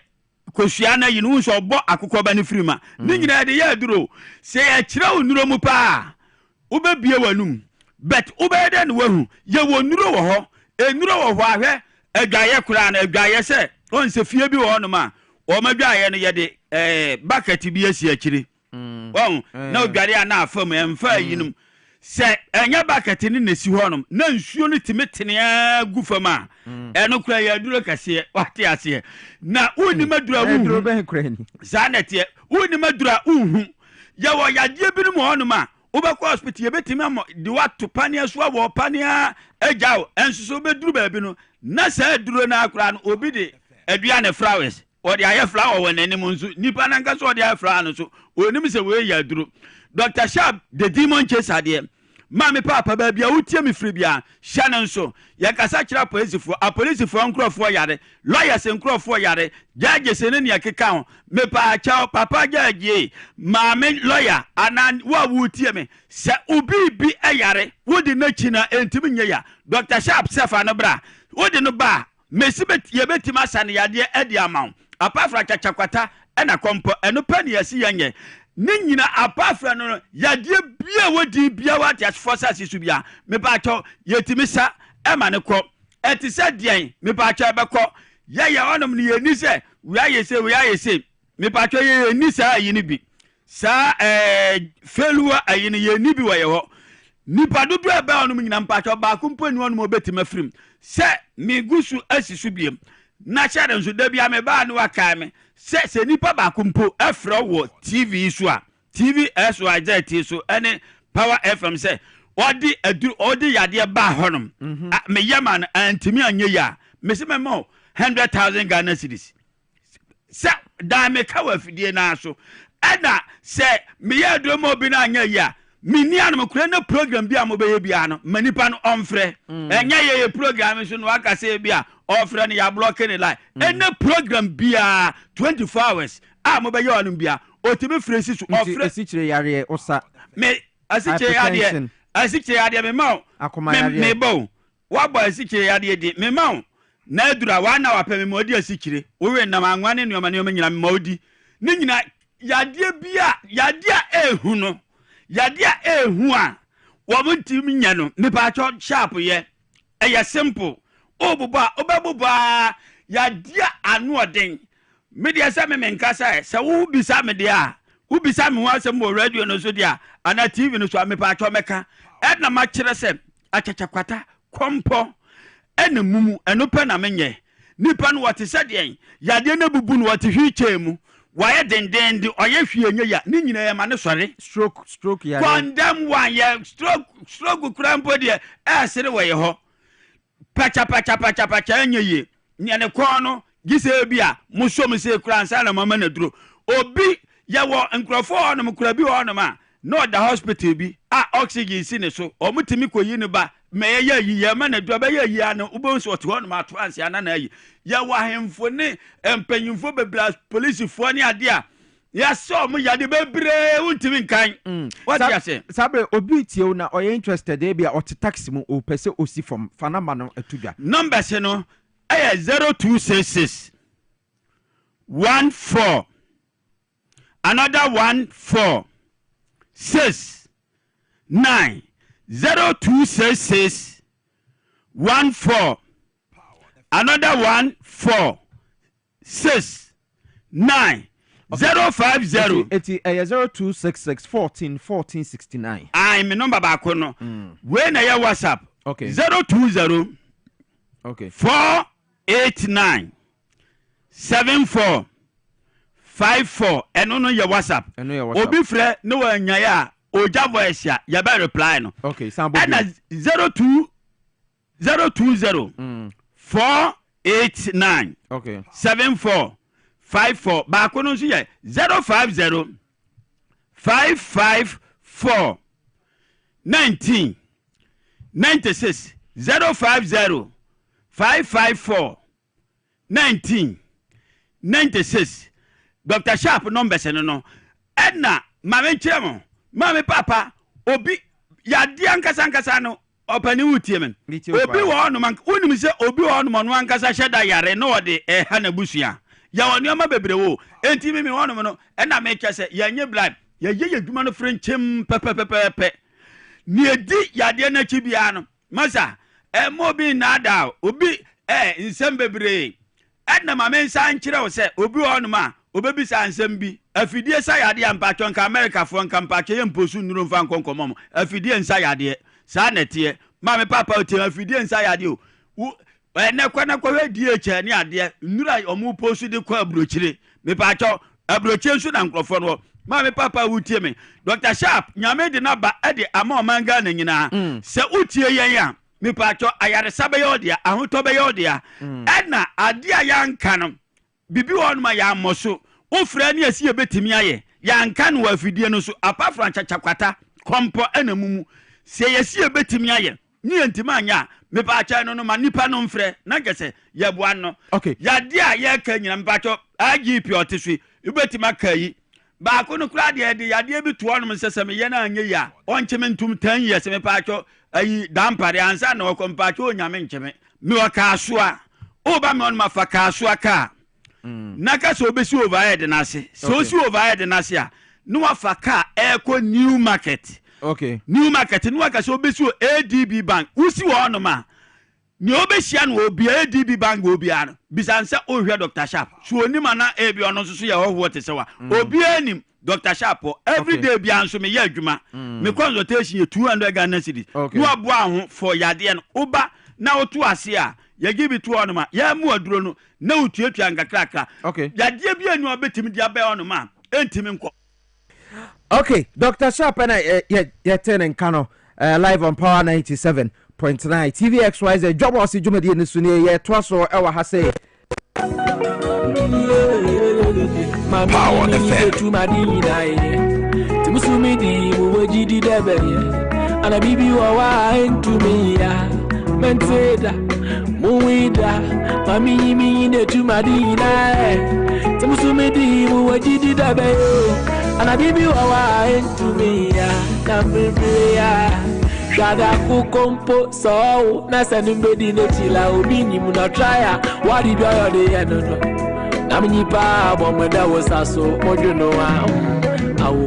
kosua na yi no so obo akukọ ba ne firima ni nyina de ya duro se ya kira onuro mu pa ubebie wanum bet ubede ne wahu ye wonuro wo ho enuro wo ho ahwe adwaye kura na adwaye se won se fie bi wo no ma o madwaye no ye de bucket bi asi akire won na odware ana afam emfa yinum se enya bucket ni na si honom na nsuo no timetene gu fama eno kura ya duro kase wate ase na uni madura duro ben krani zanete uni madura uhu ya wo yade bi no honom a ubekọ hospital yebetimi am di wato pania so wo pania ejaw ensuso beduru ba bi no na sa duro na akura no obi de aduane flowers odi aye flower wonani mu nso nipa na nka so odi aye flower no so onim se we ya duro Dr. Sharp the demon chaser de mami papa ba bia utie mi firi bia hya nso ye kasa kira police fo nkrofo yare lawyers nkrofo yare judges ne ne akeka ho me pa cha papa judge mami lawyer anan wa wutie me se ubi bi ayare wodi na china entimi nya ya Dr. Sharp sefa no bra wodi no ba mesibet ye betima sane yade edi amaw apafra chachakwata ena kompo eno pani yasi yanye ni nyina apafra no yade bia wodi bia wati asfosa sisu bia me ba cho yetimi sa ema ne ko etise dian me ba cho ebeko ye onom ni yeni se we ayese me ba cho ye ni sa ayini bi sa felua ayini ye ni bi wa ye ho nipa dodo ebe onom nyina mpa cho ba kumpo ni onom obetima frim se mi gusu asisu biem na chare nso da bia me ba ne waka me se nipa ba kumpo afro wo TV so a TV SYZ so ene Power FM se odi yade ba honom me yaman antimi anye ya me se me mo 100,000 Ghana cedis se da me ka wa fidie na so ena se me ya do mo bi na anye ya mini anum kure na program bi amobeye bia no manipa no omfre enya ye program so no aka se bia ofre no ya block ni line ene program bia 24 hours amobeye onum bia otimi fresi so ofre asichire yare osa me asichire yade me ma me bo wa bo asichire yade di me ma na adura wa na wa peme modi asichire wo we na manwane ne omane nyina me modi ni nyina yade bia yade ehu no yade ehu a wo mutimi nya no nipa cho sharp ye eye simple obuba obabuba yade anu oden media sa me menkasa se wo bisa me dia wo bisa me ho asem bo radio no so dia ana TV no so mepa cho meka na ma kire se achachakwata kompo ena mumu eno pe na menye nipa no wote se de yade na bubu no wote hwiche mu waye denden di oye hwie nye ya ni nyina ya ma ne sore stroke ya condemn one ya stroke krampo de sere waye ho pacha nye ye nyane ko no gise bia musom se kransa na mama na duro obi ya wo nkrofo no mkura bi wo no ma no the hospital bi oxygen si ne so omutimi koyi ne ba me ya yi ya ma na duro ba ya yi ana ubonso oto no ma to anse ana na yi ya wa hemfo ne empanyimfo bebla police fo ne ade a ya so mu ya de bebre untimi nkan what you say sabe obi tie na o interested e bia o taxi mu o pese o si from fanama no atudwa number se no 0266 14 another 14 6 9 0266 14 another 14 6 9 050 0266 14 69 I me number back no when na ya WhatsApp okay 020 okay 489 74 54 eno no ya WhatsApp obi frɛ no wa nyaya oja voice ya ba reply no okay sambo and 020 489 okay 74 54 back no so ya 050 554 19 96 050 554 19 96 Dr. Sharp numbers no edna mame nkyeremo mame papa obi yade ankasa no opani wutie men obi wo no man unim se obi wo no no ankasa hyeda yare no ode ha na busua ya woni oma bebre wo enti mi wo no no edna me kyese ya nye blood ya ye adwuma no frenchem pepepepe ni edi yade na chibia no masa mo bi na da obi nsem bebre edna mame nsa nkyere wo se obi wo no ma obebisa ansem bi afidie sayade ampatwo nka America fo nka mpatwo ye mposu nuru mfa nkonkomo afidie nsayade sa nete ma me papa o te afidie nsayade o ene kwana kwa die eche ne ade nura omu posu de kwa abrochire me patwo abrochire nso na nkrofo no ma me papa wutie me Dr. Sharp nyame de na ba ede ama o manga na nyina se utie yen ya me patwo ayare sabe yodia ahoto be yodia ena ade ayanka no bibi wonu ma ya moso ofra ne asi ebetimi aye yanka no afidie no so apart from chachakwata kompo ena mumu se yesi ebetimi aye ni entima anya me patwo no ma nipa no mfre na gese yeboa no ya de a ye ka nyina me patwo IGP otiswi ebetima kai ba ko no kura de ya de bi to no sesem ye na anye ya oncheme ntum 10 years me patwo ayi dampare ansa na okompatwo onyame ncheme me waka soa oba me on mafaka soa ka naka so obesi overhead na se so si overhead na se a no wafaka eko new market new market no waka so obesi ADB bank usi wo no ma ni obehia no obi ADB bank obi an bisanse ohwe Dr. Sharp so onima na ebi ono so ye hoho te wa obi anim Dr. Sharp every day bi anso me ye adwuma me consultation ye 200 Ghana cedis no aboa ho for yade no oba na otu ase a ye give it to onoma ye mu aduro no na otuatua ngakrakra yade bi anu obetimi dia ba onoma entimi nko. Okay, Dr. Sharp and I turning Kano live on Power 97.9 TVXYZ Dwabo Ase Jumadi in the Sunni ye twaso ewa hase Power FM to Madina Timusumidi wajidi debe ana bibi wa into me ya menteda muida mami mi to Madina Timusumidi wajidi debe ana bibi wa into me ya na bibi ya Shada kukompo so na sanubedi ne chila obini muna trya wadi do yo de no na mnipa bomeda wosaso mojuno wa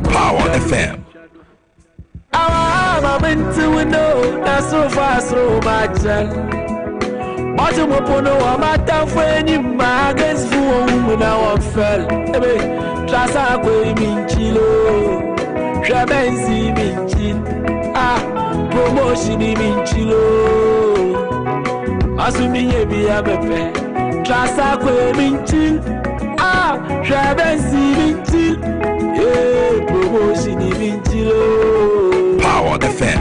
Power FM awa mamentu window na so far so much but mo pono wa mata fweni magas fu wo na wa fel ebe trasa ko minchilo shabenzi minchil promotion minchilo asumi yebi abepe trasa ko minchil shabenzi minchil promotion minchilo Power FM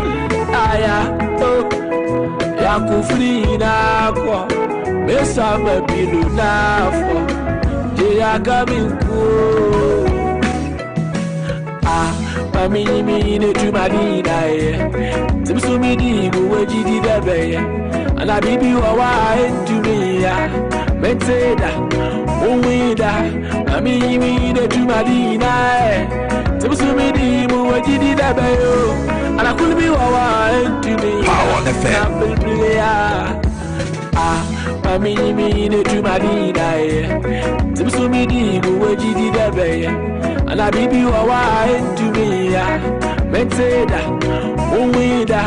aya ya kufri na kwa mesa mabilu na fo ya kaminku mami mi ne tu madina ye timsumidi wajidi debe ye ana bibi wa into me ya menteda uwida mami mi ne tu madina ye timsumidi wajidi debe yo ana kulbi wa into me Power FM ya mami mi ne tu madina ye timsumidi wajidi debe ye ana bibi wa into me ya menteda uwida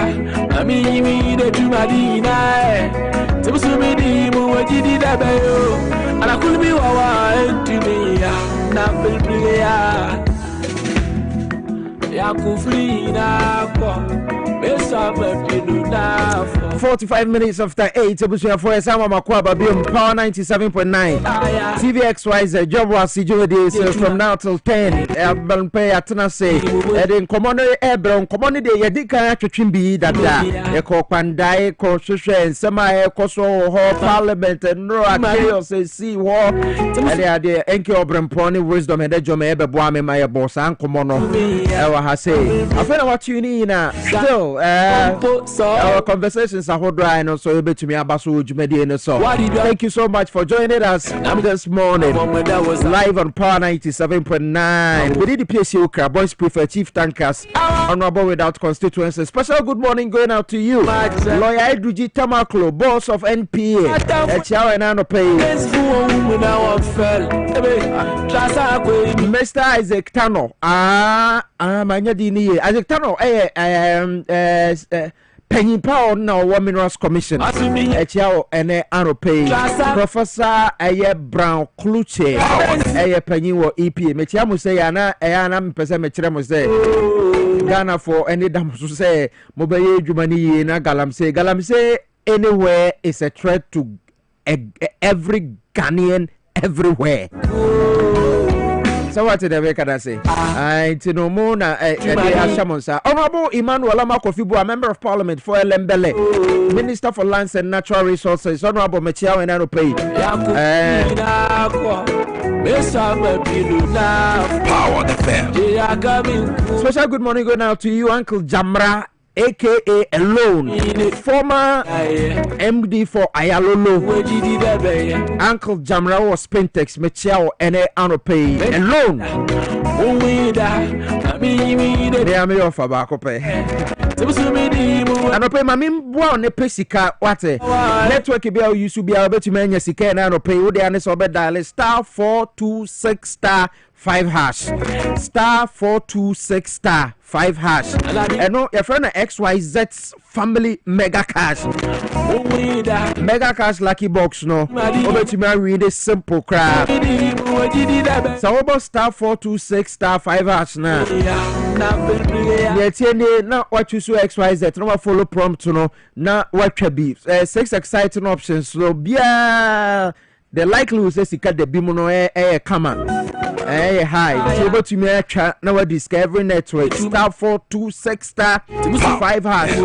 mami mi de tumadina tibusumidi wajidi dabayo ana kulbi wa into me ya na bilbi ya kufri na ko 45 minutes after 8 ebusu for Sama Makwaba Biom Power 97.9 TVXYZ Dwabo Ase Jumadi from now till 10 Urban Pay Atena say in common Ebron common day Yadika Chimbi dada Eko Pandai ko Shushe and Sama Eko so Parliament and no chaos see war and Enki Obram Pony wisdom and Ejome Ebe Boame Maya Boss and Komono Ewa Hase I feel what you need still our conversations are hot right now, so able to me abaso jumedi and so. Thank you so much for joining us this morning live on Power 97.9. We did the Piesie Okrah Boys Prefer Chief Tankers Honorable Without Constituency. Special good morning going out to you, Lawyer Edruji Tamaklo, boss of NPA. Mr. Isaac Tano. Isaac Tano, Penyipa on now Minerals Commission. Echiao ene anopay. Professor Aye Brown Cluche. Aye Penyiwo EP. Mechiamu say ana mpese mechiremu say. Ghana for any dam to say Mobaye Jumani na Galamse anywhere is a threat to every Ghanaian everywhere. So what did I say? I no more na Shamonsa. Honorable Emmanuel Amakofibu, a member of parliament for Lembele, Minister for Lands and Natural Resources, Honorable Mechiao and Anopay. Power the fam. Special good morning going out to you, Uncle Jamra, aka Alone, former MD for Ayalolo. Uncle Jamra was Pentex, Mechiao, and Anopay Alone. They are me off about Anope mamim bua ne pesika wate network be you should be able to menya sika na anope wo de ane so be dial star 426 star 5 hash star 426 star 5 hash eno your friend XYZ family mega cash lucky box no obetumi read a simple crap so about star 426 star 5 hash na yetiene na what you so XYZ no follow prompt no na what be 6 exciting options so bia the likelihood say sika de bi mu no kama high so but you may try now discovery network star 426 star 5 hash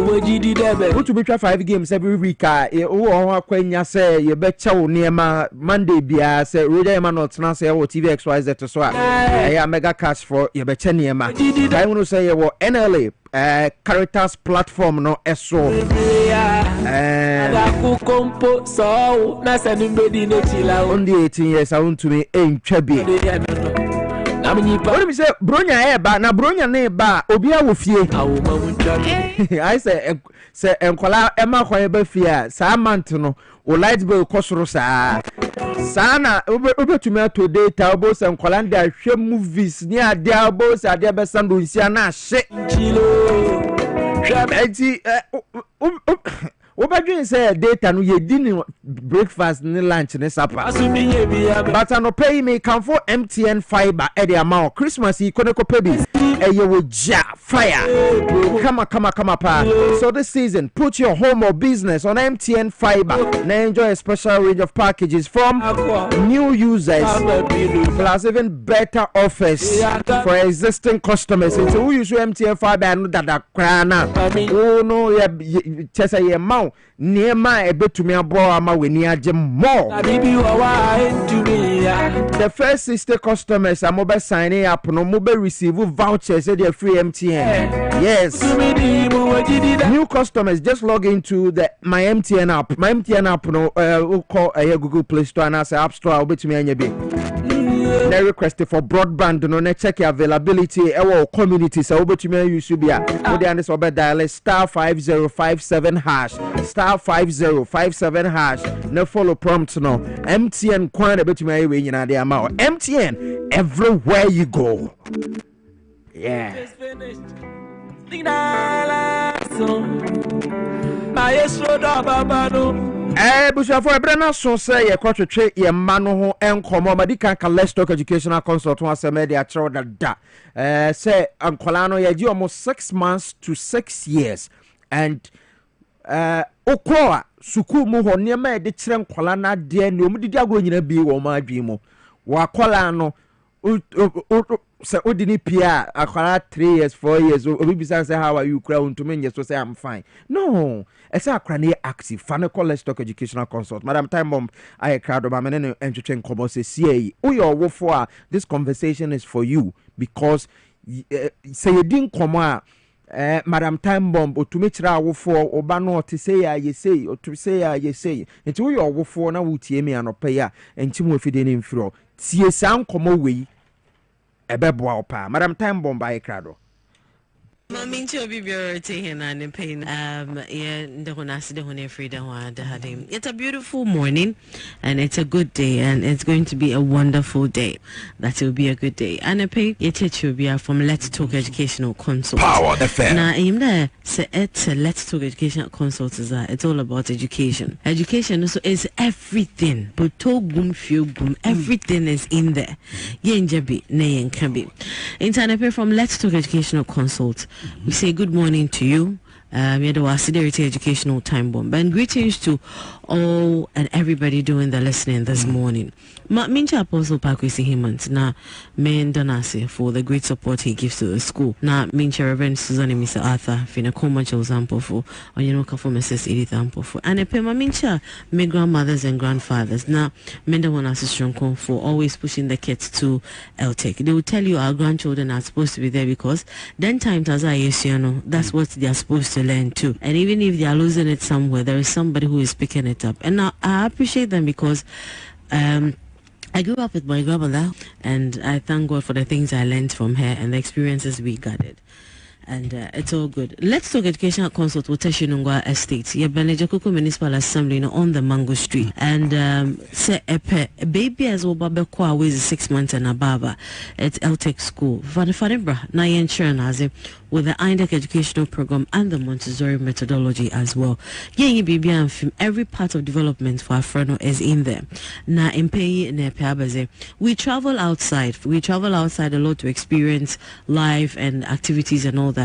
what to be try 5 games every week akwanya say you betcha wo niema Monday bia say roja man not na say wo TV XYZ to so mega cash for you betcha niema I want to say you NLA Caritas platform no eso only 18 years I want to be in Chebi. What me say bronya ba na bronya ne ba obi a wo fie I say enkola ema kwa ba fie sa month no o light bill kosoro sa na obetumi to data obo se enkola nda hwe movies ni ade obo se ade be sando nsia na hye enti Obadwin say data no ye din breakfast ni lunch ni supper but no pay me come for MTN fiber e dey amount Christmas e koneko pebi ye wo ja fire come pa so this season put your home or business on MTN fiber and enjoy a special range of packages from new users plus even better offers for existing customers so who use MTN fiber and that krana oh no ye chesa ye mount Niema ebetumi abo ama weni aje more. The first 60 customers are mobile signing up no mobile receive vouchers at their free MTN. Yes. New customers just log into the my MTN app. My MTN app no we'll call Google Play Store and as App Store obetumi anyabe. They requested for broadband no na check availability our community so obetumi use bia. We dey understand about dial star 5057 hash star 5057 hash no follow prompt no MTN kwan obetumi we nyina dey ama MTN everywhere you go. Yeah. Busha for Brena so say ye kwatwetwe ye ma no ho enkomo madika ka Let's Talk Educational Consult one say media throw da say ankola no ye gi almost 6 months to 6 years and okwa suku mu ho ne ma de kire nkola na de ne omudidi agro nyina bi wo ma adwi mu wa kola no say odini pia akwara 3 years 4 years obi bisa say how are you kra untume nye so say I'm fine no esa akwara ne active fan call Let's Talk Educational Consult madam time bomb I crowd ma me ne entwetwe nkomo say see uyo wofo a this conversation is for you because say yedin nkomo a madam time bomb otumi kira awofo oba no te say ya ye say otu say ya ye say enti uyo wofo na wutie me anopa ya enti mo afide ne mfiro tie san nkomo wei ebeboa opa madam time bomb by crowd Mammy to be rotating and pain. The honest, the honey freedom. It's a beautiful morning, and it's a good day, and it's going to be a wonderful day. That will be a good day. And a pay it will be from Let's Talk Educational Consult. Power FM. Now, in there, say it's a Let's Talk Educational Consult. It's all about education. Education also is everything. But everything is in there. Yenjabi, ne yenkabi. Internet from Let's Talk Educational Consult. We say good morning to you. Dwabo Ase Educational Time Bomb. And greetings to all and everybody doing the listening this morning. Mincha Apostle Piesie Okrah na men donase for the great support he gives to the school. Na Mincha Reverend Susan and Mr. Arthur fina koma example for onyenuka for Mrs. Edith Ampo for. And pema Mincha me grandmothers and grandfathers. Na men donase strong for always pushing the kids to LTech. They will tell you our grandchildren are supposed to be there because then times as I know that's what they are supposed to learn too. And even if they are losing it somewhere, there is somebody who is picking it up. And now I appreciate them because I grew up with my grandmother, and I thank God for the things I learned from her and the experiences we gathered. And it's all good. Let's Talk Educational Consult with Teshinungwa Estate. Yebenejakuku Municipal Assembly on the Mango Street. And say a baby as well babe kwa with 6 months and above. It's LTech School. Fanifadebra na yenchern with the INDEC educational program and the Montessori methodology as well. Yengi baby and film every part of development for Afrano is in there. Na impeyi ne peabaze. We travel outside. We travel outside a lot to experience life and activities and all that.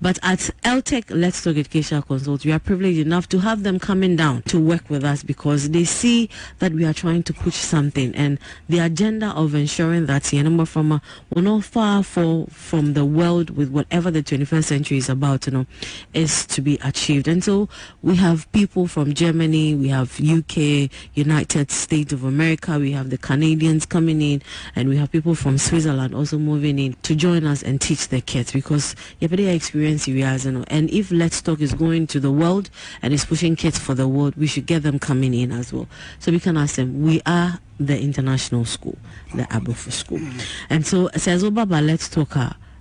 But at LTech Let's Talk Educational Consult, we are privileged enough to have them coming down to work with us because they see that we are trying to push something, and the agenda of ensuring that we're not far from the world with whatever the 21st century is about, is to be achieved. And so we have people from Germany, we have UK, United States of America, we have the Canadians coming in, and we have people from Switzerland also moving in to join us and teach the kids because experience and if Let's Talk is going to the world and is pushing kids for the world, we should get them coming in as well. So we can ask them, we are the international school, the Abofo school. And so says Baba, Let's Talk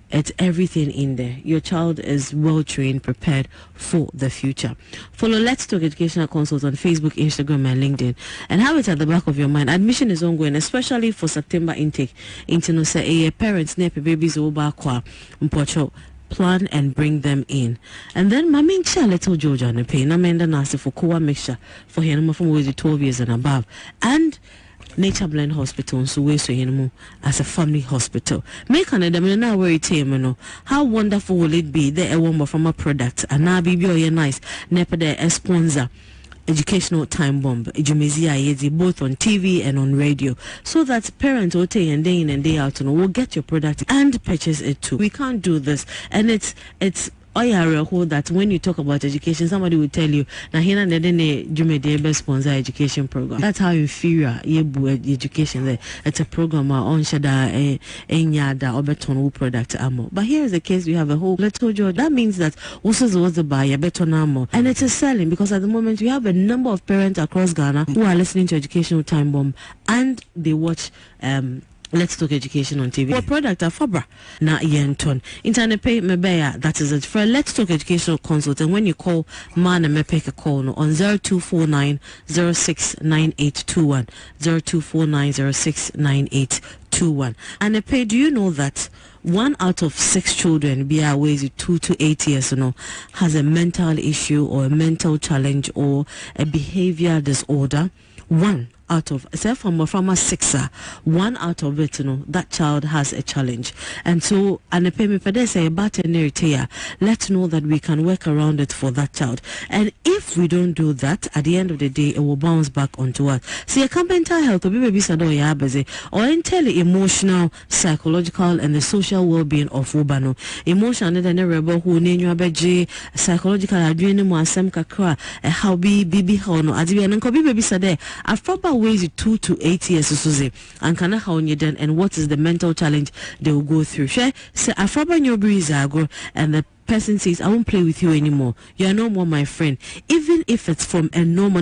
it's everything in there. Your child is well trained, prepared for the future. Follow Let's Talk Educational Consult on Facebook, Instagram, and LinkedIn, and have it at the back of your mind. Admission is ongoing, especially for September intake. Into say parents, nepe babies over kwa mpocho. Plan and bring them in. And then Mamincha little Georgia and pay Namenda Nasi for Koa mixture for him from 12 years and above. And Nature Blend Hospital, so we so as a family hospital. Make an now worry team, how wonderful will it be there a woman from a product and now be nice nepa there a sponsor. Educational Time Bomb, both on TV and on radio, so that parents will take and day in and day out will get your product and purchase it too. We can't do this, and it's that when you talk about education, somebody will tell you na hina ne sponsor education program. That's how inferior education there. It's a program on shada enyada obeton product amo. But here is the case: we have a whole little George. That means that also was the buyer beton amo, and it is selling because at the moment we have a number of parents across Ghana who are listening to Educational Time Bomb and they watch Let's Talk Education on TV. What product are Fabra? Na yenton. Internet pay mebeya. That is it for Let's Talk Educational Consult. And when you call man and me pick a call no, on 0249 069821 0249 069821. And pay, do you know that 1 out of 6 children be away 2 to 8 years has a mental issue or a mental challenge or a behavior disorder? 1 out of from a 6, 1 out of it, that child has a challenge. And so, and let's know that we can work around it for that child. And if we don't do that, at the end of the day, it will bounce back onto us. See, a mental health or entirely emotional, psychological, and the social well-being of Ubano. Emotional, and a rebel who name psychological, how be bibi hono, and baby sade, after ways 2 to 8 years and kana how and what is the mental challenge they will go through. Say Afraba Nyobrizago and the person says, I won't play with you anymore, you are no more my friend, even if it's from a normal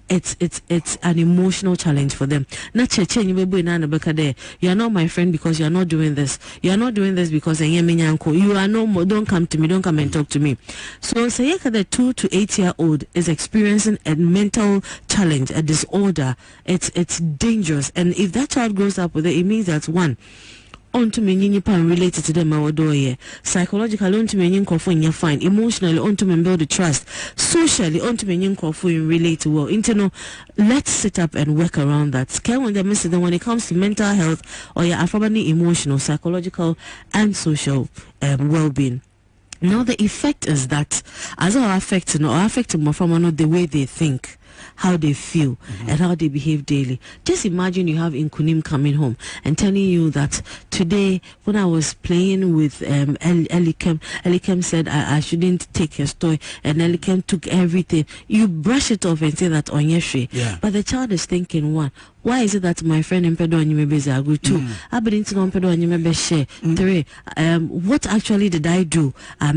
it's an emotional challenge for them. Not you are not my friend because you are not doing this. You are not doing this because you are no more. Don't come to me. Don't come and talk to me. So say the 2 to 8 year old is experiencing a mental challenge, a disorder. It's dangerous, and if that child grows up with it means that one, onto me pan related to them our psychologically onto me you're fine, emotionally onto me build the trust, socially onto me relate well. Internal, let's sit up and work around that. When it comes to mental health or your emotional, psychological and social well-being. Now the effect is that as our affecting more from the way they think, how they feel, and how they behave daily. Just imagine you have Inkunim coming home and telling you that today when I was playing with Elikem said I shouldn't take his toy, and Elikem took everything. You brush it off and say that on your tree. But the child is thinking, one, why is it that my friend in Pedro and you may be Zagu? 2, I've been into on Pedro and you may be share. 3, what actually did I do? But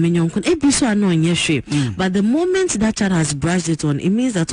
the moment that child has brushed it on, it means that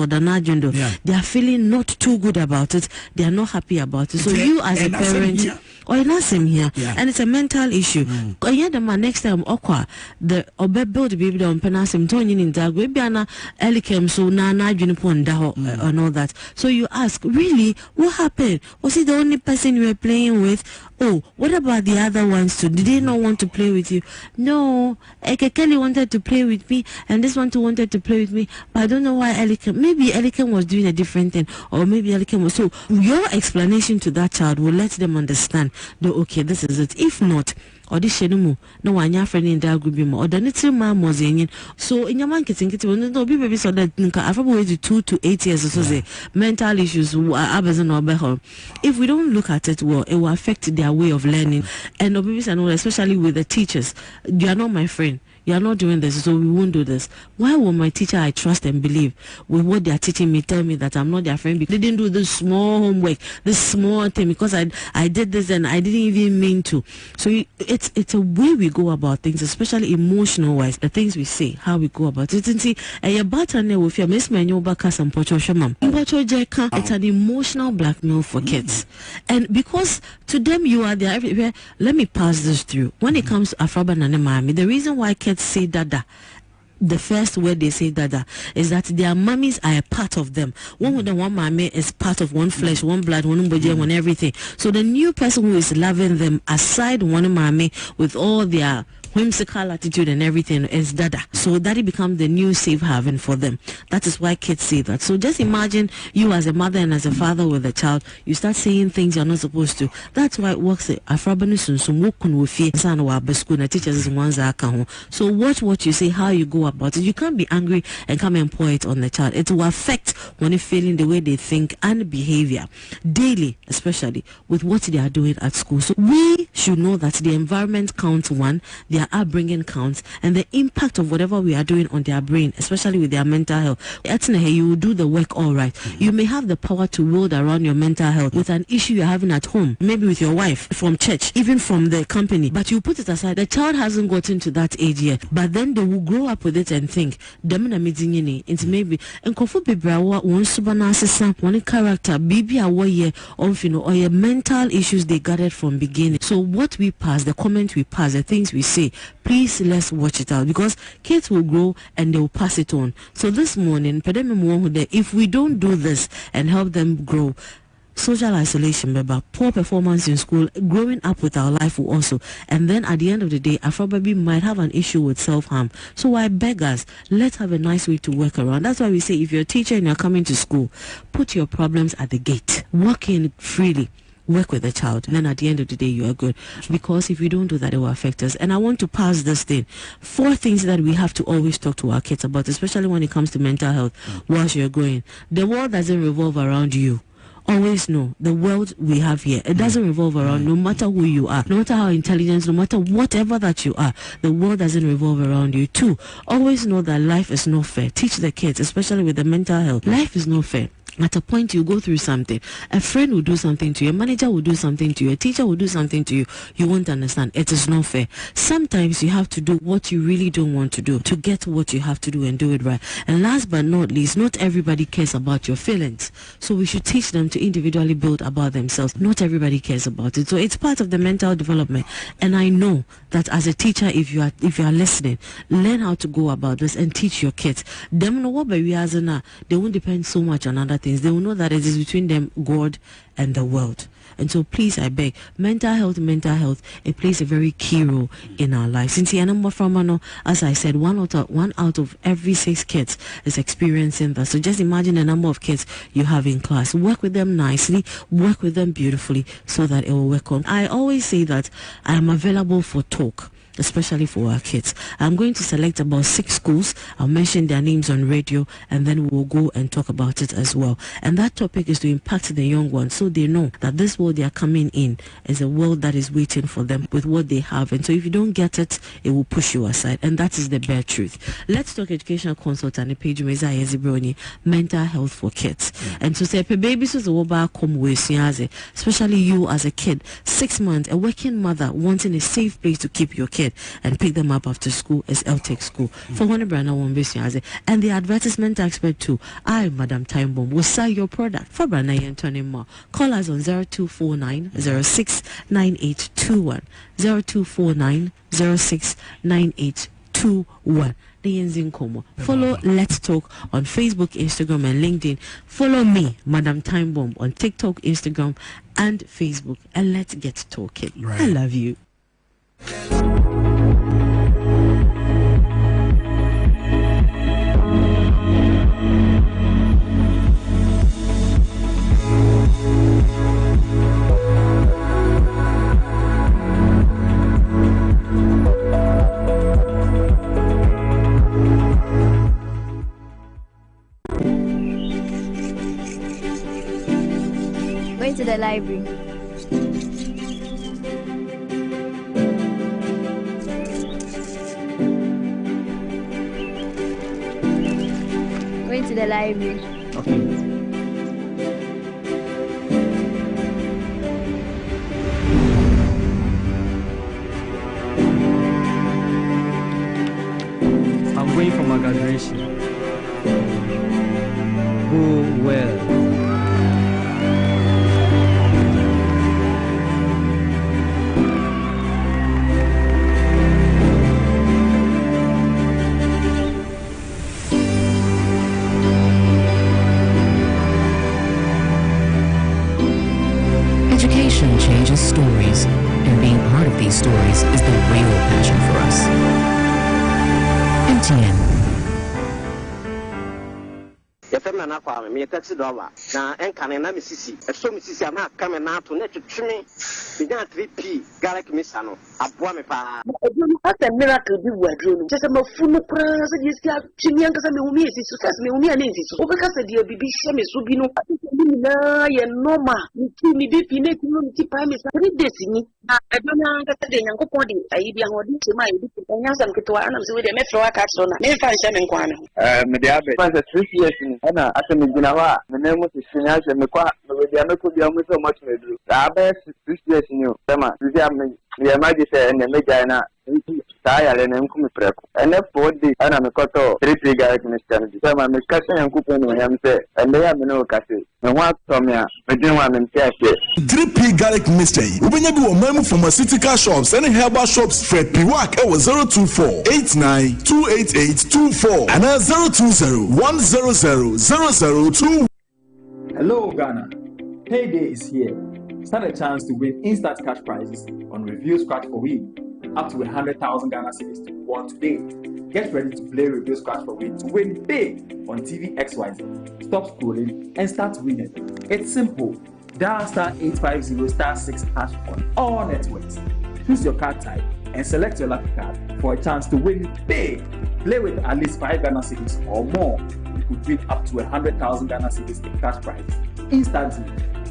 they are feeling not too good about it, they are not happy about it. So you as a parent, or not same here, and it's a mental issue. Next time Okrah, the build baby on Penasim Tony in Dagwebiana Elikem so na Junipon Daho and all that. So you ask, really, what happened? Was he the only person you were playing with? Oh, what about the other ones too? Did they not want to play with you? No, Kelly wanted to play with me, and this one too wanted to play with me, but I don't know why Elikem. Maybe Elikem was doing a different thing, or maybe Elikem was. So your explanation to that child will let them understand that okay, this is it. If not, or this shenumu no one your friend in that group or the little man was in. So in your man kitchen no be baby so that after 2 to 8 years or so say mental issues if we don't look at it well, it will affect their way of learning. And especially with the teachers, you are not my friend, you are not doing this, so we won't do this. Why will my teacher I trust and believe with what they are teaching me tell me that I'm not their friend because they didn't do this small homework, this small thing, because I did this and I didn't even mean to. So it's a way we go about things, especially emotional wise, the things we say, how we go about it. And see, it's an emotional blackmail for kids, and because to them you are there everywhere. Let me pass this through. When it comes to Afraba Nanemami, the reason why kids say dada, the first word they say dada, is that their mummies are a part of them. One with the one mommy is part of one flesh, one blood, one body, one everything. So the new person who is loving them aside one mommy with all their whimsical attitude and everything is dada. So daddy becomes the new safe haven for them. That is why kids say that. So just imagine you as a mother and as a father with a child, you start saying things you're not supposed to. That's why it works. So watch what you say, how you go about it. You can't be angry and come and pour it on the child. It will affect when you're feeling the way they think and behavior daily, especially with what they are doing at school. So we should know that the environment counts, one, their upbringing counts, and the impact of whatever we are doing on their brain, especially with their mental health. You will do the work all right. You may have the power to wield around your mental health with an issue you're having at home, maybe with your wife, from church, even from the company, but you put it aside. The child hasn't gotten to that age yet, but then they will grow up with it and think, it's maybe and one character, baby or your mental issues they gathered from beginning. So what we pass, the comment we pass, the things we say, please let's watch it out, because kids will grow and they will pass it on. So this morning, if we don't do this and help them grow, social isolation, poor performance in school, growing up with our life will also, and then at the end of the day, Afrobaby might have an issue with self-harm. So I beg us, let's have a nice way to work around. That's why we say, if you're a teacher and you're coming to school, put your problems at the gate, walk in freely, work with the child, and then at the end of the day you are good, because if we don't do that, it will affect us. And I want to pass this thing, 4 things that we have to always talk to our kids about, especially when it comes to mental health. Whilst you're going, the world doesn't revolve around you. Always know the world we have here, it doesn't revolve around, no matter who you are, no matter how intelligent, no matter whatever that you are, the world doesn't revolve around you. 2, always know that life is not fair. Teach the kids, especially with the mental health, life is not fair. At a point, you go through something. A friend will do something to you. A manager will do something to you. A teacher will do something to you. You won't understand. It is not fair. Sometimes you have to do what you really don't want to do to get what you have to do and do it right. And last but not least, not everybody cares about your feelings. So we should teach them to individually build about themselves. Not everybody cares about it. So it's part of the mental development. And I know that as a teacher, if you are listening, learn how to go about this and teach your kids. Them know what they won't depend so much on other things. They will know that it is between them, God, and the world. And so please, I beg, mental health, it plays a very key role in our lives. Since the number from, as I said, one out of every 6 kids is experiencing that. So just imagine the number of kids you have in class. Work with them nicely, work with them beautifully so that it will work on. I always say that I am available for talk, especially for our kids. I'm going to select about 6 schools. I'll mention their names on radio, and then we'll go and talk about it as well. And that topic is to impact the young ones so they know that this world they are coming in is a world that is waiting for them with what they have. And so if you don't get it, it will push you aside. And that is the bare truth. Let's Talk Educational Consultant, page mental health for kids. And so say, babies is especially you as a kid, 6 months, a working mother wanting a safe place to keep your kid and pick them up after school is LTech School. For one brand and the advertisement expert too. I, Madam Time Bomb, will sell your product for Brana and Tony more. Call us on 0249 069821 0249 069821. Follow Let's Talk on Facebook, Instagram, and LinkedIn. Follow me, Madam Time Bomb, on TikTok, Instagram, and Facebook, and let's get talking. Right. I love you. Going to the library. Going to the library. Okay. I'm going for my graduation. Go well. Education changes stories, and being part of these stories is the real passion for us. MTN. Yefemna na kwa me taxi driver na enkane na misisi eso misisi ama kame na ato na twetweme binya 3p garlic misa no aboa me pa edunu asa miracle bi wadro no jese mafunu kra se di sia twimi anka me humi esi so kase me humi ana esi so obeka se di bibi hye me so bi no ni na ye normal ni ti mi bi pi na ti no ti pa me sa 3 days ni na edunu anka se de nyankopon di ayi bi ahodi ti ma yi bi nya sam ketwa ana se we de me fro aka so na me fa nche me nkwa me me de abe fa se 3 years ni ana asa me gina wa me na mu se shinya se me kwa me de ameko bi amu so much me dru abe 6 years ni o tema ti am ya maji se ene me jana saya le nem kumi preko ene 4 days ana me koto 3 garlic mixture ni tema me kase yankupo no yam se ene ya me no kase me wa to me a me din wa me mtia se 3p garlic mixture ubenya bi wo mamu pharmaceutical shops and herbal shops Fred Piwak e 02489288824 and 020100002. Hello Ghana, payday is here. Stand a chance to win instant cash prizes on Review Scratch for Win, up to 100,000 Ghana cedis to be won today. Get ready to play Review Scratch for Win to win big on TV XYZ. Stop scrolling and start winning. It's simple. Dial *850*6# on all networks. Choose your card type and select your lucky card for a chance to win big. Play with at least 5 Ghana cedis or more. You could win up to 100,000 Ghana cedis in cash prizes instantly.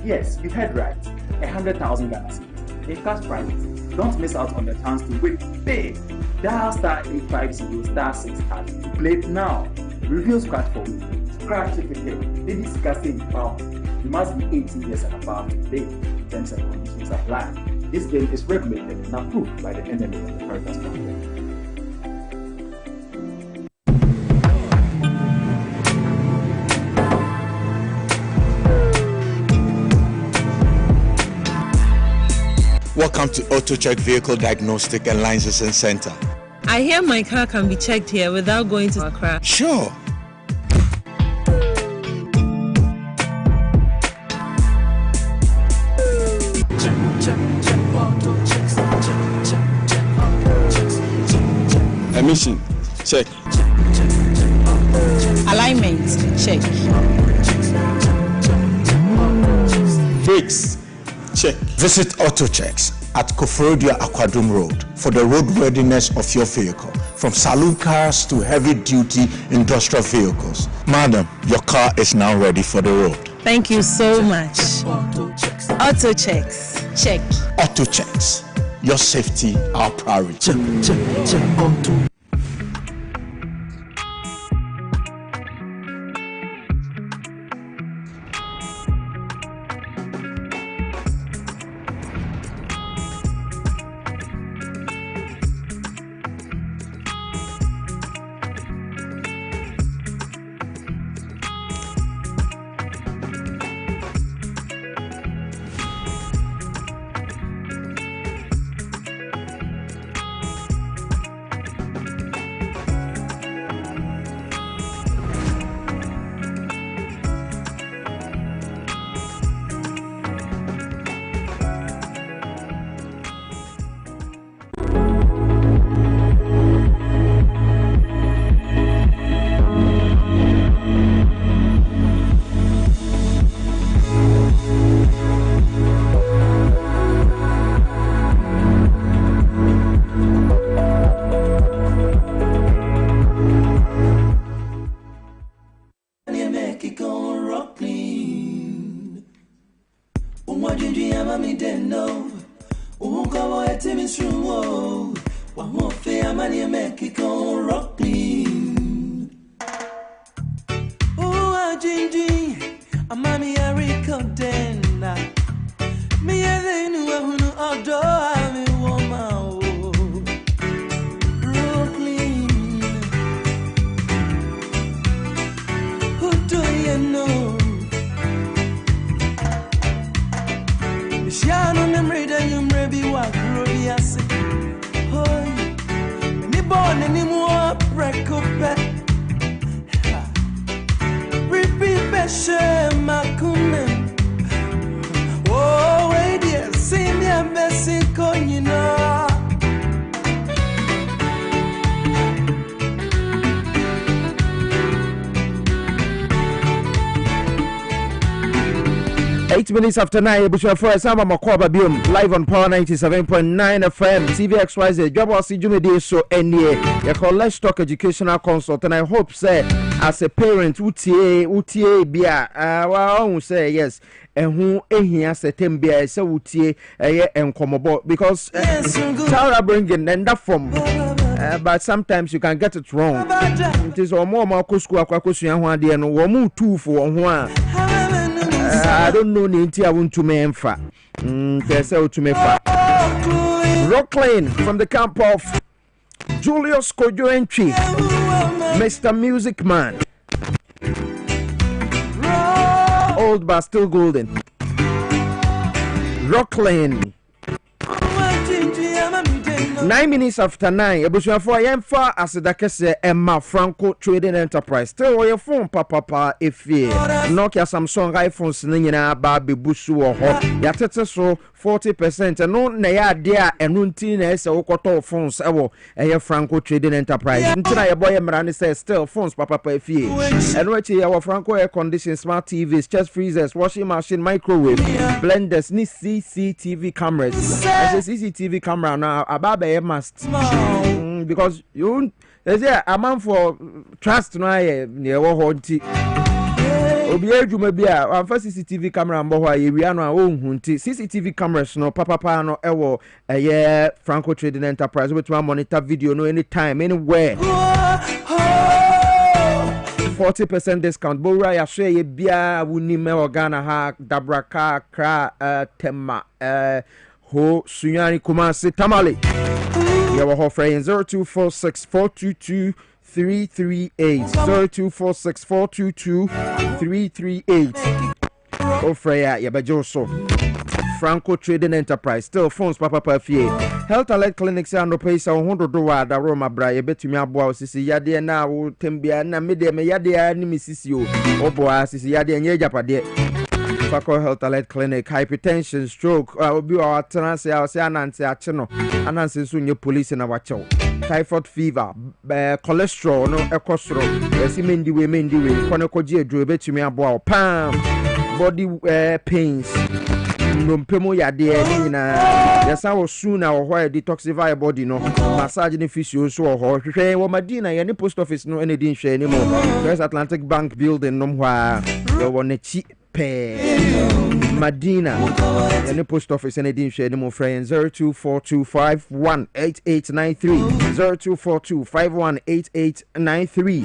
Yes, you heard right. 100,000 Ghana cedis in cash prizes. Don't miss out on the chance to win big. Dial *850*6# to play it now. Review Scratch for Win. crash certificate. They discuss it about you must be 18 years and above today. Terms and conditions apply. This game is regulated and approved by the NMA and the Caritas Council. Welcome to AutoCheck Vehicle Diagnostic and Licensing Center. I hear my car can be checked here without going to Accra. Sure. Emission, check. Alignment, check. Brakes, check. Visit AutoChecks at Koforidua Aquadrum Road for the road readiness of your vehicle, from saloon cars to heavy-duty industrial vehicles. Madam, your car is now ready for the road. Thank you so much. Auto checks, check. AutoChecks, your safety, our priority. Auto. 8 minutes after 9, Bushra for Sama Makwaba Bium, live on Power 97.9 FM, TVXYZ, Dwabo Ase Jumedi so any. You call Let's Talk Educational Consult, and I hope, say, as a parent, utie bia, well, say yes, and who ehia setem bia, say utie, and komobo, because child upbringing and that from. But sometimes you can get it wrong. It is more kusku akwakusu and one day and one two for one. I don't know Ninti I want to me emfa. To me fa. Rocklane from the camp of Julius Kojo Entry, Mr. Music Man. Old but still golden. Rocklane. 9 minutes after 9, Ebushua for Yemfa as the Dakese Emma Franco Trading Enterprise. Still your phone, papa, if ye Nokia Samsung iPhones Nina Baby Busu or Hot. Yatete so 40%. And no Naya dear and routine as a Okoto phones, a Franco Trading Enterprise. Until your boy Marani says, still phones, papa, if ye. And what our Franco air conditioning, smart TVs, chest freezers, washing machine, microwave, blenders, ni CCTV cameras. As a CCTV camera now, about must because you there's a man for trust no near honti obi adwuma bia am fa CCTV camera mbo ho aye wia no a ohunti CCTV cameras no papa no ewo Franco Trading Enterprise which one monitor video no anytime anywhere 40% discount. Bora ya share ye bia wunime organa ha dabraka kra tema ho sunyani kumasi tamale. Ya wa ho frame 0246 422 338 Ofreya Yabajoso Franco Trading Enterprise still phones papa fie Health Alert Clinics and Pesa $100 da Roma bra ye betumi aboa sisi yade na wo tembia na mede me yade ni misisi o oboa sisi yade nye japade Faco Health Alert Clinic hypertension stroke obi o transe o se ananse ache no ananse so nye police na wachew typhoid fever cholesterol no ekosoro esi mendiwe kono koje aduro betumi aboa o pam body pains no mpemo yade nyina yesa wo suna wo ho detoxify body no massage ne physio so ho hwehwe wo madina ye ne post office no ene din hwe ni mo First Atlantic Bank building no hwa yo wo ne chi pe Madina ye ne post office ene din hwe ni mo friend 0242518893 0242518893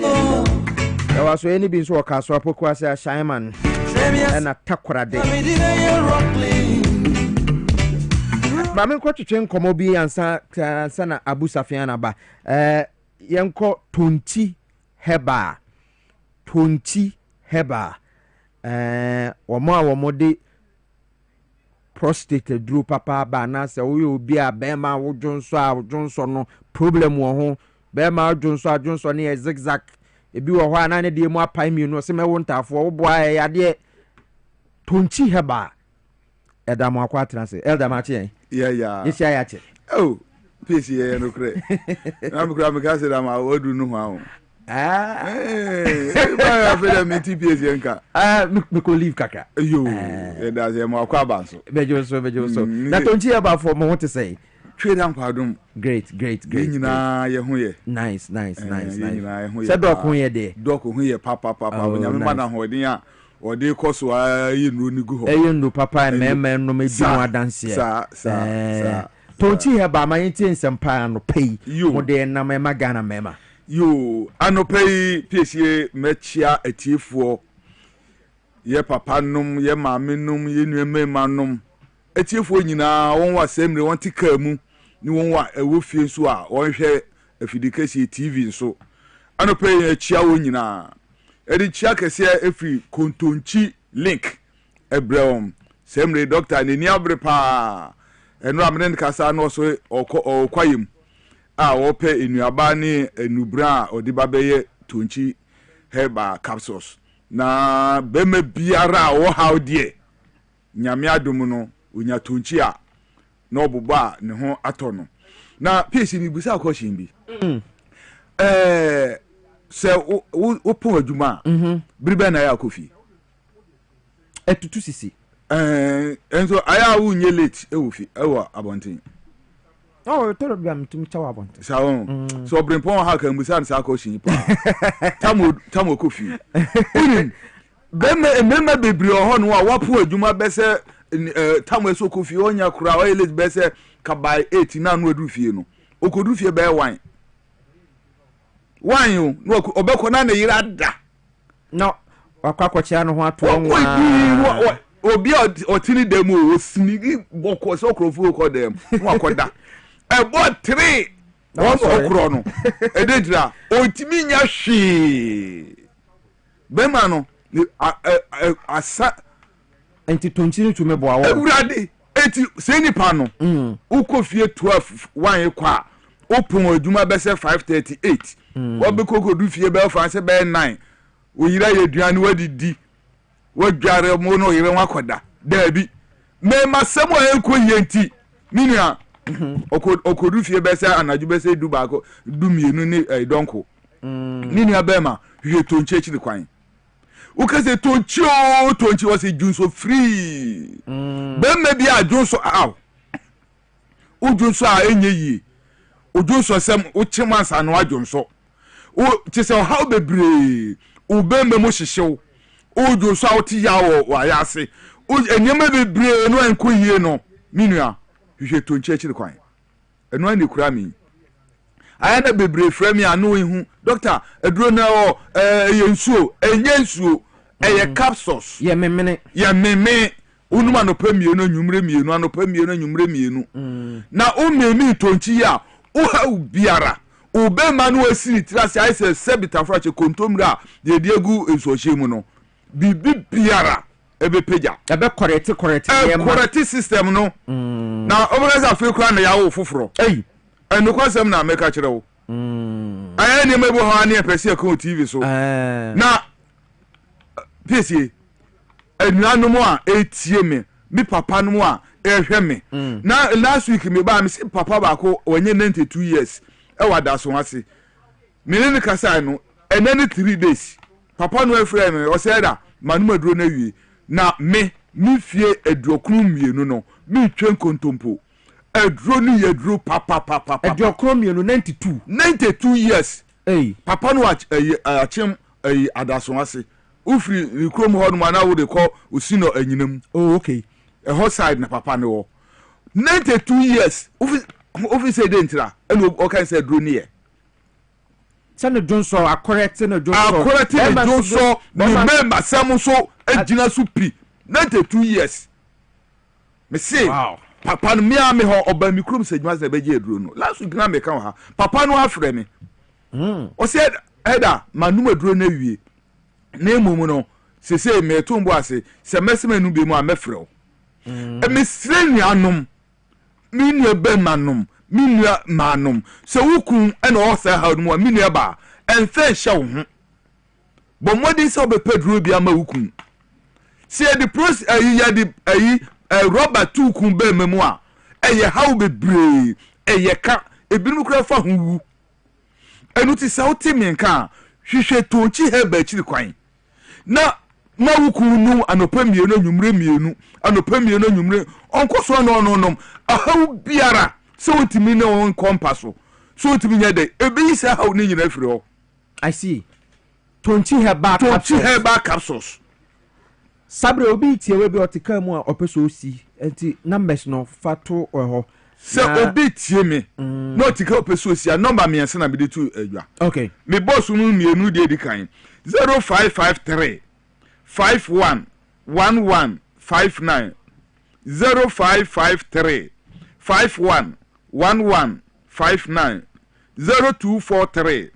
there was any bin so ka so apokwa say Shaiman and a takorade Mame ko twetwe nkomo bi ansa na Abu Safiana ba yenko tonti heba womo de prostate dru papa ba na se wo yo bi a be ma wo dwonso no problem wo ho be ma dwonso ne zigzag ebi wo ho ana ne de mu apai mi no se me wo ntafo wo boa yade tonchi heba edam akwa transe elda machi yeah yesi ayache oh Piesie no kre na me kra me ka se da ma wadu no ho ahụ ba fele mi ti Piesie nka me ko leave kaka yo da se mo akwa ba so bejo so na tonchi heba for mo want to say trade am kwadum great nyina ye ho ye nice se dok ho ye de dok ho ye papa nyame ma na ho den a ode koso ayi nru ni gu ho nru papa meme no me di mo adanse sa tonchi heba ma yenti nsempa no pei mo de na me magana mema yo anopei Piesie mechia atiefo ye papa num ye maame num ye nueme manum atiefo nyina won wa semre won tika mu ni won wa ewo fie so a won hwe afidikasi TV so anopei achia won nyina edi chia kese efri kontonchi link ebrewom semre doctor ni abre pa eno amene kasa no so okwayem a wope enuaba ni enubra odiba beye tonchi heba capsules na beme biara wo how die nyame adom no onya tonchi a na oboba ne ho atono na Piesie ni busa question bi se wo pon adwuma bribe na ya kofi etutu sisi enso aya wo nye late ewofi ewa abonten toro bia mtum chawa abonten sawo so brimpon ha kan busa na sa question pa tamo kofi bema bebri oho no a wapo adwuma bese tamo eso kofi onya kura o late bese ka by 8 na no adu fie no okodu fie be wine wanyo no obekọ na yira da no wakwakochia no ho ato nwa obi otini demo osinigi boko so krofu ko dem wakoda ebo 3 won okro no ededira otimi nya hwe bema no asa enti tontini tume bo awo ewurade enti seni pa no ukofie 12 wan kwa open adwuma bese 538 obi kokodu fie be France be 9 oyira ye duane wadidi wadware mo no yire wakoda dabi me masemo enko yenti minua okodu fie bese anaju bese du baako du mienu ni donko minua be ma hwe tonche chi kwan ukase tonchi wase junso free be me bia junso aw ujunso a enye yi ujunso sem uchimansa no ajunso o tise how bebre o bembe mo hihyew o junso a oti ya wa yase o enyema bebre no enko yie no minua hwehwe tonchi akiri kwan eno ani kura mi ayana bebre frame ya no ehu doctor aduro na o yensuo enyensuo eye capsules ye memene unuma no pamienu anwumre mienu anopa mienu anwumre mienu na umemi tonchi ya uha ubiara ube manu asiri tirase aise sebita frache kontomra de diegu ensohye mu no bibi biara ebe peja ebe correct system no na obreza fe kra na yawo foforo enu kwasem na meka kire wo aya ni mebo ha na pese ko TV so na piesie enuanom a etie me papa no a ehwe me na last week me ba me si papa ba ko onye 92 years e wada so ase me ne kasa no enani 3 days papa no afre me o say da manum aduro na wie na me fie adurokru mienu no me twen kontompo aduro ni yaduro papa adurokru mienu 92 years papa no achim adaso ase ufri rikrom ho no na wo de ko osino anyinam okay a hot side na papa ne wo 92 years office dentira eno o kan say duro ne sane donso akorete no donso ni member sam so agina so pi 92 years me say wow papa no me ho oba mikrom se dwuma se beje duro no last week na me kan ha papa no afre me o say eda manuma duro na wie na emom no sese me tumbo ase se mesemanu be mu amefrew me srenu anom minu be manom minu manom se wukun ena o se ha mu minu ba enfe hye wo ho bo modi se obepedro bi ama wukun se the process ya the rubber tukun be memu a eye how be bre eye ka ebinu kura fa hu enu ti sa otimi nka hwehwe tonchi he ba chiri kwan na mawukunu anopa mienu anwumre mienu anopa mienu anwumre onkoso no ahaw biara so otimi na on compasso so otimi nya de ebi sa haw ni nyina firi ho I see tonchi herbal capsules sabre obi tie we bi otika mu a opeso osi enti numbers no fato ho se obi tie me no otika opeso osi a number me ense na be tu adwa okay me boss nu mienu de edikan 0553 51 11 59 0553 51 11 59 0243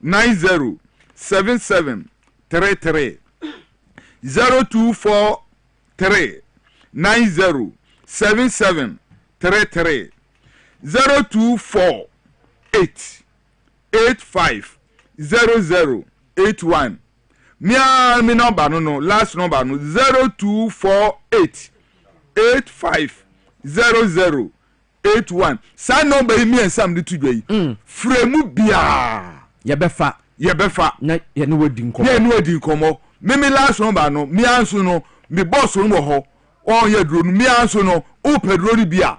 90 77 33 0243 90 77 33 0248 85 00 81 mi number no last number no 0248 85 00 81 sa number mi ensam de tudwa yi fremu bia ye befa na ye no wadi nkomo me last number no mi anso no mi boss no ho on ye duro no mi anso no o pedro ni bia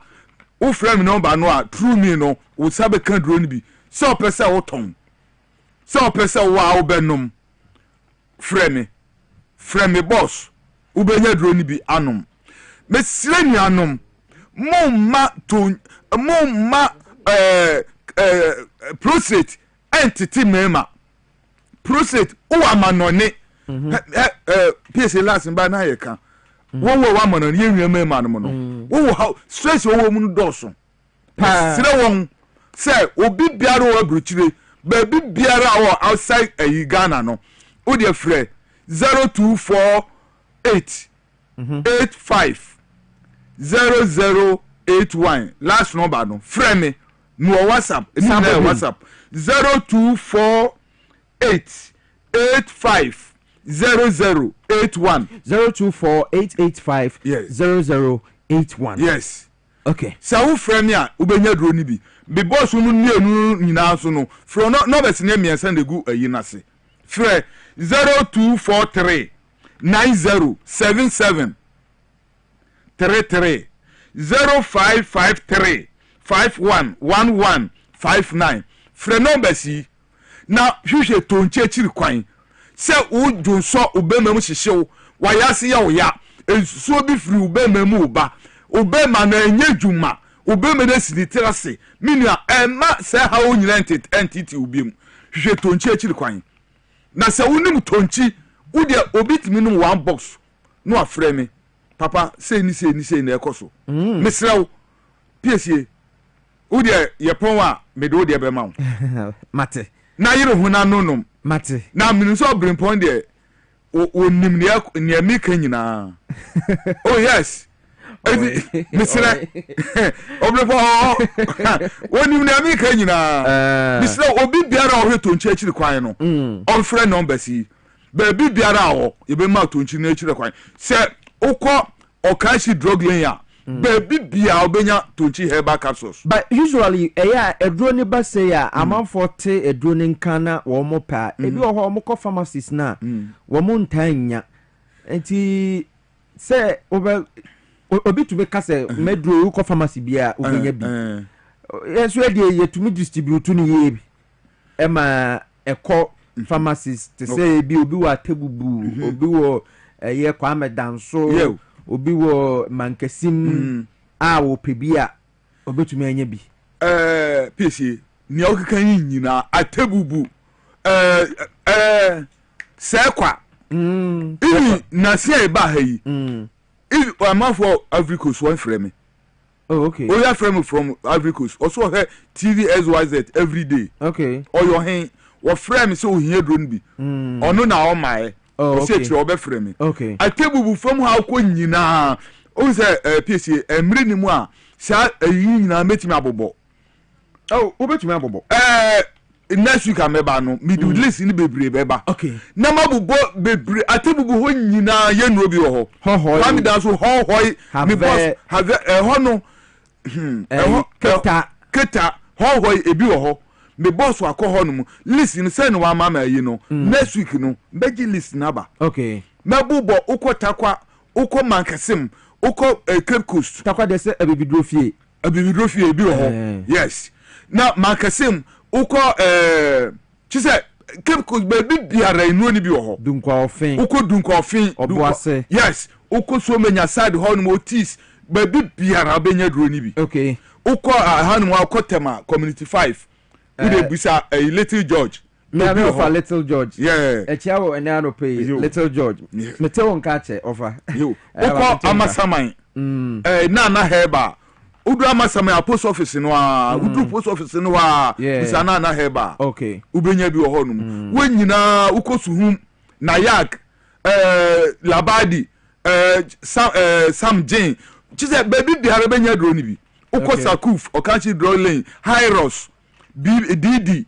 o frame number no a true me no o sabe kan duro ni bi so pesa o ton so pesa wa o benom frame boss o benya duro ni bi anom me sire ni anom mumma prostate entity mema prostate o amanone Piesie last ba na ye kan wo wa manone ye nwie mema no no wo how stress wo mu no doso sire won say obi biara wo abruchire ba bi biara wo outside Ghana no o de frɛ 0248 85 0081 last number no frɛ me no WhatsApp ni na WhatsApp 0248 85 0081 024885 0081 yes okay sa wo frɛ me a ubenya duro ni bi be boss no nienu nyina so no frɛ no bes ne me send egu ayi na se frɛ 0243 9077 33 0553 5111 59 frɛ number si na hwehwe tonche chiri kwan se udun so obema mu hyehyew wayase ya oya ensuo bi firi obema mu ba obema na enye dwuma obeme na sidi terase minua ma se ha onyina entity ubiem hwehwe tonchi akiri kwan na se wonim tonchi wode obitimi no one box no afrɛ me papa say ni na ekoso mesrew piesie wode yepon a me de wode be ma mate na yire huna nonom mate na minu so brimpon de onim ne amika nyina oh yes misre obripo onim ne amika nyina misre obi biara o heto nchi akiri kwan no on frɛ number si ba bi biara o ye be ma to nchi na akiri kwan se ukọ okashi drug lane baby bia obenya tonchi herbal capsules but usually edro ni ba say amanfo te edro ni nkana wo mo pa ebi wo ho mo ko pharmacist na wo mo ntanya enti say obi to be kase medro ko pharmacy bia obenya bi yeso e dey yetumi distribute ni ye bi e ma ekọ pharmacist te say bi obi wa tebubu obi wo ye kwa medanso obi wo mankesim a wo pebia obetumi anya bi piesie ni okekan nyina atebubu sekwa ibi na sie ba ha yi ibi am for Ivory Coast one frame oh okay oh ya frame from Ivory Coast also here TV XYZ every day okay or your hand wo frame so hia drone bi ono na o mae o se tire obe frame okay atebubu from how ko nyina o se piesie emre ni mu a sa ayi nyina metimi abobo oh obetumi abobo next week ameba no middle list ni bebre beba okay na mabubo bebre atebubu ho nyina ye no bi ho fami da so ho mi boss have ho no keta ho ebi ho me boss akọ no mu list ni say no wa mama yi no next week no beji list na ba okay mabubo ukọ takwa ukọ mankasim ukọ Cape Coast takwa de say abibidro fie ebi ho yes na mankasim uko chise Cape Coast baby biara inu ni bi ho dunkwa ofin uko dunkwa ofin Dwabo Ase yes uko so menya side ho no otis baby biara benya duro ni bi okay uko hanu uko tema community 5 we dey bisa Little George me for Little George yeah echiawo ene no pay Little George me te won ka che offer uko amasaman na heba udu amasaman post office no udu post office no bisa na heba okay ubenya bi ho no wonyina ukosuhum na yak labadi sam jane chise baby biara benya drone bi ukosakuf okanchi drone lane hyros dd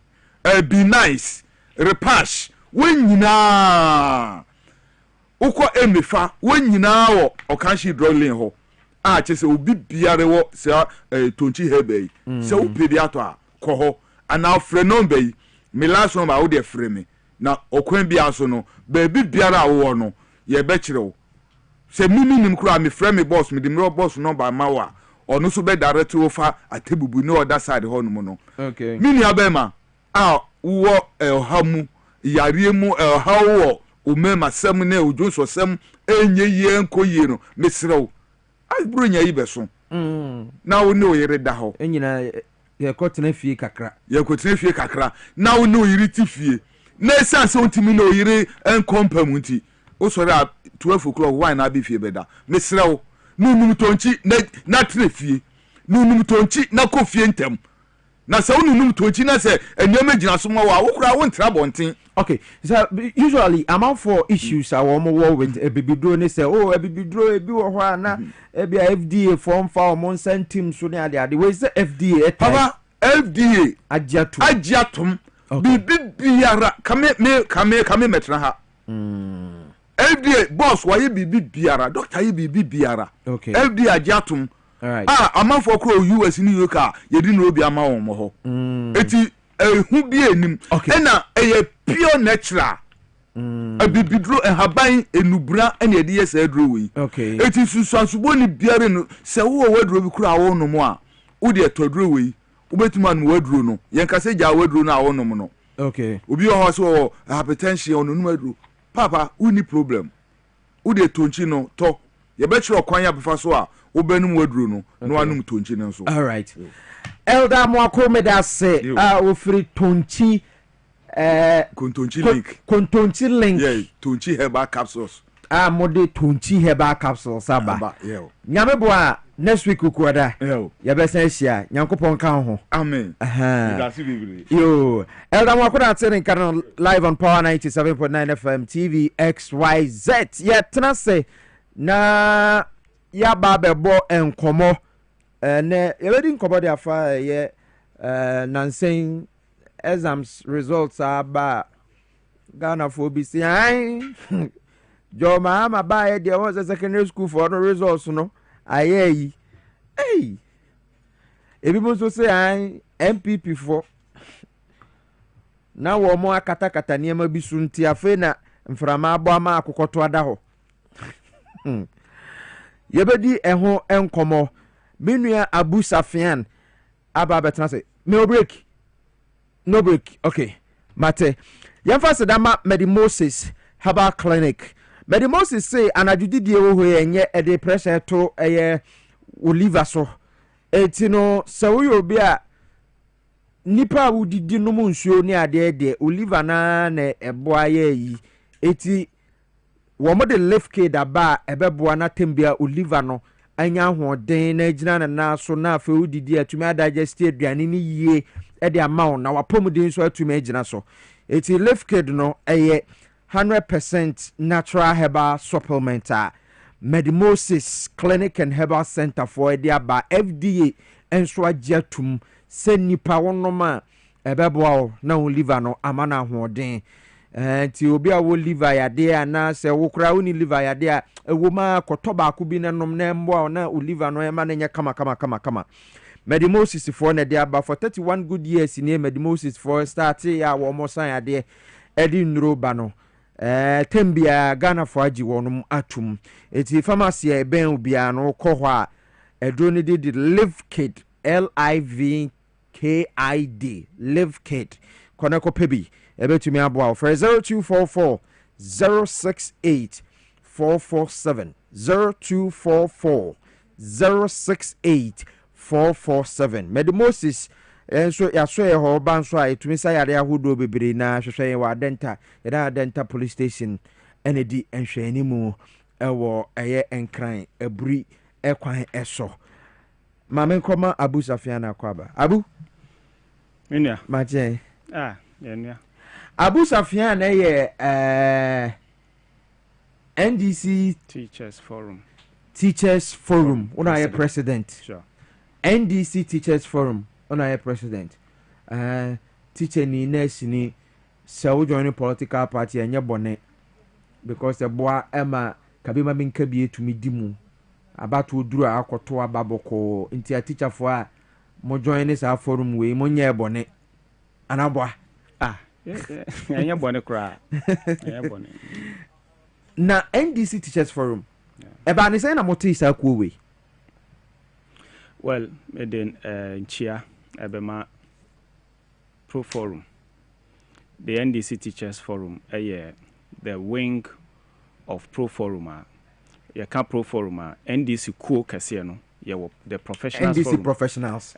be nice repash wonyina uko emefa wonyina wo okanchi drone lane ho a chese obi biare wo se tonchi hebe se upedi ato a ko ho ana frɛ number yi me last number wo de frɛ me na okwan bia so no baby biara wo no ye be kire wo se mimi nim kura me frɛ me boss me de me boss number ma wa ono so be direct wo fa atebubu no other side ho no no okay mini abema a wo hamu yare mu hawo o mema sam na ojonso sam enye ye nkoye no mesrew abro nya yi beso na wo ne oyere da ho enyina ye kotena fie kakra na wo ne oyiri ti fie na esanse ontimi na oyire enkompam nti o sori a 12 o'clock why na be fie beda mesrew nunum tonchi na tre fie nunum tonchi na kofie ntem na se nunum tonchi na se enyoma gina so mo wa wo kura wo ntra bonten okay so usually amount for issues are one more with a bibidro ne say oh a bibidro ebi wo ho ana ebi FDA form fa o team so ne ade we say FDA papa FDA agiatum bibiara kame metra ha FDA boss why bibiara doctor yi bibiara okay FDA agiatum alright amount for crow US ni UK yedi no obi ama won mo ho eti hu bi enim ena eye pure natural abibidro haban enubra ena yedi yesa adro wi okay eti susansubo ni biare no se wo wadro bi kura wo no mo a wo de todro wi ubetuma no wadro no yenka se ja wadro no a wo no mo no okay obi ho so hypertension ono no wadro papa uni problem wo de tonchi no to ye be chiro kwan ya befa so a obenum waduro no no anum tonchi ne so. All right. Elder Mwako Medase ofri tonchi Kontonchi link. Yeah, tonchi herbal capsules. Mode tonchi herbal capsules aba. Nyame boa next week ukuada. Ya besa hia Nyankopon kan ho. Amen. Yo, Elder Mwako na tene kan live on Power 97.9 FM TV XYZ. Ya tena se na ya ba bebo enkomo ne yɛbɛdi nkɔbɔ de afa yɛ nansen exams results aba Ghana for bi si an jo ma ba yɛ de wɔn secondary school for no results no ayɛ yi ebi mo so say an MPP for na wo mo akata nneɛma bi so nti afa na mframa abɔ ama akokoto ada hɔ yɛbɛdi ɛho nkɔmɔ Minua Abu Safian aba betna say no break okay mate yamfa sedama Medimoses Herbal Clinic Medimoses say anadudidie wo ho enye e de pressure to eye oliver so etino se wo obi a nipa wudidi no mu nsuo ni ade de oliver na eboa ye yi eti wo mo de lift kid aba ebeboa na tembia oliver no anya hoden na gina na so na afa udidi atumi adagest aduane ni yie e de amount na wapomuden so atumi agina so eti lift kid no eye 100% natural herbal supplement Medimoses Clinic and Herbal Center for aba FDA enso agiatum se nipa wonoma ebeboa na oliver no amana hoden ti obi a wo liver yade ana se wo kura woni liver yade a ewo ma kotoba ko bi nanom na mbo na oliver no ema na nya kama Medimoses for na de aba for 31 good years ni Medimoses for start ya wo mo san yade edi nro ba no tembia Ghana for agi wonum atum eti pharmacy e ben obia no ko ho a edro ni de live kit LIVKID live kit koneko pebi ebetumi aboa for 0244 068 447 0244 068 447 Medimoses enso yaso ho ban so a etumi sa yare ahodo bebre na hwehwe wa denta yada denta police station enedi enhwani mu ewo eye enkran aburi ekwan eso mame nkoma Abu Safiana kwaba Abu Minia maje yenia Abu Safian NDC Teachers Forum una ye president. Sure. NDC Teachers Forum una ye president. Teacher ni nurse ni se wo join political party enye bone because the boy Emma kabima binka bi etumi dimu abatu duru akoto ababoko nti a teacher for a mo join sa forum we mo nye bone anabwa anya bone kra na NDC Teachers Forum eba ni say na moti sa ku we well then chia ebema pro forum the NDC Teachers Forum the wing of pro forum ya ka pro forum NDC ku kase no the professionals NDC forum.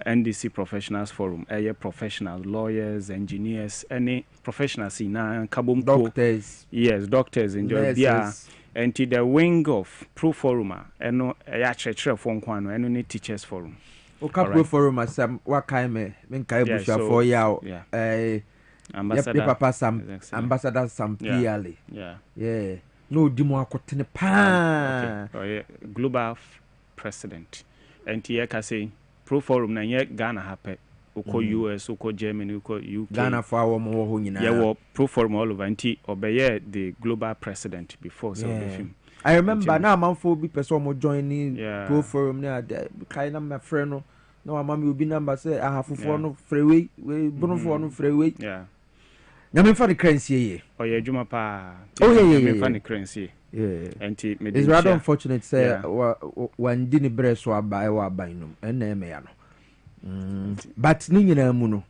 NDC Professionals Forum professionals, lawyers, engineers, any professionals in kabum doctors. Yes, doctors in Georgia. And to the wing of Pro Forum and church phone kwano and Teachers Forum. Pro Forum asam wakaime menkai busha for ya Ambassador Papa Sam Ambassador Sam Piali. Yeah. No dimo akotene pa. Global president. And here can say Pro Forum na ye Ghana happy uko US uko Germany uko UK Ghana for our mo ho nyina yeah Pro Forum all over anti obeye the global president before so the film I remember now man for be person mo join Pro Forum na kind of my friend no mama obi number say I have for no freeway we bono for no freeway na me for the currency ye oye adwuma pa me for the currency anti it's rather unfortunate say one dini bre so aba e wa ban no na me ya no but ni nyina mu no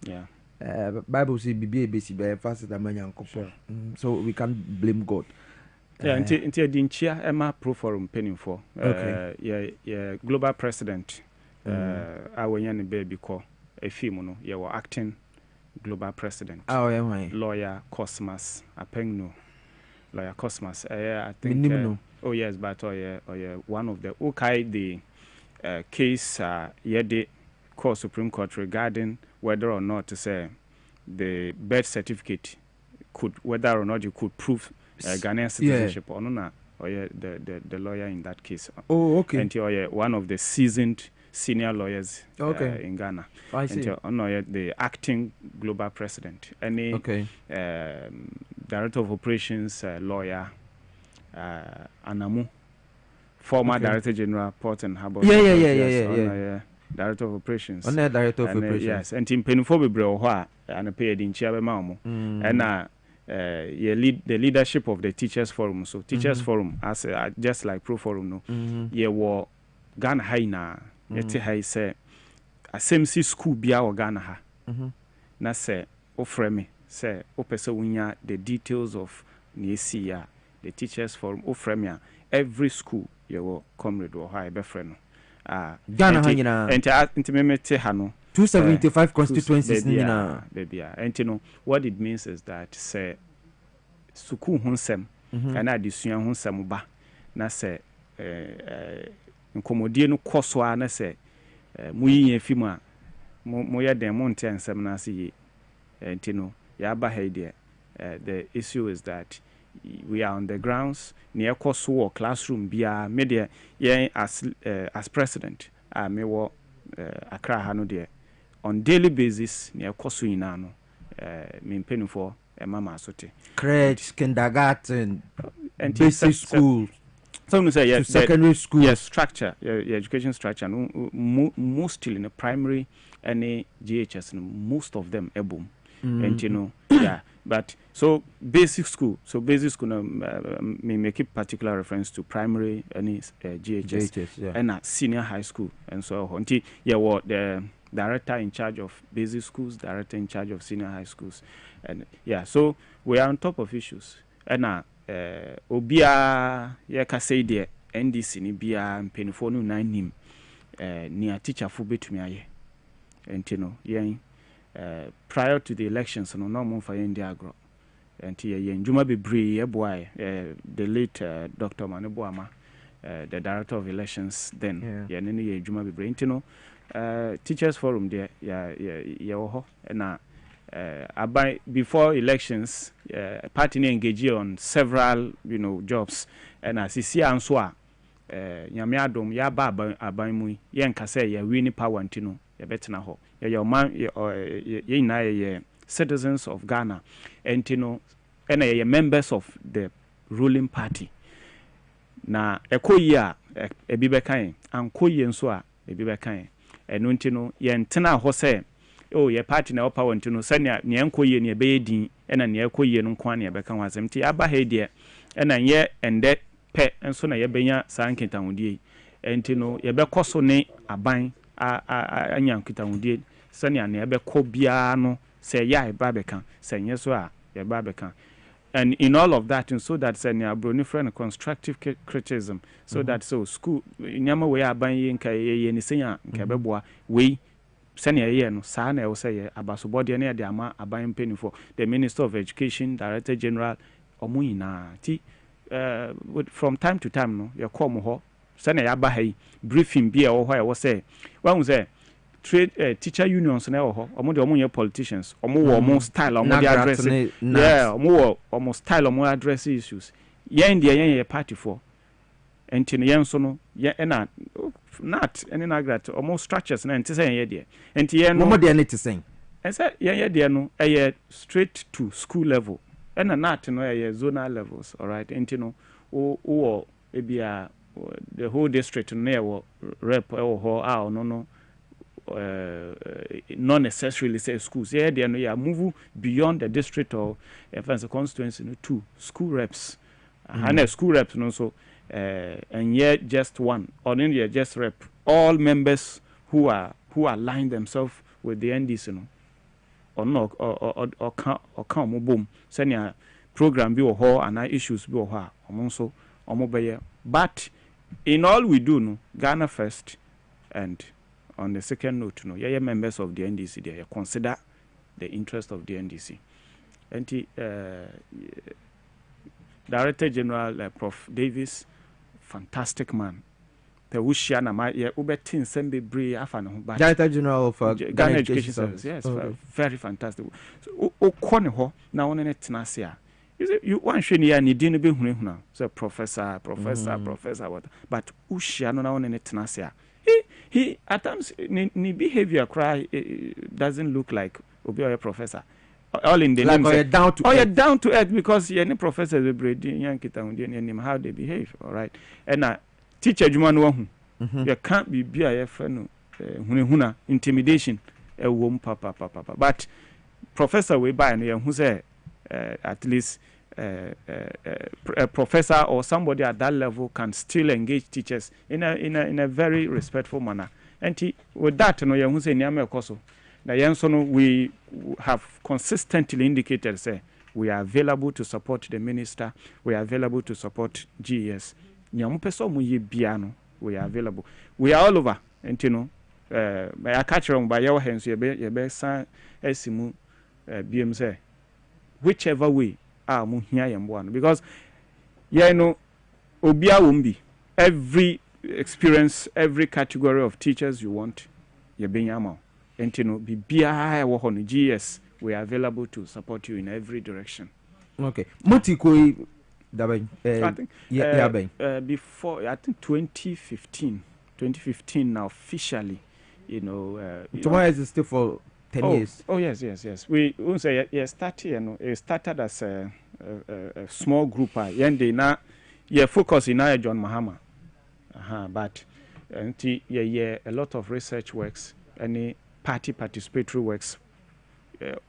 Bible say bibia be si be fast that man yankopon so we can't blame God Yeah, until Dinchia Emma Pro Forum penning for. Yeah, global president. Our young baby call a female. You were acting global president. Lawyer Cosmas Apengno. Lawyer Cosmas. I think. Oh yes, but one of the the case the court Supreme Court regarding whether or not to say the birth certificate whether or not you could prove Ghanaian citizenship or not, or the lawyer in that case. Oh, okay. And you're one of the seasoned senior lawyers in Ghana. I see. And you're the acting global president. Any director of operations lawyer, Anamu, former director general, Port and Harbour. Yeah. Director of operations. Director of operations. Yes, and in Penufo and a paid in Chiabemamo. And the leadership of the Teachers Forum. So Teachers Forum, as just like Pro Forum, no, ye war Ghana Haina, yet I say a same school be our Ghana ha. Na say, ofreme, say, opesa the details of Niesia, the Teachers Forum, ofremia, every school ye will comrade or high befriend. Ghana Haina, and intimate Hano. 275 constituencies baby. And you know what it means is that say suku hunsem and adisua hunsem ba na say nkomodie no kwoso na say muyiye fimu a mo ye den mo nte nsem na say ye and you know ya ba here the issue is that we are on the grounds near kwoso or classroom bia media ye as president me wo Accra hano there on daily basis near koso ina no me paying for mama sote crèche kindergarten and basic school some say yes secondary school yes structure your education structure mostly in the primary and GHS most of them ebom and you know but so basic school me make a particular reference to primary and GHS and senior high school and so until the director in charge of basic schools, director in charge of senior high schools, and so we are on top of issues. And obia ka say the NDC ni bia mpenifo no nan nim near teacher fu betumi aye and you know prior to the elections no normal for India agro and njuma bebre boy the late Dr. Maneboama the director of elections then nene njuma bebre you know Teachers Forum there and before elections party engage on several jobs and as you see answa nyame adom ya ba aban mu ye nka say ya win power ntino ya betena ho ya man ye na ye citizens of Ghana ntino and ye members of the ruling party na ekoyi a ebi bekan ankoyi nso a ebi bekan eno ntino ye ntena ho say ye party na power ntino sanya ne enkoyi ne be din ena ne ekoyi no kwan ne bekan wasem ti aba he de ena ye ende pe enso na ye benya sanketahudie entino ye be koso ne aban anya nketahudie sanya ne be ko bia no say ya e ba bekan sanya so a ye ba bekan and in all of that and so that sanya broni friend constructive criticism so that so school nyama we aban ye nka ye ni sanya nka beboa we sanya ye no sa na e wo say abasobode ne de ama aban penifo the Minister of Education, Director General omuyina ti from time to time no you come ho sene ya ba hai briefing bia wo ho ya wo say wan say trade teacher unions na wo ho omo de omo ye politicians omo wo omo style omo de address omo wo omo style omo address issues yen de yen party for entino yen so no ye na not any nagrat omo structures na enti say yen de enti yen no omo de na say and say yen de no straight to school level and not no zonal levels, all right. And you know, or maybe the whole district no rep or no not necessarily say schools. Yeah, they are move beyond the district or the constituency to school reps. And school reps no so and yet just one or then you just rep all members who align themselves with the NDC no. Or no or come boom senya program bi wɔ hɔ ana issues bi wɔ hɔ a ɔmo nso ɔmo bɛyɛ. But in all we do no, Ghana first, and on the second note no, yeah members of the NDC there consider the interest of the NDC. And Director General Prof Davis, fantastic man. The Wushiana my Ubetin Sembe Bri Afan. Director General of Ghana Education Service. Yes, very fantastic. So Okoneho now on it Nasia. You want Shania ni didn't be huna. So professor, what? But Ushiano now on it Nasia. He at times ni behavior cry doesn't look like Obi professor. All in the like name. You're down to earth because you're any professor how they behave. All right. And teacher Juman you can't be BIF intimidation papa. But professor we buy and who say at least a professor or somebody at that level can still engage teachers in a very respectful manner. And with that, no who say Nyame Koso. We have consistently indicated say we are available to support the minister, we are available to support GES. We are available. We are all over. And I catch wrong by your hands, esimu BM say whichever way because Obia Wumbi, every experience, every category of teachers you want, you're being amo. And GS, we are available to support you in every direction. Okay. Mutikoi before I think 2015 now officially, tomorrow is still for 10 years. Oh yes. We say started as a small group. Now focus in John Mahama. But a lot of research works, any party participatory works,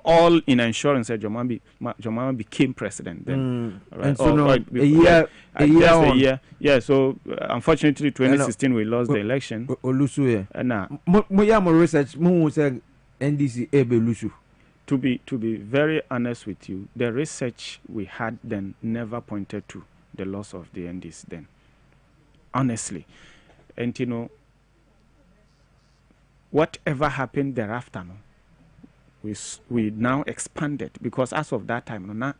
all in ensuring that Jomama became president then. Right? And so a year. Yeah, so unfortunately 2016 we lost the election. Research NDC Ebelushu. To be very honest with you, the research we had then never pointed to the loss of the NDC then. Honestly. And whatever happened thereafter, we now expanded because as of that time,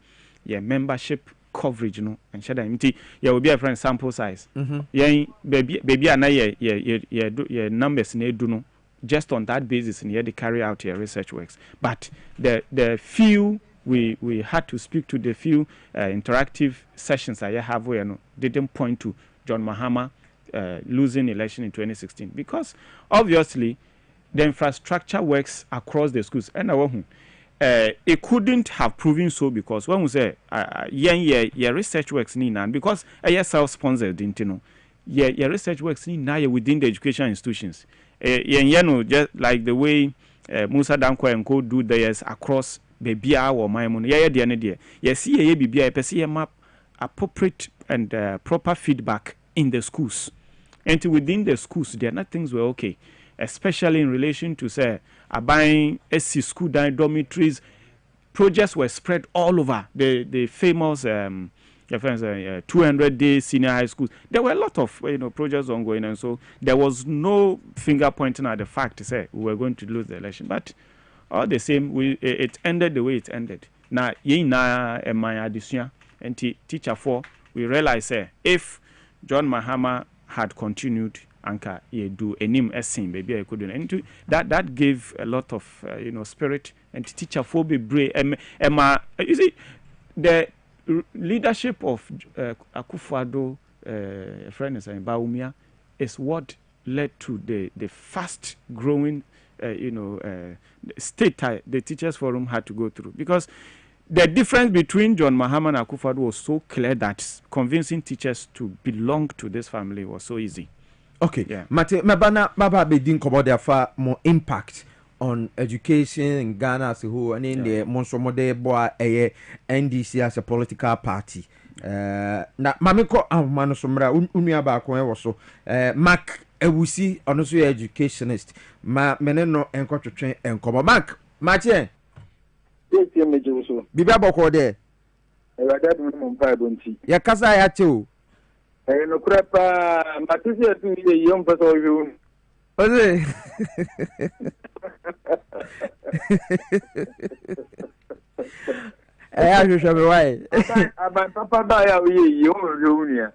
membership coverage, and will be a friend sample size. Baby, and numbers just on that basis, and they carry out your research works. But the few we had to speak to, the few interactive sessions I have where didn't point to John Mahama losing election in 2016 because obviously the infrastructure works across the schools and it couldn't have proven so because when we say your research works because self-sponsored your research works within the education institutions just like the way Musa Danko and Co do theirs across the BIA or Maimon map appropriate and proper feedback in the schools. And within the schools, there are not things were okay, especially in relation to say buying SC school dormitories. Projects were spread all over the famous 200-day senior high schools. There were a lot of projects ongoing, and so there was no finger pointing at the fact to say we were going to lose the election. But all the same, it ended the way it ended. Now, my addition and teacher 4, we realized if John Mahama had continued anka do enim esin baby I couldn't and that gave a lot of spirit and teacher for be brave you see the leadership of Akufo-Addo friend is Baumia is what led to the fast growing state the teachers forum had to go through because the difference between John Mahama and Akufo-Addo was so clear that convincing teachers to belong to this family was so easy. Okay, yeah. Mate, maba be din kobo there for more impact on education in Ghana as a whole and in the Monsomode boy NDC as a political party. Na mamiko amano somra unua ba ko e so Mark Ewusi ono so educationist ma meneno enkotwetwen enkobo Mark Matien Bibia boko there. Ewada do mo mpa bonti. Ya kasa ya che No kura pa matisi atu ye yom pa so yo. Ose. Ahwehwe me why. Aban papa da ya ye yo ni a.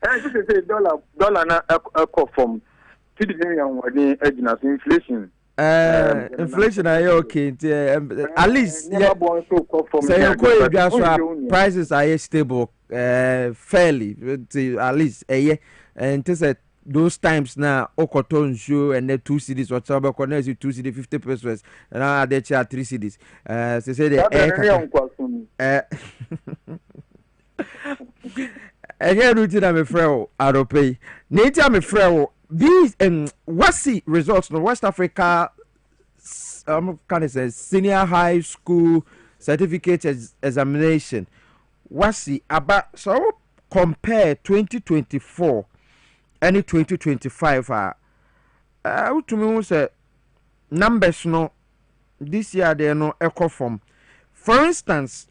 Just say dollar na from citizen and what inflation. Inflation are okay. At least prices are stable, fairly. At least and those times now Okoton show and then 2 cities whatever connects you 2 cities 50 pesos and now they charge 3 cities. They say here routine I'm afraid Arope. Nature I'm afraid these what's the results in West Africa kind of says senior high school certificate examination. What's the about so compare 2024 and 2025 to me say numbers no this year they no echo from. For instance,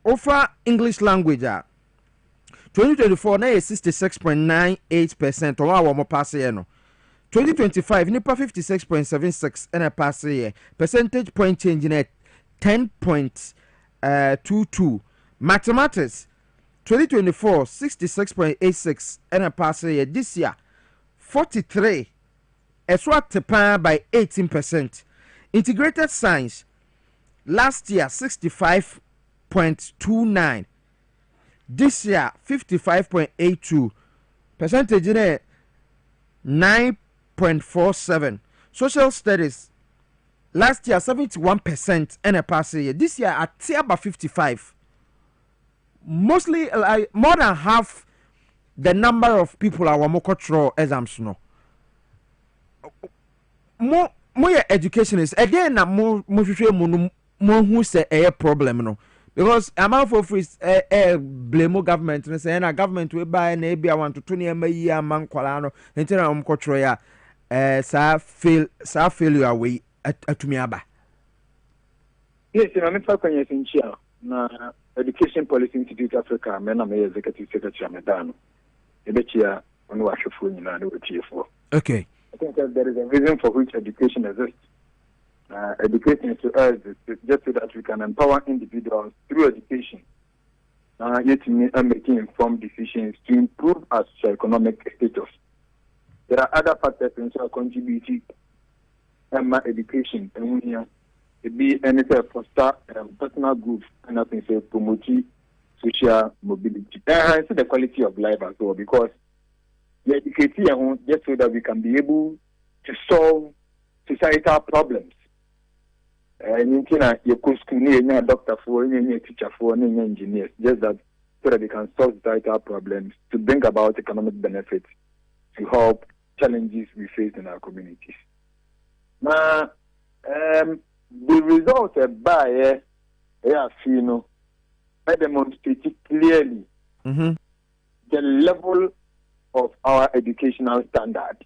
over English language 2024 na 66.98% or our more pass year no. 2025 nipa 56.76 and a pass year. Percentage point change in 10.22. Mathematics 2024 66.86 and a pass year. This year 43 eswa by 18%. Integrated science last year 65.29. This year 55.82. Percentage in 9.47. Social studies last year 71% and a pass year. This year at about 55. Mostly more than half the number of people our cultural exams no. More education is again na more who say a problem no. Because amount for free blame government and say na government we buy na be want to 20 year man kwala no ntina culture ya failure we atumi aba. Yes, I'm not talking essential na Education Policy Institute Africa me na me executive secretary medano. Ebechia onu ahwefo nyina na otiefo. Okay. I think that there is a reason for which education exists. Education to us is just so that we can empower individuals through education. Yet making informed decisions to improve our socioeconomic status. There are other factors which are contributing to education. It be anything foster personal growth and I think promote social mobility. And the quality of life as well, because we educate just so that we can be able to solve societal problems. You can school, a doctor for, a teacher for, an engineers, just that so that they can solve societal problems to bring about economic benefits to help challenges we face in our communities. Now, the results by demonstrate clearly the level of our educational standard.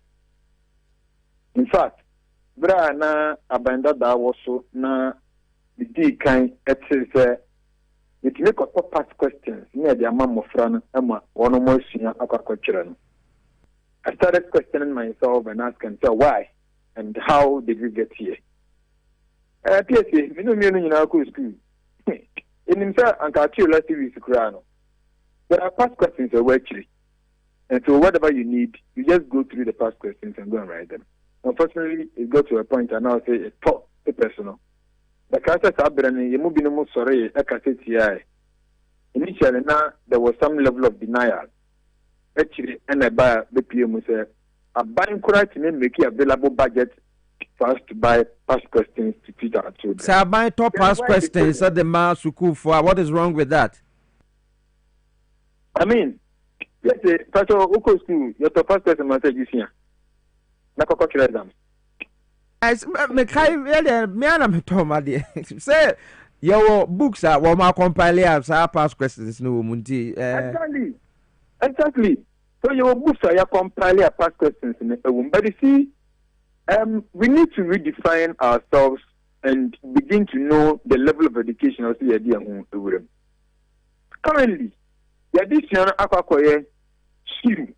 In fact, na abanda da also na the kind it make a past questions near the amount of fran emma one more senior aquaculture. I started questioning myself and asking why and how did we get here? Piesie, me no in our school. In himself and Kachi last week there are past questions actually. And so whatever you need, you just go through the past questions and go and write them. Unfortunately, it got to a point and now say it's top personal. The characters are branding, you move in the sorry, a cassette here. Initially, now there was some level of denial. Actually, and I buy the PM say, I'm buying correct and make available budget for us to buy past questions to teach our children. So I buy top past questions at the mass school for what is wrong with that? I mean, let's say, Pastor Oko School, your top past question message is here. As me kai really me ana Tom say your books are what my compile apps are past questions no munti exactly so your books are your compile past questions in but you see we need to redefine ourselves and begin to know the level of education also you do. Currently, the addition akwakoye shiru.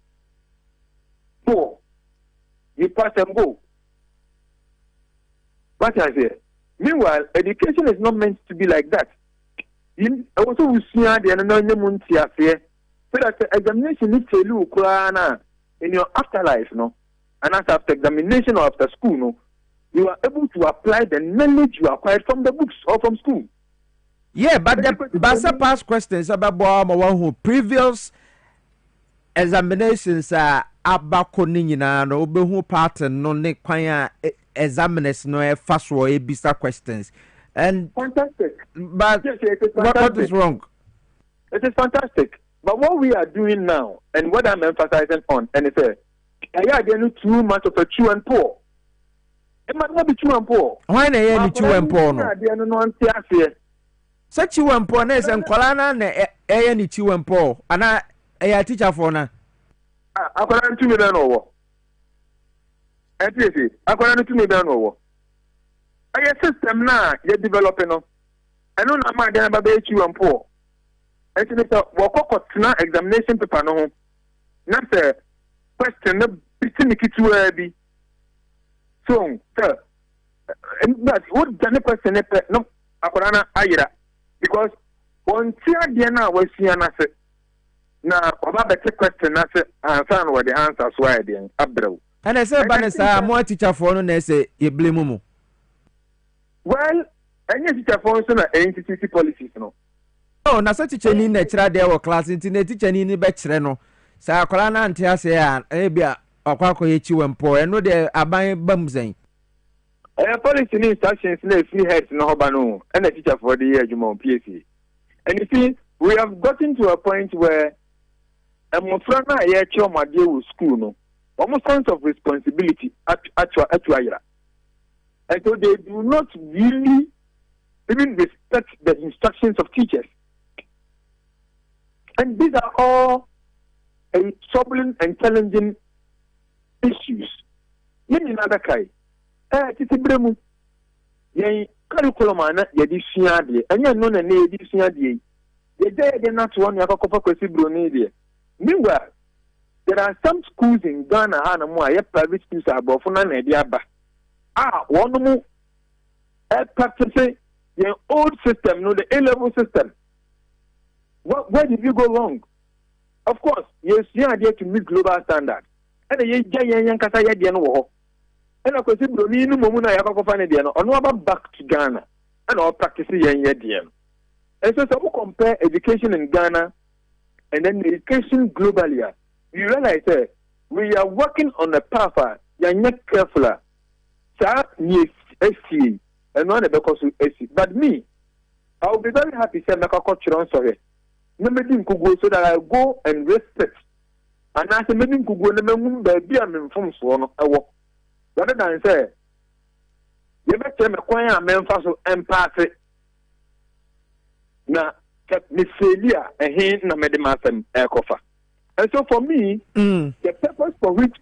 4. You pass and go. What I say? Meanwhile, education is not meant to be like that. Also, we see the anonymous here. So that the examination is Piesie Okrah in your afterlife, no, and after examination or after school, no, you are able to apply the knowledge you acquired from the books or from school. Yeah, but the past questions about previous examinations are abako ninyina no obehu pattern no ne kwan examiners no e fast or ebisa questions and fantastic. But yes, it is what is wrong? It is fantastic. But what we are doing now, and what I'm emphasizing on, and it's too much of a true and poor. It might not be true and poor. Why na ye true and poor no? Such true and poor ness and kolana na ni true and poor. Ana teacher for na. Akwara ntumi be no wo. Piesie, akwara ntumi be no wo. Aye system na ye develop no. Eno na ma dey ba be true and poor. Enti ne so wo na examination paper no ho. Na say question na bitini kitua bi. So, sir, but what the question no akwara na ayira because one tia dia na we sia na say na oba better question na say answer no the answers why dey abrew. And I say banesa more teacher for no na say you blame mu. Well, any teacher for so na entity policies no. Oh, na say teacher ni na kira dey wo class nti na teacher ni be kire no. Sa akwara na ante ase ya e bia akwakọ ye chi wempo e no de aban bamzen. Policy ni instructions na free heads no hoba no. And the teacher for the year Juma Piesie. And you see, we have gotten to a point where Mofrana ye choma dey with school no. Almost sense of responsibility at ayira. And so they do not really even respect the instructions of teachers. And these are all troubling and challenging issues. Yen another kai. Titi bremu. Yen curriculum ana ye di sua de. Anya no na ye di sua de. Ye dey not one yakofa kwesi bro ni de. Meanwhile, there are some schools in Ghana and private schools are bofuna na dia ba. One mu practicing the old system, no the A-level system. Where did you go wrong? Of course, yes, you are there to meet global standards. And ye yan kasa ye dia no wo. And of course, you no momuna yakofa na dia no. Ono back to Ghana and all practicing ye dia. And so we compare education in Ghana and then education globally. You realize that we are working on a path you're not careful. But me, I will be very happy to say sorry. So that I go and respect. And I say maybe go baby I'm from so rather than say you better me kwanya memfaso empathy. Na failure na medimasem ekofa. And so for me, the purpose for which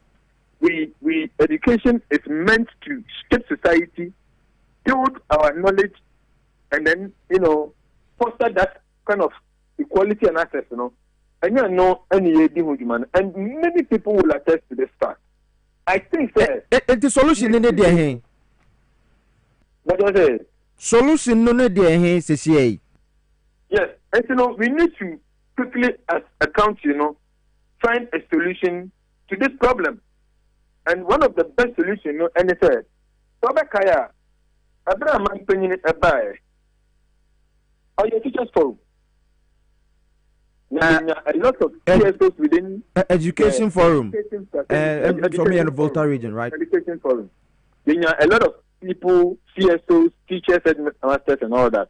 we education is meant to shape society, build our knowledge, and then foster that kind of equality and access. And you know any human, and many people will attest to this fact. I think that the solution in the what was it? Solution no ne de say. Yes, and we need to quickly as a country, find a solution to this problem. And one of the best solutions, and it said, Kaya, Abraham Penny a buy. Are your teachers forum? A lot of CSOs within education forum. From here in the Volta region, right? Education forum. A lot of people, CSOs, teachers, headmasters, and all that.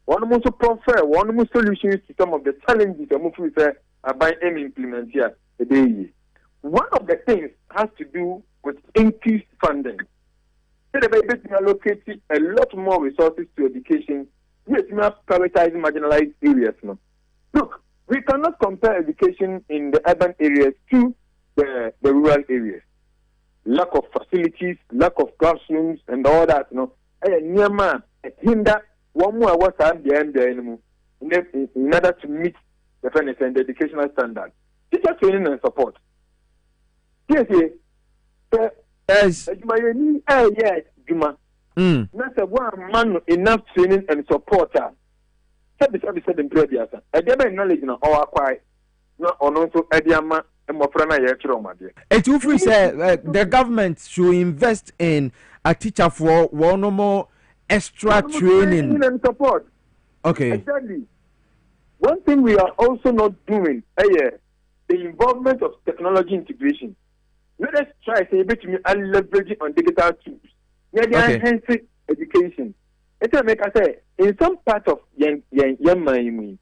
One more prefer one more solutions to some of the challenges by implement here today. One of the things has to do with increased funding. So the baby allocate a lot more resources to education. We are prioritizing marginalized areas now. Look, we cannot compare education in the urban areas to the rural areas. lack of facilities, lack of classrooms, and all that. Near man, hinder one more what I'm the end in order to meet the fairness and the educational standard. Teacher training and support. Yes. Yes, Juma. Not a one man enough training and support. Said in previous. I never knowledge in our quiet. Not on also Ediama and Mofrana Yachro. It will free say the government should invest in a teacher for one or more extra training and support. Okay. Exactly. One thing we are also not doing, the involvement of technology integration. Let us try to leverage on digital tools. Enhance education. It make us say in some part of Yemen,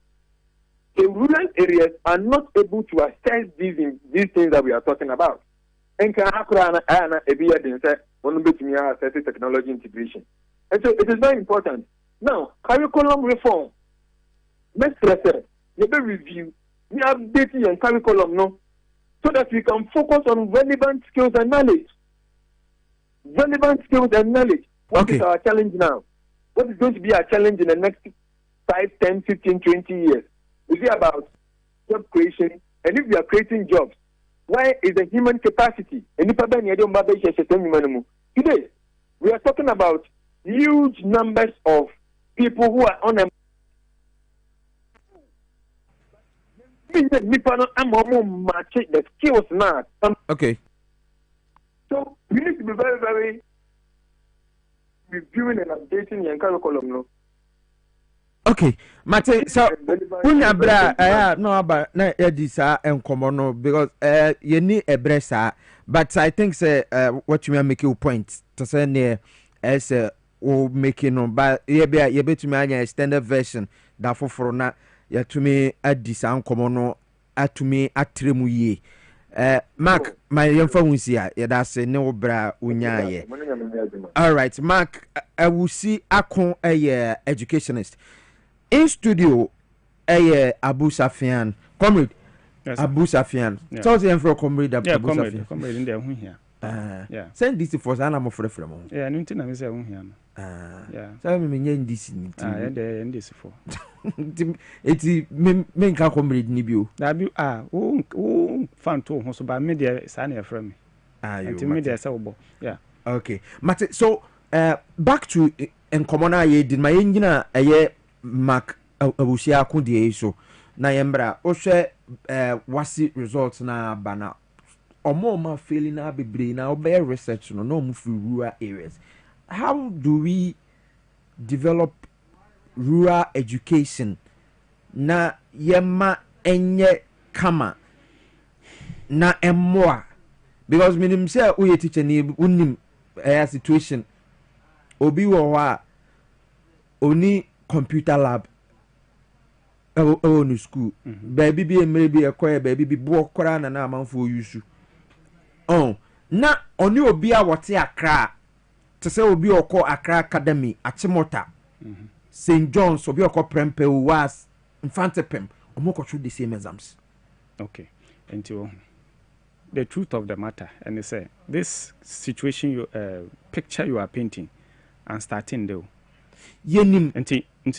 the rural areas are not able to access these things that we are talking about. And technology integration. And so it is very important. Now, curriculum reform. Let's review. We update your curriculum, so that we can focus on relevant skills and knowledge. Relevant skills and knowledge. What is our challenge now? What is going to be our challenge in the next 5, 10, 15, 20 years? Is it about job creation? And if we are creating jobs, why is the human capacity? Today, we are talking about huge numbers of people who are unemployed. The skills now. Okay. So we need to be very, very reviewing and updating the curriculum. Okay, Mate, so unyabra no aba na edisa enkomo no because you need a bresa, but I think say what you may make your point to say near as o making no but you be to me anya extended version that for na ya to me edisa enkomo no atumi atremu ye Mark my yemfa hunsia ya da se ne obra unyaye. All right, Mark I will see akon educationist in studio Abu Safian comrade. Yes, Abu Safian so say for comrade Abu Safian comrade in there hu here yeah send this for sana mo frɛ frɛ mo yeah no ntina me say hu here no yeah so me nye ndisi ni yeah there ndisi for eti me nka comrade ni bio da bi o fan to ho so ba me there sa na frɛ me enti me there say wo yeah okay Mate, so back to enkomona ye did my engina Mark abusia akudie so na yembra o hwe wasi results na bana omo failing na bebre na obey research no mu fi rural areas. How do we develop rural education na yema enye kama na emmoa because minim say we teacher ni unim situation obi wo wa oni computer lab no school baby be maybe acquire baby be bo kora na amanfo use na oni obi a wote Accra to say obi okọ Accra Academy Achimota St John's obi okọ Prempe was Infantepem omoko should the same exams. Okay, until the truth of the matter and they say this situation you picture you are painting and starting though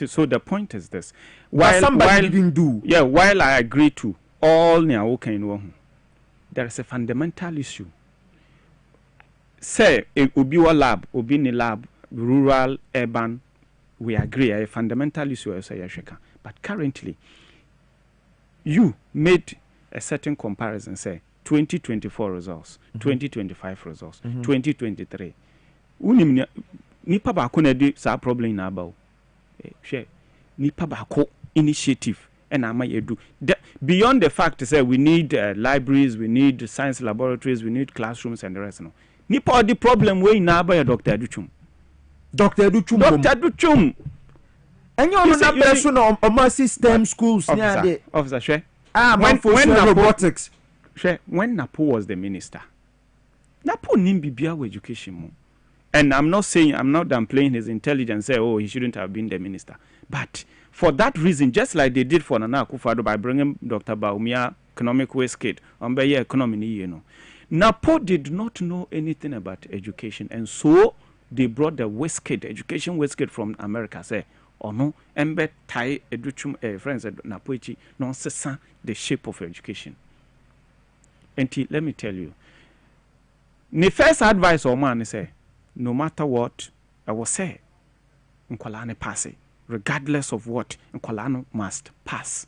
so the point is this while didn't do while I agree to all there is a fundamental issue. Say obi wa lab obi ni lab rural urban we agree a fundamental issue but currently you made a certain comparison say 2024 results 2025 results 2023 unim nipa ba ko na di sa problem na ba o hwe nipa ba ko initiative and amayedu beyond the fact say we need libraries, we need science laboratories, we need classrooms and the rest no nipa the problem we na ba Dr. Aduchum enyo na person no o system schools near the officer hwe when robotics when Napo was the minister Napo nim bibia with education mo. And I'm not downplaying his intelligence, say, oh, he shouldn't have been the minister. But for that reason, just like they did for Nana Akufo-Addo by bringing Dr. Baumia economic waste kit on by economy, Napo did not know anything about education, and so they brought the education whiskey from America. Say, or no, embe tie educhum friends at Napoichi, non cessa the shape of education. And let me tell you, the first advice or man say, no matter what I will say, nkwalane pass, regardless of what nkwalano must pass.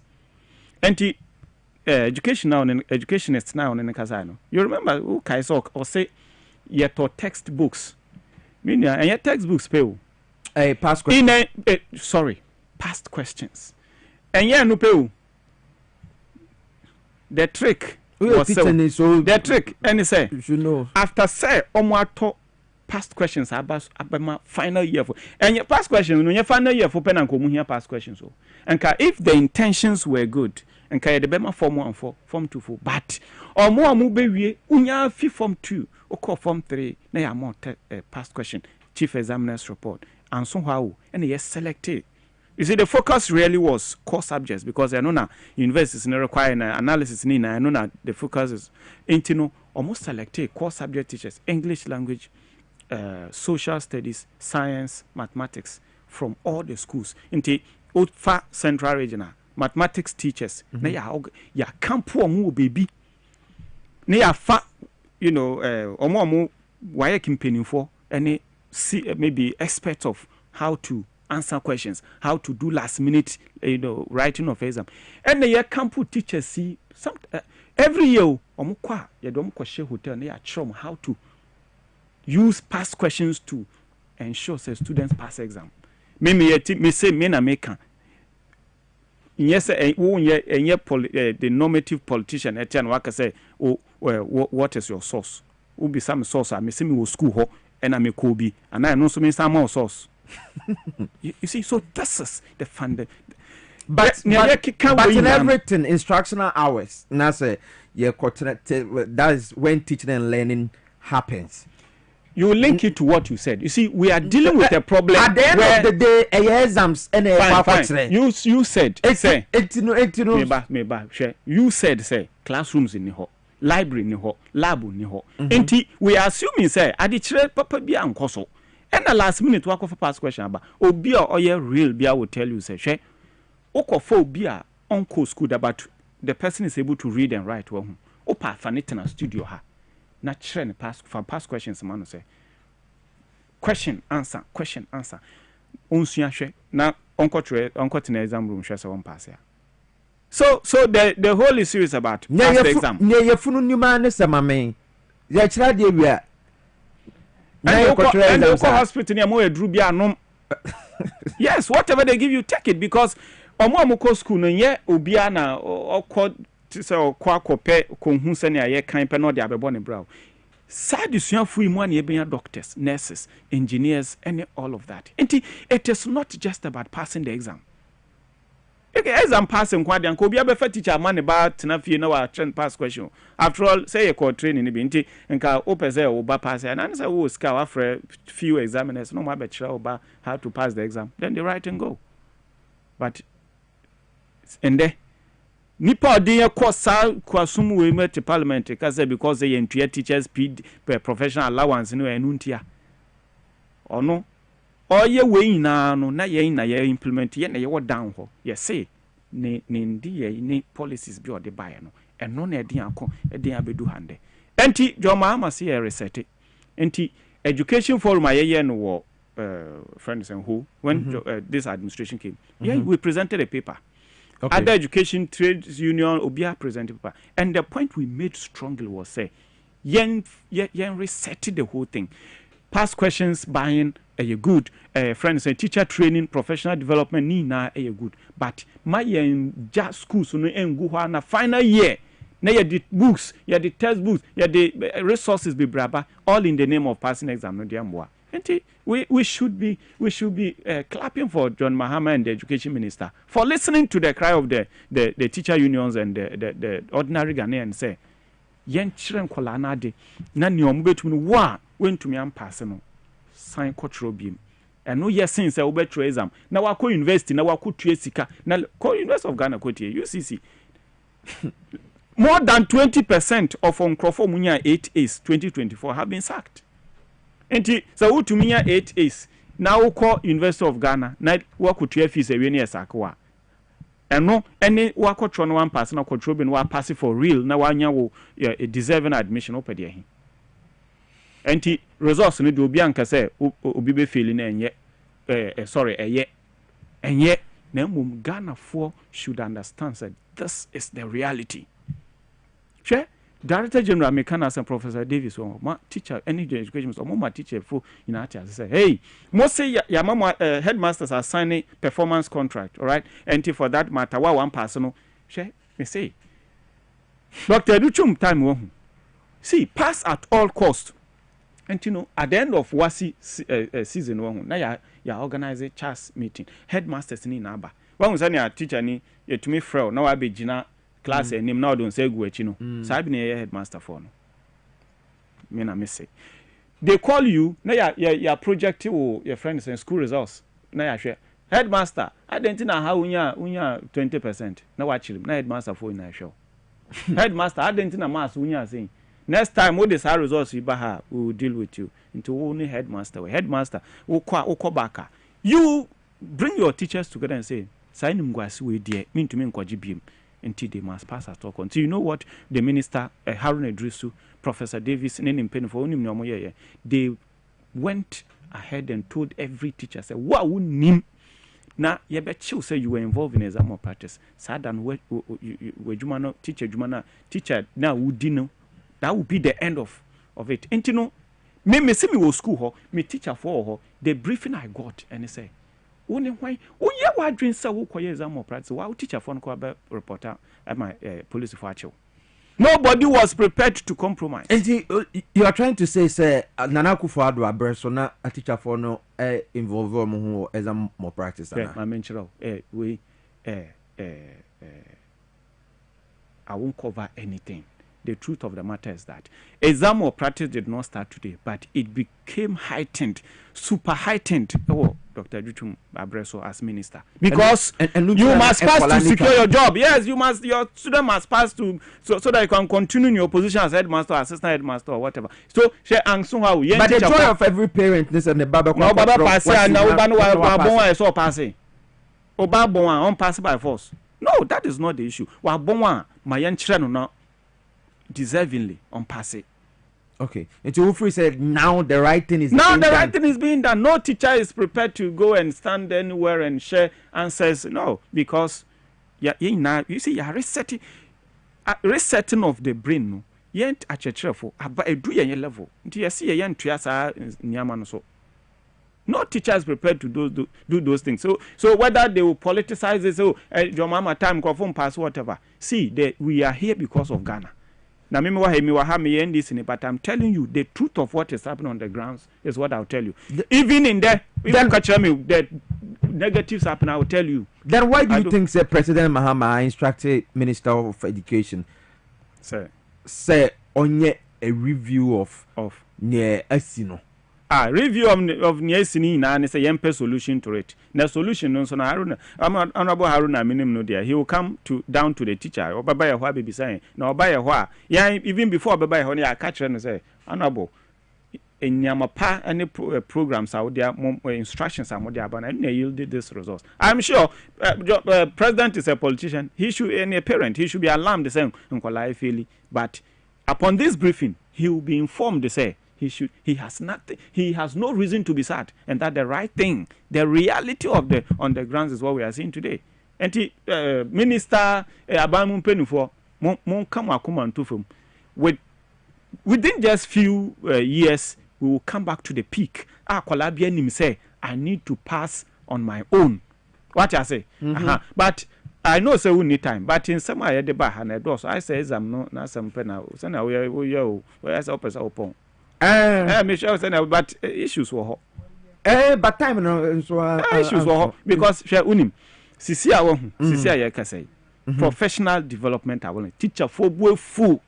And education now, educationists now in Kazano. You remember who Kaisok or say yet or textbooks. Meaning and yet textbooks pay. Past questions. Past questions. And yeah, no pay. The trick was the trick. And say you know after say omwato past questions about my final year for and your past questions when your final year for pen and come here past questions. So and if the intentions were good. And kaya de bema form 1 4 form 2 4 but or more mu be wie unya fi form 2 or form 3 na ya more past question chief examiner's report and somehow and yes selected. You see the focus really was core subjects because I know now universities no require analysis ni na I know now the focus is into almost selected core subject teachers English language social studies science mathematics from all the schools into Ofa Central Regional mathematics teachers na ya campo mu baby na ya fa you know omo why campaigning for any see maybe experts of how to answer questions how to do last minute writing of exam and ya campo teachers see some every year omo kwa ya dom kwa share hotel na ya try how to use past questions to ensure say students pass exam me say me na make yes, the normative politician etian waka say what is your source will be some source I see me school ho and I ko bi and I know so me some more source you see so this is the fund but in everything instructional hours na say that is when teaching and learning happens. You link it to what you said. You see, we are dealing with a problem. At the end of the day, exams and fine. You said, say, you said, say, classrooms in the hall, library in the hall, lab in the hall. We are assuming, say, I did papa be uncoso. And the last minute, walk off a past question about Obia or your real beer will tell you, say, she, Okofo beer, uncle school about the person is able to read and write. Well, Opa Fanitana studio ha. Not train past questions man say question answer unsuya hwe na onko tena exam room hwe say one pass ya so the whole is serious about past exam ne yefunu nima ne semame ya kira de wia and the hospital near mo edru bia anom yes whatever they give you take it because omo ko school no ye obia na okọ so kwa kope konhu sene aye kan pe no de abebo ne brow sad suafu imu an ye doctors nurses engineers and all of that it is not just about passing the exam okay exam passing kwa de ko bia be fa teacher man ba tena fie na wa train pass question after all say you call training ni bi nti nka opese o ba pass and answer wo ska wa for few examiners no ma be kira oba how to pass the exam then they write and go but and there nipa dey kosa kwasum we met parliament cause because they entry teachers paid professional allowance no enuntia ono oye we na no na ye implement ye na ye down ho ye say ne ndi ye ne policies bi o de buy no eno na edi akọ edi abedu hande enti joma ama se ye reset enti education forum ayeye no wo friends and who when this administration came we presented a paper. Okay. Other education trade union obia presented paper and the point we made strongly was say yen reset the whole thing past questions buying a good friends and teacher training professional development ni na a good but my yen just schools no engu ho na final year na ye the books ye the textbooks ye the resources be braba all in the name of passing exam no dia mboa. We should be clapping for John Mahama and the education minister for listening to the cry of the teacher unions and the ordinary Ghanaians say yen children kolana de na ni omo betumi wa wentumi ampass no sign cultural beam and no yes since we betro exam na wako university na wako tue sika na University of Ghana kotie UCC more than 20% of Nkrofo munya 8As 2024 have been sacked. Enti so who to me 8As now call University of Ghana na work with fees away near Sakwa. And no any work on one person or control no pass for real na wanya wo a deserving admission op there. Enti resource ni do obi anka say obi be failing enye sorry enye na mum Ghana for should understand that this is the reality. Sure. Director General Mekana and Professor Davis my teacher any education so my teacher for in art say hey most say your mama headmasters are signing performance contract, all right, and for that matter one person share me say Dr. Duchum time see pass at all cost. And you know, at the end of Wasi season one, now you organize a chess meeting. Headmasters ni naba. One was any teacher ni to me frail. Now I be Gina class and him now don't say go you know. So I be a headmaster for no. Me na me say. They call you now your project or your friends and school results. Now you share headmaster. I didn't know how unya 20%. Now watch him. Now headmaster for in show. Headmaster. I didn't know mass unya saying. Next time, what this results we will deal with you into only headmaster. Headmaster, back. You bring your teachers together and say, sign him guys we dear, mean to me in until they must pass at all. Until you know what the minister, Harun Idrisu, Professor Davis, they went ahead and told every teacher, say, what would name? Now, you bet you say you were involved in exam practice. Sad and where you teacher now would know. That would be the end of it. And you know, me see me go school me teacher for her, the briefing I got and they say, only why yeah why dream so who exam or practice why teacher for no reporter at my police for actual. Nobody was prepared to compromise. And you are trying to say Nana Akufo-Addo aberso na a teacher for no involve who exam more practice. Yeah, I mentioned we I won't cover anything. The truth of the matter is that exam or practice did not start today, but it became heightened, super heightened. Oh, Dr. Dutum Abreso as minister, because and you must pass to secure your job. Yes, you must. Your student must pass to so that you can continue in your position as headmaster, assistant headmaster, or whatever. So, but the joy of every parent is and the Baba. No, Baba pass and now Baba so passing. Oh, Baba on pass by force. No, that is not the issue. Wabonwa my young children now. Deservingly on passe. Okay. And Ufri said now the right thing is right thing is being done. No teacher is prepared to go and stand anywhere and share answers. No, because you see you're resetting of the brain. No, you ain't at your trafo, but a do your level. Until you see a young triasa Nyaman so. No teacher is prepared to do those things. So whether they will politicize it, so your mama time confirm pass whatever. See, we are here because of Ghana. Now, but I'm telling you the truth of what is happening on the grounds is what I'll tell you. Even in there, the negatives happen, I will tell you. Then why do you think President Mahama instructed Minister of Education say on a review of near Asino? Review of Niesini and it's a yempe solution to it. The solution no so Honorable Haruna minim no there. He will come down to the teacher or baba ya be saying no buy a even before baba ya I catch and say honorable in Yamapa any programs out there instructions are more there but I yielded this results. I'm sure president is a politician. He should any a parent he should be alarmed the same but upon this briefing he will be informed to say he has no reason to be sad, and that the right thing, the reality of the on the grounds is what we are seeing today. And Minister Abamu Penufo mon come akuma ntufum within just few years we will come back to the peak. Kwalabia nim say I need to pass on my own. What I say, but I know say we need time, but in some way the bar and I say I'm no na some pena. So now we are open. But issues were hot. But time no so issues were hot because share unim. Sisia ya say professional development I want teacher for full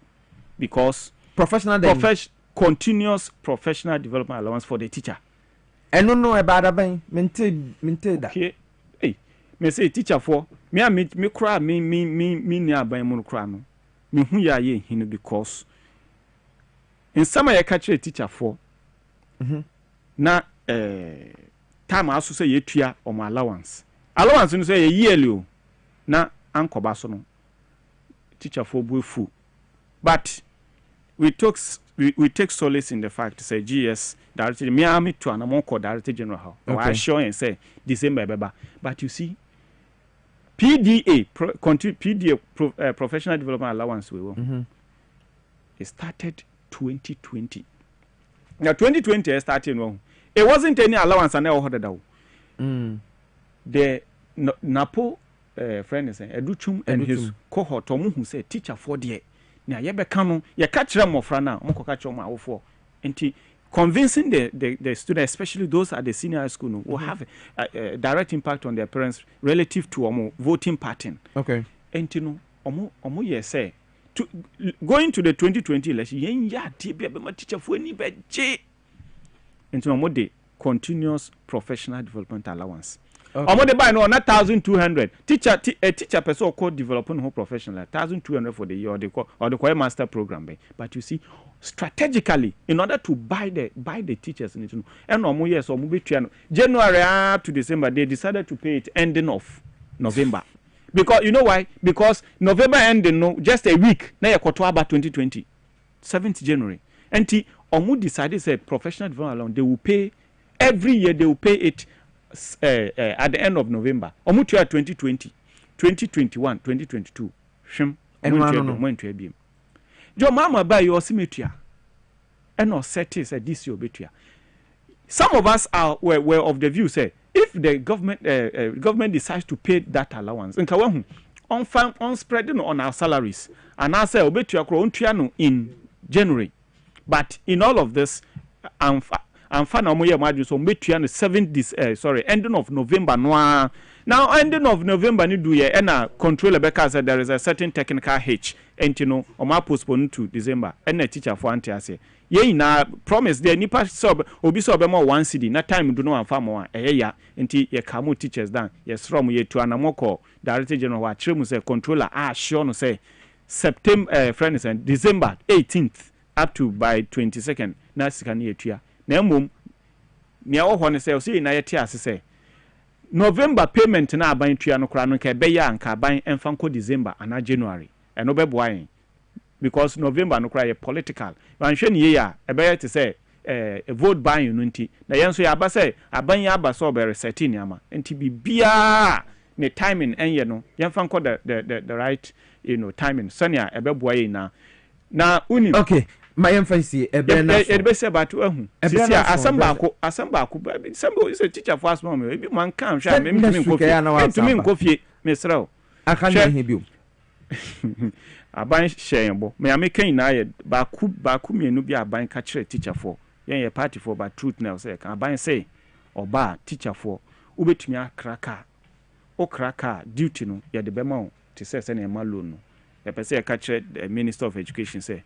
because continuous professional development allowance for the teacher. I don't know about that. Mente that. Okay. Hey, me say teacher for me cry me near by mon cry no. me hu ya ye hinu because in some ya catch a teacher for na time aso say yetua o my allowance no say yearly o na ankoba so no teacher for buefu but we take solace in the fact to say GS director me am to an amon director general how I sure and say December beba but you see PDA professional development allowance we it started 2020. Now 2020 started wrong. It wasn't any allowance and I ordered that. The Napo friend is Educhum and his cohort who said teacher for the now ye become ye catch them of now uncle catch on for and convincing the students, especially those at the senior high school, will have a direct impact on their parents relative to voting pattern. Okay. And you know, omo say to going to the 2020 election, yen ya my teacher for any bed and you know the continuous professional development allowance. Omo de buy no 1,200 a teacher person called developing whole professional 1,200 for the year or the master program. But you see, strategically, in order to buy the teachers, and omo yes omo be January up to December, they decided to pay it ending of November. Because you know why? Because November ending no just a week. Now about 2020, 7th January. And omo decided said professional development allowance they will pay every year. They will pay it. At the end of November, Omutua 2020, 2021, 2022. Shim, and Your mama buy your symmetria, and no set is a this your betia. Some of us were of the view say if the government decides to pay that allowance, and on spreading on our salaries, and I say obetia kro in January, but in all of this, and fan omoye madu so metua no 7 ending of November no now ending of November ni do ye na controller because there is a certain technical hitch and you know o ma postpone to December and na teacher for anti ase ye na promise there nipa so obi so be mo 1 cedi na time do no amfa mo ya enti ye kamo teachers down ye srom ye to anamoko director general wa chiremu say controller sure no say September friends and December 18th up to by 22nd na sika na yetua na mum nia wo hone say o say na yete ase say November payment na aban tua no kra no ka be ya anka aban emfa December and January and no be boy because November no kra ye political wan hwe ne ya e be yete say vote buying no nti na yen so ya ba say aban ya ba so be resetting ama nti bibia ne timing enye no yemfa nko the right you know timing sanya e be boy na uni okay my emphasis ebe na so ebe se batu ehun sisi asamba ko sambo is a teacher for us mom ebi man kan hwa me ntumi nkofie mesrao akanya he bio aban hyen bo me amekan na ye baku mienu bi aban ka kire teacher for yen ye party for but truth now say kan aban say oba teacher for ubetumi akraka okraka duty no ye de bema o te say na ema loan no ye pese ye ka kire Minister of Education say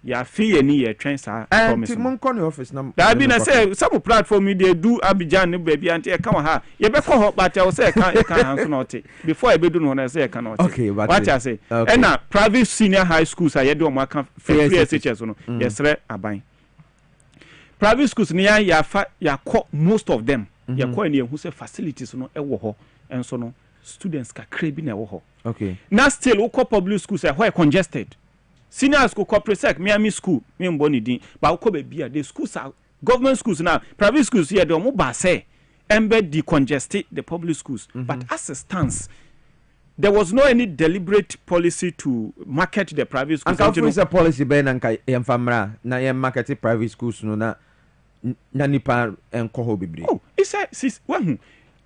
ya fee ni ye twen sa promise mon kon office na da bi na say some platform they do Abidjan ne baby anti e kan ha ye be ko ho but I say kan hanso not before e be do no na say kan not okay what I say and na private senior high schools are ye do mo kan free SHS no yesre aban private schools ni ya call most of them ya call ni who say facilities no e wo ho enso no students ka krebi na wo ho okay na still wo public schools are where congested. Senior school, corporate sec, Miami school, me mboni din. But ukobe bia the schools are government schools now. Private schools here they mo ba say embed decongest the public schools. But as a stance, there was no any deliberate policy to market the private schools. And how is a policy ben anka yemfamra na yem market private schools no na nipa enko ho bebre. Oh, it's a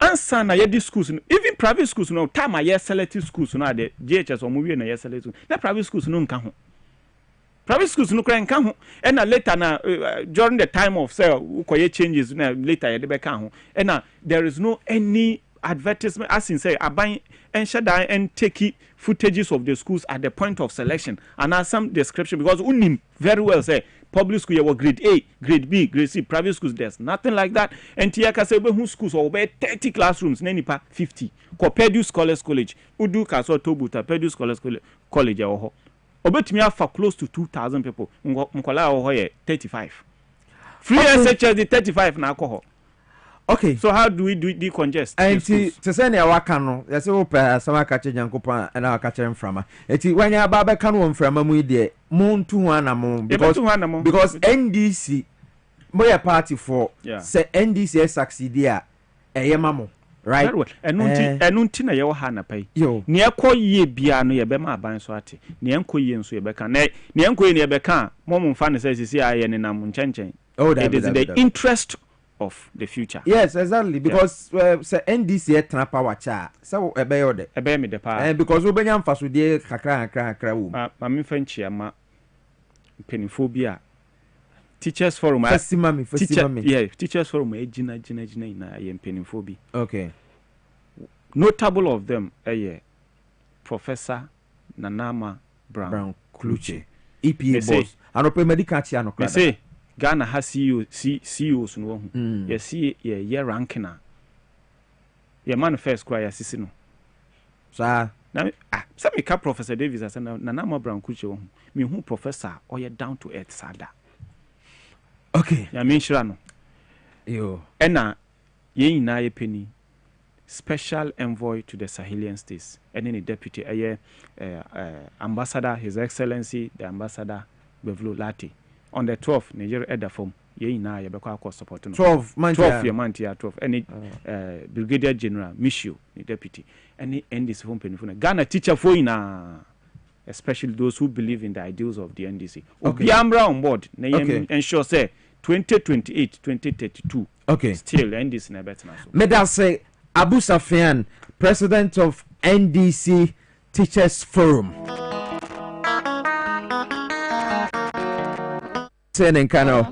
answer na ye schools even private schools no time aye selective schools no the GHS or movie na ye selective na private schools no nka ho. Private schools no kran kan ho and later na during the time of say ukoye changes na later ye de kan ho and there is no any advertisement as in say aban and shada and take footages of the schools at the point of selection and some description because unim very well say public school you grade A, grade B, grade C, private schools there's nothing like that. And Tiaka say who schools or 30 classrooms, nenipa 50. Ko Purdue Scholars College, Udu Kaso Tobuta, Purdue Scholars College or obetumi afa close to 2,000 people. Mkola or 35. Free SHS the 35 na alcohol. Okay. So how do we decongest? And to send your wakano, yes, open some catching Yankopa and our catching from it. When you are Baba Cano from a media, moon to one among because NDC, boy party for say NDC succeed there, a yamamo. Right, and nuntina your hana pay. Yo, near call ye biano ye bema banswati, Nianko yen so ye becan, Nianko in ye becan, Momon fan says, see, I and I'm chanching. Oh, that is the interest of the future. Yes, exactly. Because say NDC trapa wacha. So a bay me the power. And because we be fast with the kakra. Mami Frenchia ma penifobia. Teachers forum. Teachers forum. Jina na yen penifobia. Okay. Notable of them, Professor Nanama Brown Kluche, EPA boss. Anope medical chiano. They say Ghana has CEOs no. You see ye ranking na. Ye manifest cry assisino. Sir, now some ka Professor Davis as Nanama Brown Kluche me who professor or ye down to earth sada. Okay. Ya mean sure no. Yo. Ena ye na ye penny. Special envoy to the Sahelian states, and any deputy, ambassador, His Excellency, the ambassador Bevlo Lati. On the 12th, Nigeria Edda form, ye na ye beko support. 12 months, 12. Any Brigadier General Michio, the deputy, any NDC form penifuna. Ghana teacher for ina, especially those who believe in the ideals of the NDC. Okay. Obiambra on board, okay. Ensure say 2028, 2032. Okay. Still NDC na better na so. Medal say. Abu Safian, president of NDC Teachers Forum. Saying Kano,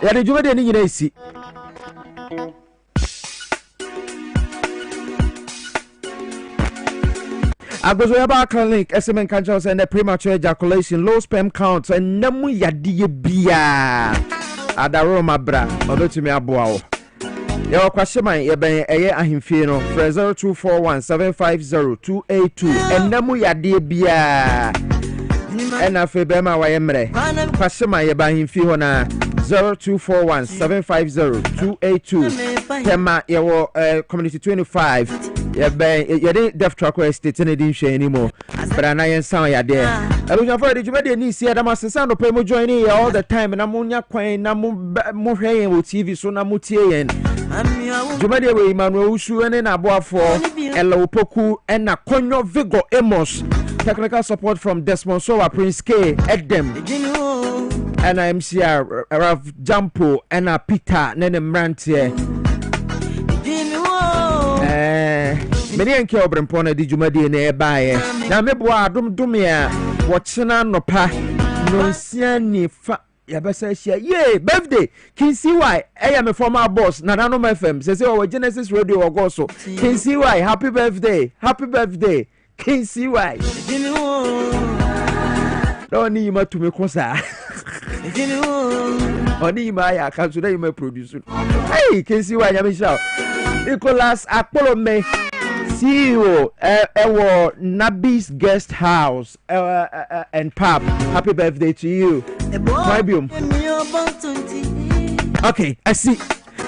ya de jumade ni nyina si. Agozo yaba clinic SMN cancer and the premature ejaculation, low sperm count and namu yadi bia. Adaroma bra, odotimi aboa. Your question, my ahimfie no 0241750282 and namu ya de bia and afe bema wa yemre question my ahimfie ho na 0241750282 tema your community 25 ye deaf track estate ne din hwe anymore but na yen sound ya there aluja for the jumade ni si adama sensa no pay mo join here all the time na mo nya kwan na mo hwe yen wo TV so na mo tie yen jumade we Emmanuel Usu ene na aboafo Elo Poku ena Konyo Vigo Amos technical support from Desmond Sowa Prince K Edem and MCR Rav Jampo ena Peter nene Mrantie many enke obrempona di jumadi na ebaye na mebo adom ya wochena nopa no siani fa ya besa hia ye birthday Kinsi Y me former boss na Nanom FM say o Genesis Radio ogo so Kinsi Y happy birthday Kinsi Y don't ma to me kosa oni ma ya kan so dey ma produce hey Kinsi Y ya me shout Nicholas Apolome CEO Nabi's Guest House and Pub. Happy birthday to you. Okay, I see.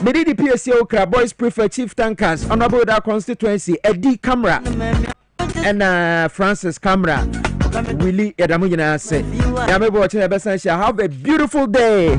Medi the Piesie Okrah Boys Prefer Chief Tankers Honorable that constituency Eddie Camera and Francis Camera Willie Edamujina said Yamebo Have a beautiful day.